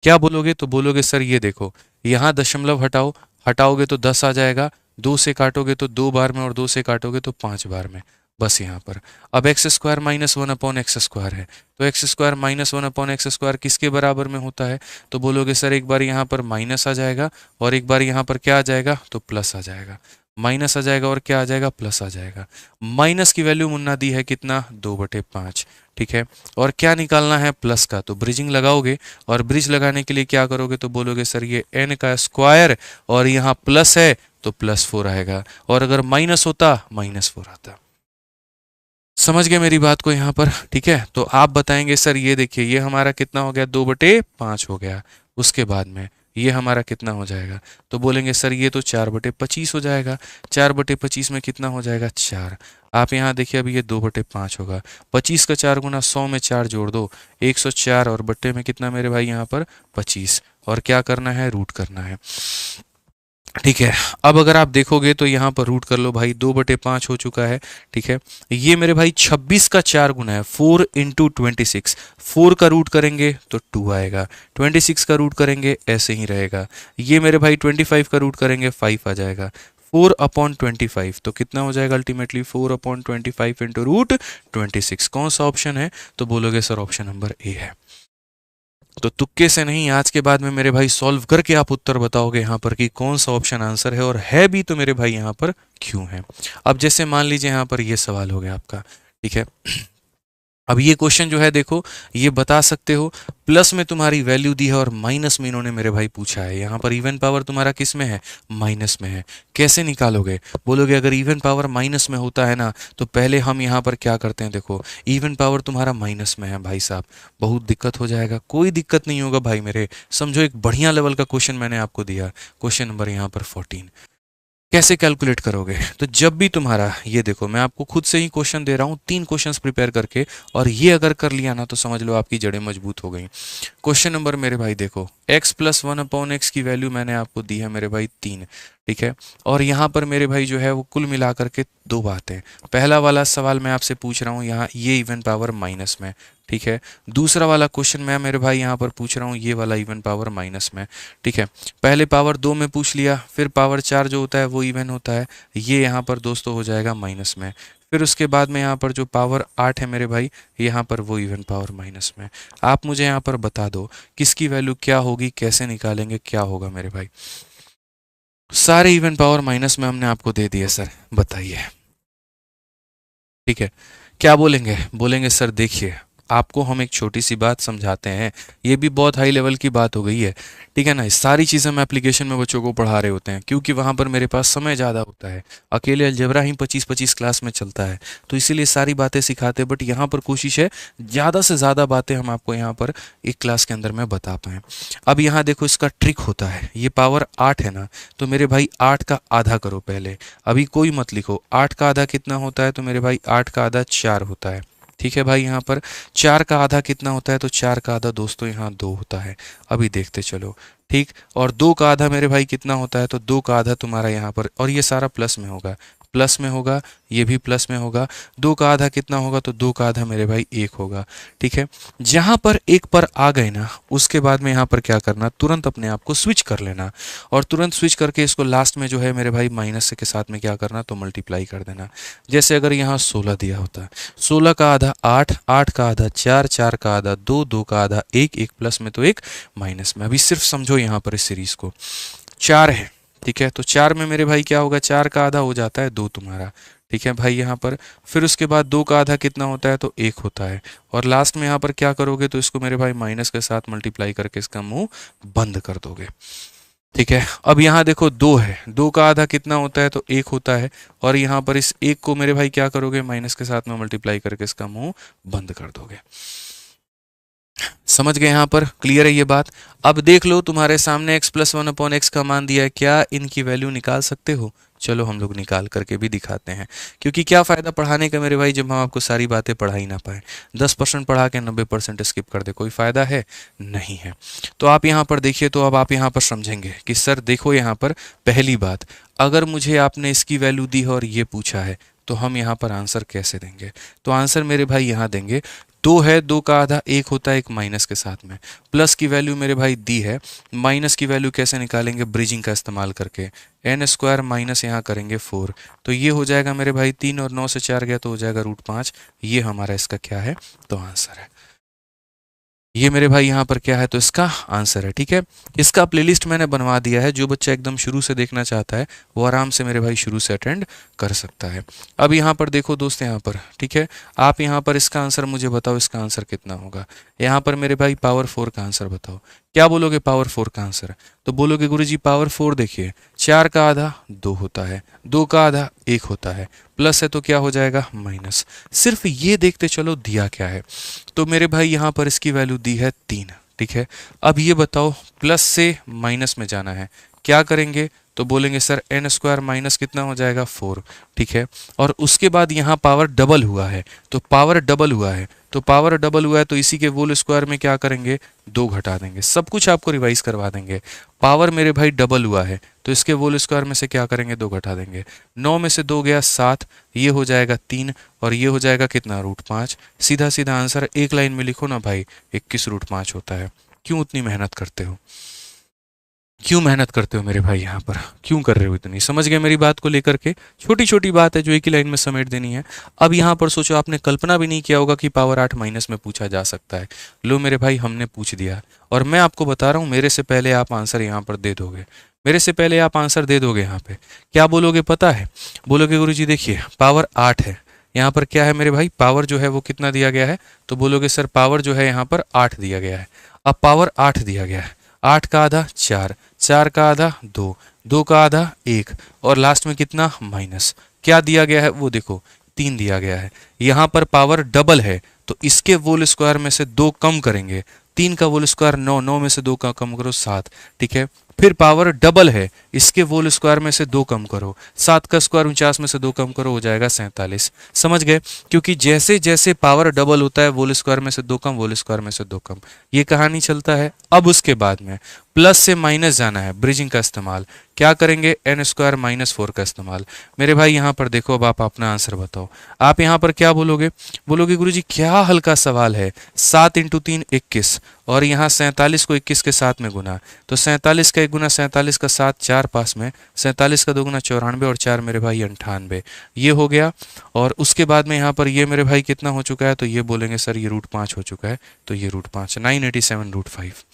क्या बोलोगे? तो बोलोगे सर ये देखो, यहाँ दशमलव हटाओ, हटाओगे तो 10 आ जाएगा, 2 से काटोगे तो 2 बार में, और 2 से काटोगे तो 5 बार में, बस यहाँ पर। अब x square minus one upon x square है, तो x square minus one upon x square किसके बराबर में होता है? तो बोलोगे सर एक बार यहाँ पर माइनस आ जाएगा और एक बार यहाँ पर क्या आ जाएगा? तो प्लस आ जाएगा। माइनस आ जाएगा और क्या आ जाएगा? प्लस आ जाएगा। माइनस की वैल्यू मुन्ना दी है कितना? 2/5। ठीक है, और क्या निकालना है? प्लस का, तो ब्रिजिंग लगाओगे, और ब्रिज लगाने के लिए क्या करोगे? तो बोलोगे सर ये n का स्क्वायर और यहाँ प्लस है तो +4 आएगा, और अगर माइनस होता -4 आता। समझ गए मेरी बात को यहाँ पर? ठीक है, तो आप बताएंगे सर ये देखिए ये हमारा कितना हो गया? 2/5 हो गया। उसके बाद में ये हमारा कितना हो जाएगा? तो बोलेंगे सर ये तो 4/25 हो जाएगा। 4/25 में कितना हो जाएगा? 4। आप यहाँ देखिए अभी ये 2/5 होगा। 25 का 4 गुना 100 में 4 जोड़ दो, 104, और बट्टे में कितना मेरे भाई यहाँ पर? 25, और क्या करना है? रूट करना है। ठीक है, अब अगर आप देखोगे तो यहाँ पर रूट कर लो भाई, 2/5 हो चुका है। ठीक है, ये मेरे भाई 26 का 4 गुना है, 4 इंटू 26। 4 का रूट करेंगे तो 2 आएगा, 26 का रूट करेंगे ऐसे ही रहेगा। ये मेरे भाई 25 का रूट करेंगे 5 आ जाएगा। 4/25 तो कितना हो जाएगा अल्टीमेटली? 4/25 into root 26। कौन सा ऑप्शन है? तो बोलोगे सर ऑप्शन नंबर ए है। तो तुक्के से नहीं, आज के बाद में मेरे भाई सॉल्व करके आप उत्तर बताओगे यहाँ पर कि कौन सा ऑप्शन आंसर है, और है भी तो मेरे भाई यहाँ पर क्यों है। अब जैसे मान लीजिए यहाँ पर ये सवाल हो गया आपका। ठीक है, अब ये क्वेश्चन जो है देखो, ये बता सकते हो प्लस में तुम्हारी वैल्यू दी है और माइनस में इन्होंने मेरे भाई पूछा है। यहाँ पर इवन पावर तुम्हारा किस में है? माइनस में है। कैसे निकालोगे? बोलोगे अगर इवन पावर माइनस में होता है ना, तो पहले हम यहाँ पर क्या करते हैं, देखो इवन पावर तुम्हारा माइनस में है भाई साहब, बहुत दिक्कत हो जाएगा। कोई दिक्कत नहीं होगा भाई मेरे, समझो एक बढ़िया लेवल का क्वेश्चन मैंने आपको दिया, क्वेश्चन नंबर यहाँ पर 14। कैसे कैलकुलेट करोगे? तो जब भी तुम्हारा, ये देखो मैं आपको खुद से ही क्वेश्चन दे रहा हूँ 3 क्वेश्चंस प्रिपेयर करके, और ये अगर कर लिया ना तो समझ लो आपकी जड़ें मजबूत हो गई। क्वेश्चन नंबर मेरे भाई देखो, x प्लस 1/x की वैल्यू मैंने आपको दी है मेरे भाई 3, ठीक है। और यहाँ पर मेरे भाई जो है वो कुल मिला करके 2 बातें। पहला वाला सवाल मैं आपसे पूछ रहा हूँ यहाँ ये इवन पावर माइनस में, ठीक है। दूसरा वाला क्वेश्चन मैं मेरे भाई यहाँ पर पूछ रहा हूँ ये वाला इवन पावर माइनस में, ठीक है। पहले पावर 2 में पूछ लिया, फिर पावर 4 जो होता है वो इवन होता है, ये यहाँ पर दोस्तों हो जाएगा माइनस में। फिर उसके बाद में यहाँ पर जो पावर 8 है मेरे भाई, यहाँ पर वो इवन पावर माइनस में। आप मुझे यहाँ पर बता दो किसकी वैल्यू क्या होगी, कैसे निकालेंगे, क्या होगा मेरे भाई? सारे इवन पावर माइनस में हमने आपको दे दिए सर, बताइए। ठीक है, क्या बोलेंगे? बोलेंगे सर देखिए आपको हम एक छोटी सी बात समझाते हैं, ये भी बहुत हाई लेवल की बात हो गई है, ठीक है ना। इस सारी चीज़ें हम एप्लीकेशन में बच्चों को पढ़ा रहे होते हैं क्योंकि वहाँ पर मेरे पास समय ज़्यादा होता है, अकेले अलजेब्रा ही 25-25 क्लास में चलता है, तो इसीलिए सारी बातें सिखाते हैं। बट यहाँ पर कोशिश है ज़्यादा से ज़्यादा बातें हम आपको यहाँ पर एक क्लास के अंदर में बता पाएँ। अब यहाँ देखो इसका ट्रिक होता है, ये पावर 8 है ना, तो मेरे भाई 8 का आधा करो पहले, अभी कोई मत लिखो। 8 का आधा कितना होता है? तो मेरे भाई 8 का आधा 4 होता है, ठीक है भाई। यहाँ पर 4 का आधा कितना होता है? तो 4 का आधा दोस्तों यहाँ 2 होता है, अभी देखते चलो, ठीक। और 2 का आधा मेरे भाई कितना होता है? तो 2 का आधा तुम्हारा यहाँ पर, और ये सारा प्लस में होगा, प्लस में होगा, ये भी प्लस में होगा। 2 का आधा कितना होगा? तो 2 का आधा मेरे भाई 1 होगा, ठीक है। जहाँ पर 1 पर आ गए ना, उसके बाद में यहाँ पर क्या करना, तुरंत अपने आप को स्विच कर लेना, और तुरंत स्विच करके इसको लास्ट में जो है मेरे भाई माइनस के साथ में क्या करना, तो मल्टीप्लाई कर देना। जैसे अगर यहाँ 16 दिया होता है, 16 का आधा 8, 8 का आधा 4, 4 का आधा 2, 2 का आधा 1, 1 प्लस में तो 1 माइनस में। अभी सिर्फ समझो यहाँ पर इस सीरीज को, 4 है, ठीक है। तो 4 में मेरे भाई क्या होगा? 4 का आधा हो जाता है 2 तुम्हारा, ठीक है भाई यहाँ पर। फिर उसके बाद 2 का आधा कितना होता है? तो 1 होता है। और लास्ट में यहाँ पर क्या करोगे? तो इसको मेरे भाई माइनस के साथ मल्टीप्लाई करके इसका मुंह बंद कर दोगे, ठीक है। अब यहाँ देखो 2 है, 2 का आधा कितना होता है? तो 1 होता है। और यहाँ पर इस 1 को मेरे भाई क्या करोगे? माइनस के साथ में मल्टीप्लाई करके इसका मुंह बंद कर दोगे। समझ गए? यहाँ पर क्लियर है ये बात? अब देख लो तुम्हारे सामने x प्लस 1/x का मान दिया है, क्या इनकी वैल्यू निकाल सकते हो? चलो हम लोग निकाल करके भी दिखाते हैं, क्योंकि क्या फ़ायदा पढ़ाने का मेरे भाई जब हम आपको सारी बातें पढ़ा ही ना पाए। 10% पढ़ा के 90% स्किप कर दे, कोई फ़ायदा है? नहीं है। तो आप यहाँ पर देखिए, तो अब आप यहाँ पर समझेंगे कि सर देखो यहाँ पर पहली बात, अगर मुझे आपने इसकी वैल्यू दी है और ये पूछा है तो हम यहाँ पर आंसर कैसे देंगे? तो आंसर मेरे भाई यहाँ देंगे, 2 है, 2 का आधा 1 होता है, एक माइनस के साथ में, प्लस की वैल्यू मेरे भाई दी है, माइनस की वैल्यू कैसे निकालेंगे? ब्रिजिंग का इस्तेमाल करके, एन स्क्वायर माइनस यहाँ करेंगे 4, तो ये हो जाएगा मेरे भाई 3, और 9 से 4 गया तो हो जाएगा √5। ये हमारा इसका क्या है? तो आंसर है। ये मेरे भाई यहाँ पर क्या है? तो इसका आंसर है, ठीक है। इसका प्लेलिस्ट मैंने बनवा दिया है, जो बच्चा एकदम शुरू से देखना चाहता है वो आराम से मेरे भाई शुरू से अटेंड कर सकता है। अब यहाँ पर देखो दोस्त, यहाँ पर ठीक है, आप यहाँ पर इसका आंसर मुझे बताओ, इसका आंसर कितना होगा? यहाँ पर मेरे भाई पावर 4 का आंसर बताओ। क्या बोलोगे पावर 4 का आंसर? तो बोलोगे गुरुजी पावर 4 देखिए, 4 का आधा 2 होता है, 2 का आधा 1 होता है, प्लस है तो क्या हो जाएगा? माइनस। सिर्फ ये देखते चलो दिया क्या है। तो मेरे भाई यहाँ पर इसकी वैल्यू दी है 3, ठीक है। अब ये बताओ प्लस से माइनस में जाना है, क्या करेंगे? तो बोलेंगे सर एन स्क्वायर माइनस कितना हो जाएगा? 4, ठीक है। और उसके बाद यहाँ पावर डबल हुआ है, तो पावर डबल हुआ है, तो पावर डबल हुआ है तो इसी के होल स्क्वायर में क्या करेंगे? 2 घटा देंगे। सब कुछ आपको रिवाइज करवा देंगे। पावर मेरे भाई डबल हुआ है तो इसके होल स्क्वायर में से क्या करेंगे? 2 घटा देंगे। 9 में से 2 गया 7, ये हो जाएगा 3, और ये हो जाएगा कितना? √5। सीधा सीधा आंसर एक लाइन में लिखो ना भाई, 21 √5 होता है। क्यों उतनी मेहनत करते हो? क्यों मेहनत करते हो मेरे भाई? यहाँ पर क्यों कर रहे हो इतनी? समझ गए मेरी बात को लेकर के? छोटी छोटी बात है जो एक ही लाइन में समेट देनी है। अब यहाँ पर सोचो, आपने कल्पना भी नहीं किया होगा कि पावर 8 माइनस में पूछा जा सकता है। लो मेरे भाई हमने पूछ दिया, और मैं आपको बता रहा हूँ मेरे से पहले आप आंसर यहाँ पर दे दोगे, मेरे से पहले आप आंसर दे दोगे। यहाँ पे क्या बोलोगे पता है? बोलोगे गुरुजी देखिए पावर 8 है, यहाँ पर क्या है मेरे भाई? पावर जो है वो कितना दिया गया है? तो बोलोगे सर पावर जो है यहाँ पर 8 दिया गया है। अब पावर 8 दिया गया है, 8 का आधा 4, 4 का आधा 2, 2 का आधा 1, और लास्ट में कितना? माइनस। क्या दिया गया है वो देखो, 3 दिया गया है। यहाँ पर पावर डबल है तो इसके होल स्क्वायर में से 2 कम करेंगे, 3 का होल स्क्वायर 9, 9 में से 2 का कम करो 7, ठीक है। फिर पावर डबल है, इसके होल स्क्वायर में से 2 कम करो, 7 का स्क्वायर 49 में से 2 कम करो, हो जाएगा 47। समझ गए? क्योंकि जैसे जैसे पावर डबल होता है होल स्क्वायर में से 2 कम, होल स्क्वायर में से 2 कम, ये कहानी चलता है। अब उसके बाद में प्लस से माइनस जाना है, ब्रिजिंग का इस्तेमाल क्या करेंगे, एन स्क्वायर माइनस 4 का इस्तेमाल। मेरे भाई यहाँ पर देखो, अब आप अपना आंसर बताओ। आप यहाँ पर क्या बोलोगे? बोलोगे गुरुजी क्या हल्का सवाल है, 7 इंटू 3 21, और यहाँ 47 को 21 के साथ में गुना, तो 47 का 1 गुना 47 का 7, 4 पास में, 47 का 2 गुना 94 और 4 मेरे भाई 98, ये हो गया। और उसके बाद में यहाँ पर ये मेरे भाई कितना हो चुका है, तो ये बोलेंगे सर ये √5 हो चुका है, तो ये √5 987 √5,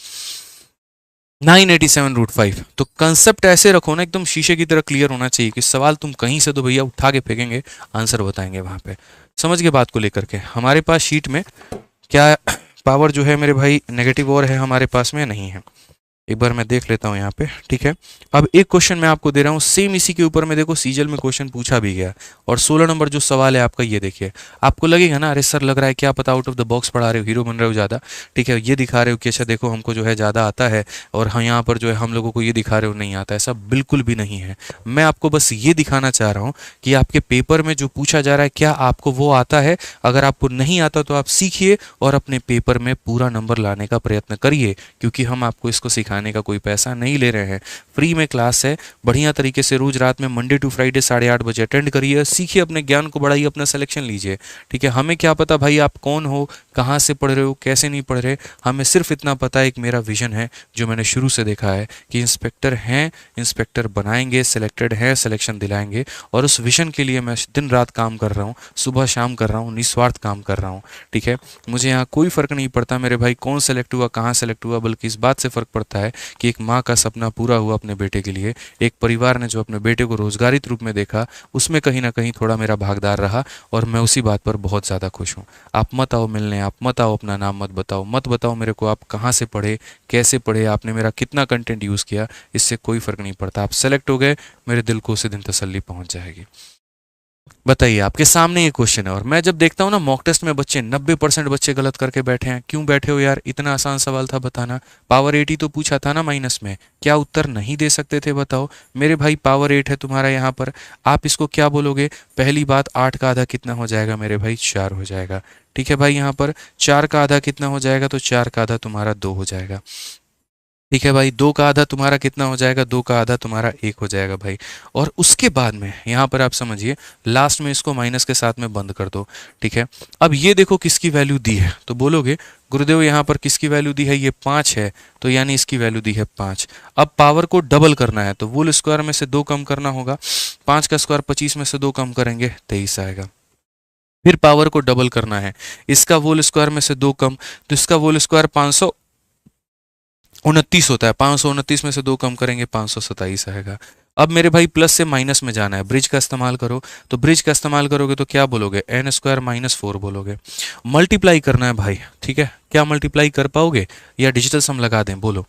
987 √5। तो कंसेप्ट ऐसे रखो ना, एकदम शीशे की तरह क्लियर होना चाहिए कि सवाल तुम कहीं से तो भैया उठा के फेंकेंगे, आंसर बताएंगे वहां पे। समझ गए बात को लेकर के? हमारे पास शीट में क्या पावर जो है मेरे भाई नेगेटिव और है हमारे पास में, नहीं है? एक बार मैं देख लेता हूँ यहाँ पे, ठीक है। अब एक क्वेश्चन मैं आपको दे रहा हूँ सेम इसी के ऊपर में, देखो सीजल में क्वेश्चन पूछा भी गया, और 16 नंबर जो सवाल है आपका ये देखिए। आपको लगेगा ना अरे सर लग रहा है क्या पता आउट ऑफ द बॉक्स पढ़ा रहे हो, हीरो बन रहे हो ज़्यादा, ठीक है, ये दिखा रहे हो कि अच्छा देखो हमको जो है ज़्यादा आता है, और हाँ यहाँ पर जो है हम लोगों को ये दिखा रहे हो नहीं आता। ऐसा बिल्कुल भी नहीं है। मैं आपको बस ये दिखाना चाह रहा हूँ कि आपके पेपर में जो पूछा जा रहा है क्या आपको वो आता है। अगर आपको नहीं आता तो आप सीखिए और अपने पेपर में पूरा नंबर लाने का प्रयत्न करिए, क्योंकि हम आपको इसको सिखाने का कोई पैसा नहीं ले रहे हैं, फ्री में क्लास है। बढ़िया तरीके से रोज रात में मंडे टू फ्राइडे 8:30 बजे अटेंड करिए, सीखिए, अपने ज्ञान को बढ़ाइए, अपना सिलेक्शन लीजिए, ठीक है। हमें क्या पता भाई आप कौन हो, कहाँ से पढ़ रहे हो, कैसे नहीं पढ़ रहे, हमें सिर्फ इतना पता है, एक मेरा विजन है जो मैंने शुरू से देखा है कि इंस्पेक्टर हैं, इंस्पेक्टर बनाएंगे, सिलेक्टेड हैं, सिलेक्शन दिलाएंगे, और उस विजन के लिए मैं दिन रात काम कर रहा हूँ, सुबह शाम कर रहा हूँ, निस्वार्थ काम कर रहा हूँ, ठीक है। मुझे यहाँ कोई फर्क नहीं पड़ता मेरे भाई कौन सेलेक्ट हुआ, कहाँ सेलेक्ट हुआ, बल्कि इस बात से फर्क पड़ता है कि एक माँ का सपना पूरा हुआ अपने बेटे के लिए, एक परिवार ने जो अपने बेटे को रोजगारित रूप में देखा, उसमें कहीं ना कहीं थोड़ा मेरा भागीदार रहा, और मैं उसी बात पर बहुत ज़्यादा खुश हूँ। आप मत आओ मिलने, आप मत आओ, अपना नाम मत बताओ मेरे को आप कहाँ से पढ़े, कैसे पढ़े, आपने मेरा कितना कंटेंट यूज़ किया, इससे कोई फ़र्क नहीं पड़ता। आप सेलेक्ट हो गए, मेरे दिल को उसी दिन तसल्ली पहुँच जाएगी। बताइए, आपके सामने ये क्वेश्चन है, और मैं जब देखता हूँ ना मॉक टेस्ट में बच्चे 90% बच्चे गलत करके बैठे हैं। क्यों बैठे हो यार, इतना आसान सवाल था बताना। पावर 80 तो पूछा था ना माइनस में, क्या उत्तर नहीं दे सकते थे बताओ मेरे भाई। पावर 8 है तुम्हारा यहाँ पर, आप इसको क्या बोलोगे? पहली बात 8 का आधा कितना हो जाएगा मेरे भाई, 4 हो जाएगा, ठीक है भाई। यहाँ पर 4 का आधा कितना हो जाएगा, तो 4 का आधा तुम्हारा 2 हो जाएगा, ठीक है भाई। 2 का आधा तुम्हारा कितना हो जाएगा, 2 का आधा तुम्हारा 1 हो जाएगा भाई। और उसके बाद में यहाँ पर आप समझिए, लास्ट में इसको माइनस के साथ में बंद कर दो, ठीक है। अब ये देखो किसकी वैल्यू दी है, तो बोलोगे गुरुदेव यहाँ पर किसकी वैल्यू दी है, ये 5 है, तो यानी इसकी वैल्यू दी है 5। अब पावर को डबल करना है, तो वोल स्क्वायर में से 2 कम करना होगा, 5 का स्क्वायर 25 में से 2 कम करेंगे 23 आएगा। फिर पावर को डबल करना है, इसका वोल स्क्वायर में से 2 कम, तो इसका वोल स्क्वायर 529 होता है, 529 में से 2 कम करेंगे 527 आएगा। अब मेरे भाई प्लस से माइनस में जाना है, ब्रिज का इस्तेमाल करो, तो ब्रिज का इस्तेमाल करोगे तो क्या बोलोगे, एन स्क्वायर माइनस 4 बोलोगे। मल्टीप्लाई करना है भाई, ठीक है। क्या मल्टीप्लाई कर पाओगे या डिजिटल सम लगा दें, बोलो।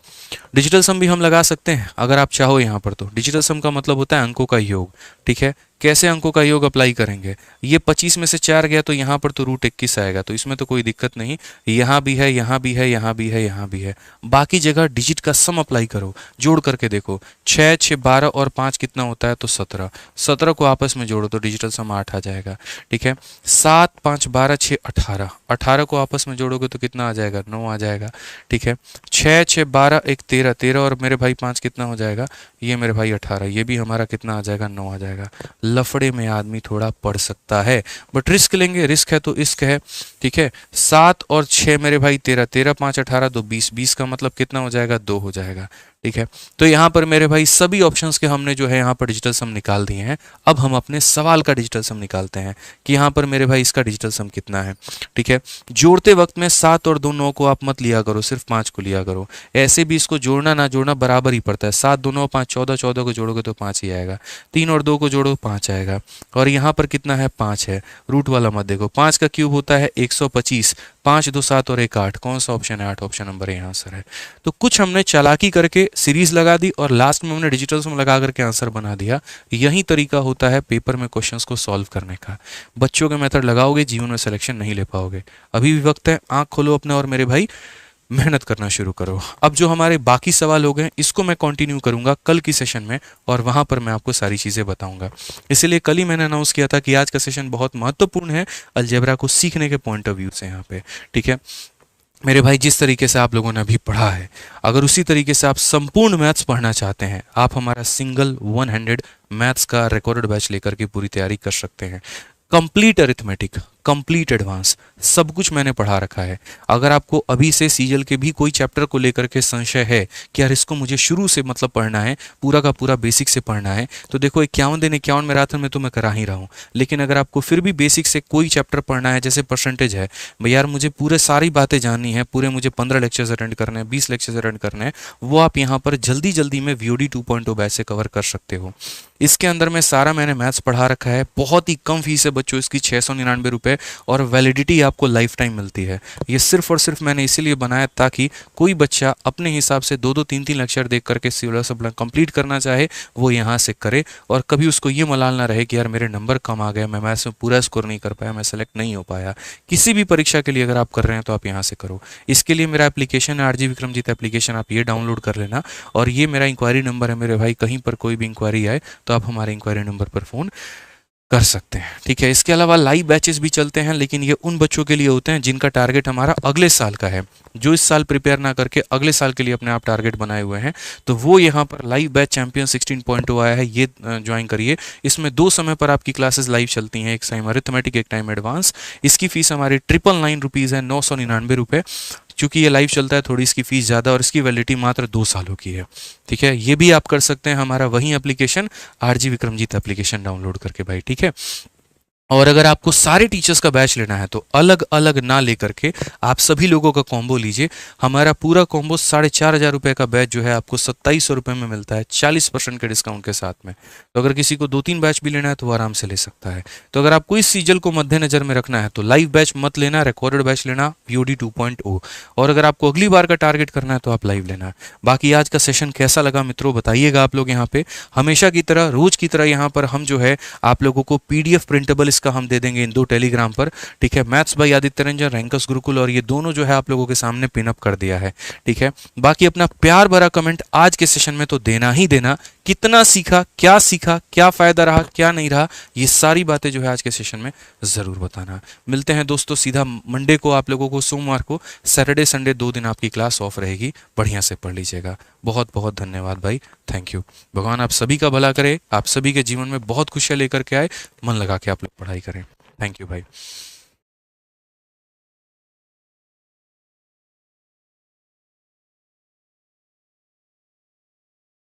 डिजिटल सम भी हम लगा सकते हैं अगर आप चाहो यहाँ पर। तो डिजिटल सम का मतलब होता है अंकों का योग, ठीक है। कैसे अंकों का योग अप्लाई करेंगे, ये 25 में से 4 गया तो यहाँ पर तो √21 आएगा, तो इसमें तो कोई दिक्कत नहीं, यहाँ भी है, यहाँ भी है, यहाँ भी है, यहाँ भी है, बाकी जगह डिजिट का सम अप्लाई करो, जोड़ करके देखो। 6 6 12 और 5 कितना होता है, तो 17, 17 को आपस में जोड़ो तो डिजिटल सम 8 आ जाएगा, ठीक है। 7 5 12 6 18, 18 को आपस में जोड़ोगे तो कितना आ जाएगा, 9 आ जाएगा, ठीक है। 6 6 12 1 13, 13 और मेरे भाई 5 कितना हो जाएगा, ये मेरे भाई 18, ये भी हमारा कितना आ जाएगा, 9 आ जाएगा। लफड़े में आदमी थोड़ा पढ़ सकता है, बट रिस्क लेंगे, रिस्क है तो इश्क है, ठीक है। 7 और 6 मेरे भाई 13, 13 5 18 तो 20, 20 का मतलब कितना हो जाएगा, 2 हो जाएगा, ठीक है। तो यहाँ पर मेरे भाई सभी ऑप्शंस के हमने जो है यहाँ पर डिजिटल सम निकाल दिए हैं। अब हम अपने सवाल का डिजिटल सम निकालते हैं कि यहाँ पर मेरे भाई इसका डिजिटल सम कितना है, ठीक है। जोड़ते वक्त में 7 और 2 9 को आप मत लिया करो, सिर्फ 5 को लिया करो। ऐसे भी इसको जोड़ना ना जोड़ना बराबर ही पड़ता है, 7 2 9 5 14, 14 को जोड़ोगे तो 5 ही आएगा, 3 और 2 को जोड़ो 5 आएगा, और यहाँ पर कितना है, 5 है। रूट वाला मत देखो, 5 का क्यूब होता है 125, 5 2 7 और 1 8, कौन सा ऑप्शन है, 8 ऑप्शन नंबर यहाँ आंसर है। तो कुछ हमने चालाकी करके सीरीज लगा दी और लास्ट में हमने डिजिटल सम लगा करके आंसर बना दिया। यही तरीका होता है पेपर में क्वेश्चंस को सॉल्व करने का। बच्चों के मेथड लगाओगे जीवन में सिलेक्शन नहीं ले पाओगे। अभी भी वक्त है, आंख खोलो अपने और मेरे भाई मेहनत करना शुरू करो। अब जो हमारे बाकी सवाल हो गए इसको मैं कंटिन्यू करूंगा कल की सेशन में, और वहां पर मैं आपको सारी चीज़ें बताऊंगा। इसीलिए कल ही मैंने अनाउंस किया था कि आज का सेशन बहुत महत्वपूर्ण है अलजेब्रा को सीखने के पॉइंट ऑफ व्यू से यहाँ पे। ठीक है मेरे भाई, जिस तरीके से आप लोगों ने अभी पढ़ा है, अगर उसी तरीके से आप संपूर्ण मैथ्स पढ़ना चाहते हैं, आप हमारा सिंगल 100 मैथ्स का रिकॉर्डेड बैच लेकर के पूरी तैयारी कर सकते हैं। कंप्लीट अरिथमेटिक, कंप्लीट एडवांस, सब कुछ मैंने पढ़ा रखा है। अगर आपको अभी से सीजल के भी कोई चैप्टर को लेकर के संशय है कि यार इसको मुझे शुरू से मतलब पढ़ना है, पूरा का पूरा बेसिक से पढ़ना है, तो देखो 51 दिन 51 मैराथन में तो मैं करा ही रहा हूँ। लेकिन अगर आपको फिर भी बेसिक से कोई चैप्टर पढ़ना है, जैसे परसेंटेज है, भाई यार मुझे पूरे सारी बातें जाननी है, पूरे मुझे 15 लेक्चर्स अटेंड करने हैं, 20 लेक्चर्स अटेंड करने हैं, वो आप यहाँ पर जल्दी जल्दी में VOD 2.0 बैच से कवर कर सकते हो। इसके अंदर में सारा मैंने मैथ्स पढ़ा रखा है। बहुत ही कम फीस है बच्चों इसकी, 699 रुपये, और वैलिडिटी आपको लाइफ टाइम मिलती है। ये सिर्फ और सिर्फ मैंने इसीलिए बनाया ताकि कोई बच्चा अपने हिसाब से 2-2 3-3 लेक्चर देख करके सिलेबस अपना कंप्लीट करना चाहे, वो यहाँ से करे, और कभी उसको ये मलाल ना रहे कि यार मेरे नंबर कम आ गए, मैं मैथ्स में पूरा स्कोर नहीं कर पाया, मैं सेलेक्ट नहीं हो पाया। किसी भी परीक्षा के लिए अगर आप कर रहे हैं तो आप यहाँ से करो। इसके लिए मेरा एप्लीकेशन है RG विक्रमजीत एप्लीकेशन, आप ये डाउनलोड कर लेना, और ये मेरा इंक्वायरी नंबर है मेरे भाई। कहीं पर कोई भी इंक्वायरी आए तो आप हमारे इंक्वायरी नंबर पर फ़ोन कर सकते हैं। ठीक है, इसके अलावा लाइव बैचेस भी चलते हैं, लेकिन ये उन बच्चों के लिए होते हैं जिनका टारगेट हमारा अगले साल का है, जो इस साल प्रिपेयर ना करके अगले साल के लिए अपने आप टारगेट बनाए हुए हैं। तो वो यहाँ पर लाइव बैच चैंपियन 16.0 आया है, ये ज्वाइन करिए। इसमें 2 समय पर आपकी क्लासेस लाइव चलती हैं, एक टाइम अरिथमेटिक, एक टाइम एडवांस। इसकी फीस हमारी 999 रुपीज़ है, 999 रुपये। चूंकि ये लाइव चलता है थोड़ी इसकी फीस ज़्यादा, और इसकी वैलिडिटी मात्र 2 सालों की है। ठीक है, ये भी आप कर सकते हैं हमारा वही application RG Vikramjit application download करके भाई। ठीक है, और अगर आपको सारे टीचर्स का बैच लेना है तो अलग अलग ना लेकर के आप सभी लोगों का कॉम्बो लीजिए। हमारा पूरा कॉम्बो 4,500 रुपये का बैच जो है आपको 2700 रुपये में मिलता है, 40% के डिस्काउंट के साथ में। तो अगर किसी को 2-3 बैच भी लेना है तो वो आराम से ले सकता है। तो अगर आपको इस सीजल को मद्देनजर में रखना है तो लाइव बैच मत लेना, रिकॉर्डेड बैच लेना, VOD 2.0। और अगर आपको अगली बार का टारगेट करना है तो आप लाइव लेना। बाकी आज का सेशन कैसा लगा मित्रों बताइएगा आप लोग। यहाँ पे हमेशा की तरह, रोज की तरह यहाँ पर हम जो है आप लोगों को PDF प्रिंटेबल इसका हम दे देंगे इन 2 टेलीग्राम पर। ठीक है, maths by Aditya Ranjan, rankers Gurukul, और ये दोनों जो है आप लोगों के सामने पिन अप कर दिया है। ठीक है, बाकी अपना प्यार भरा कमेंट आज के सेशन में तो देना ही देना, कितना सीखा, क्या फायदा रहा, क्या नहीं रहा, ये सारी बातें जो है आज के सेशन में जरूर बताना। मिलते हैं दोस्तों सीधा मंडे को, आप लोगों को सोमवार को, सैटरडे संडे 2 दिन आपकी क्लास ऑफ रहेगी, बढ़िया से पढ़ लीजिएगा। बहुत बहुत धन्यवाद भाई, थैंक यू। भगवान आप सभी का भला करे, आप सभी के जीवन में बहुत खुशियां लेकर के आए, मन लगा के आप लोग पढ़ाई करें। थैंक यू भाई।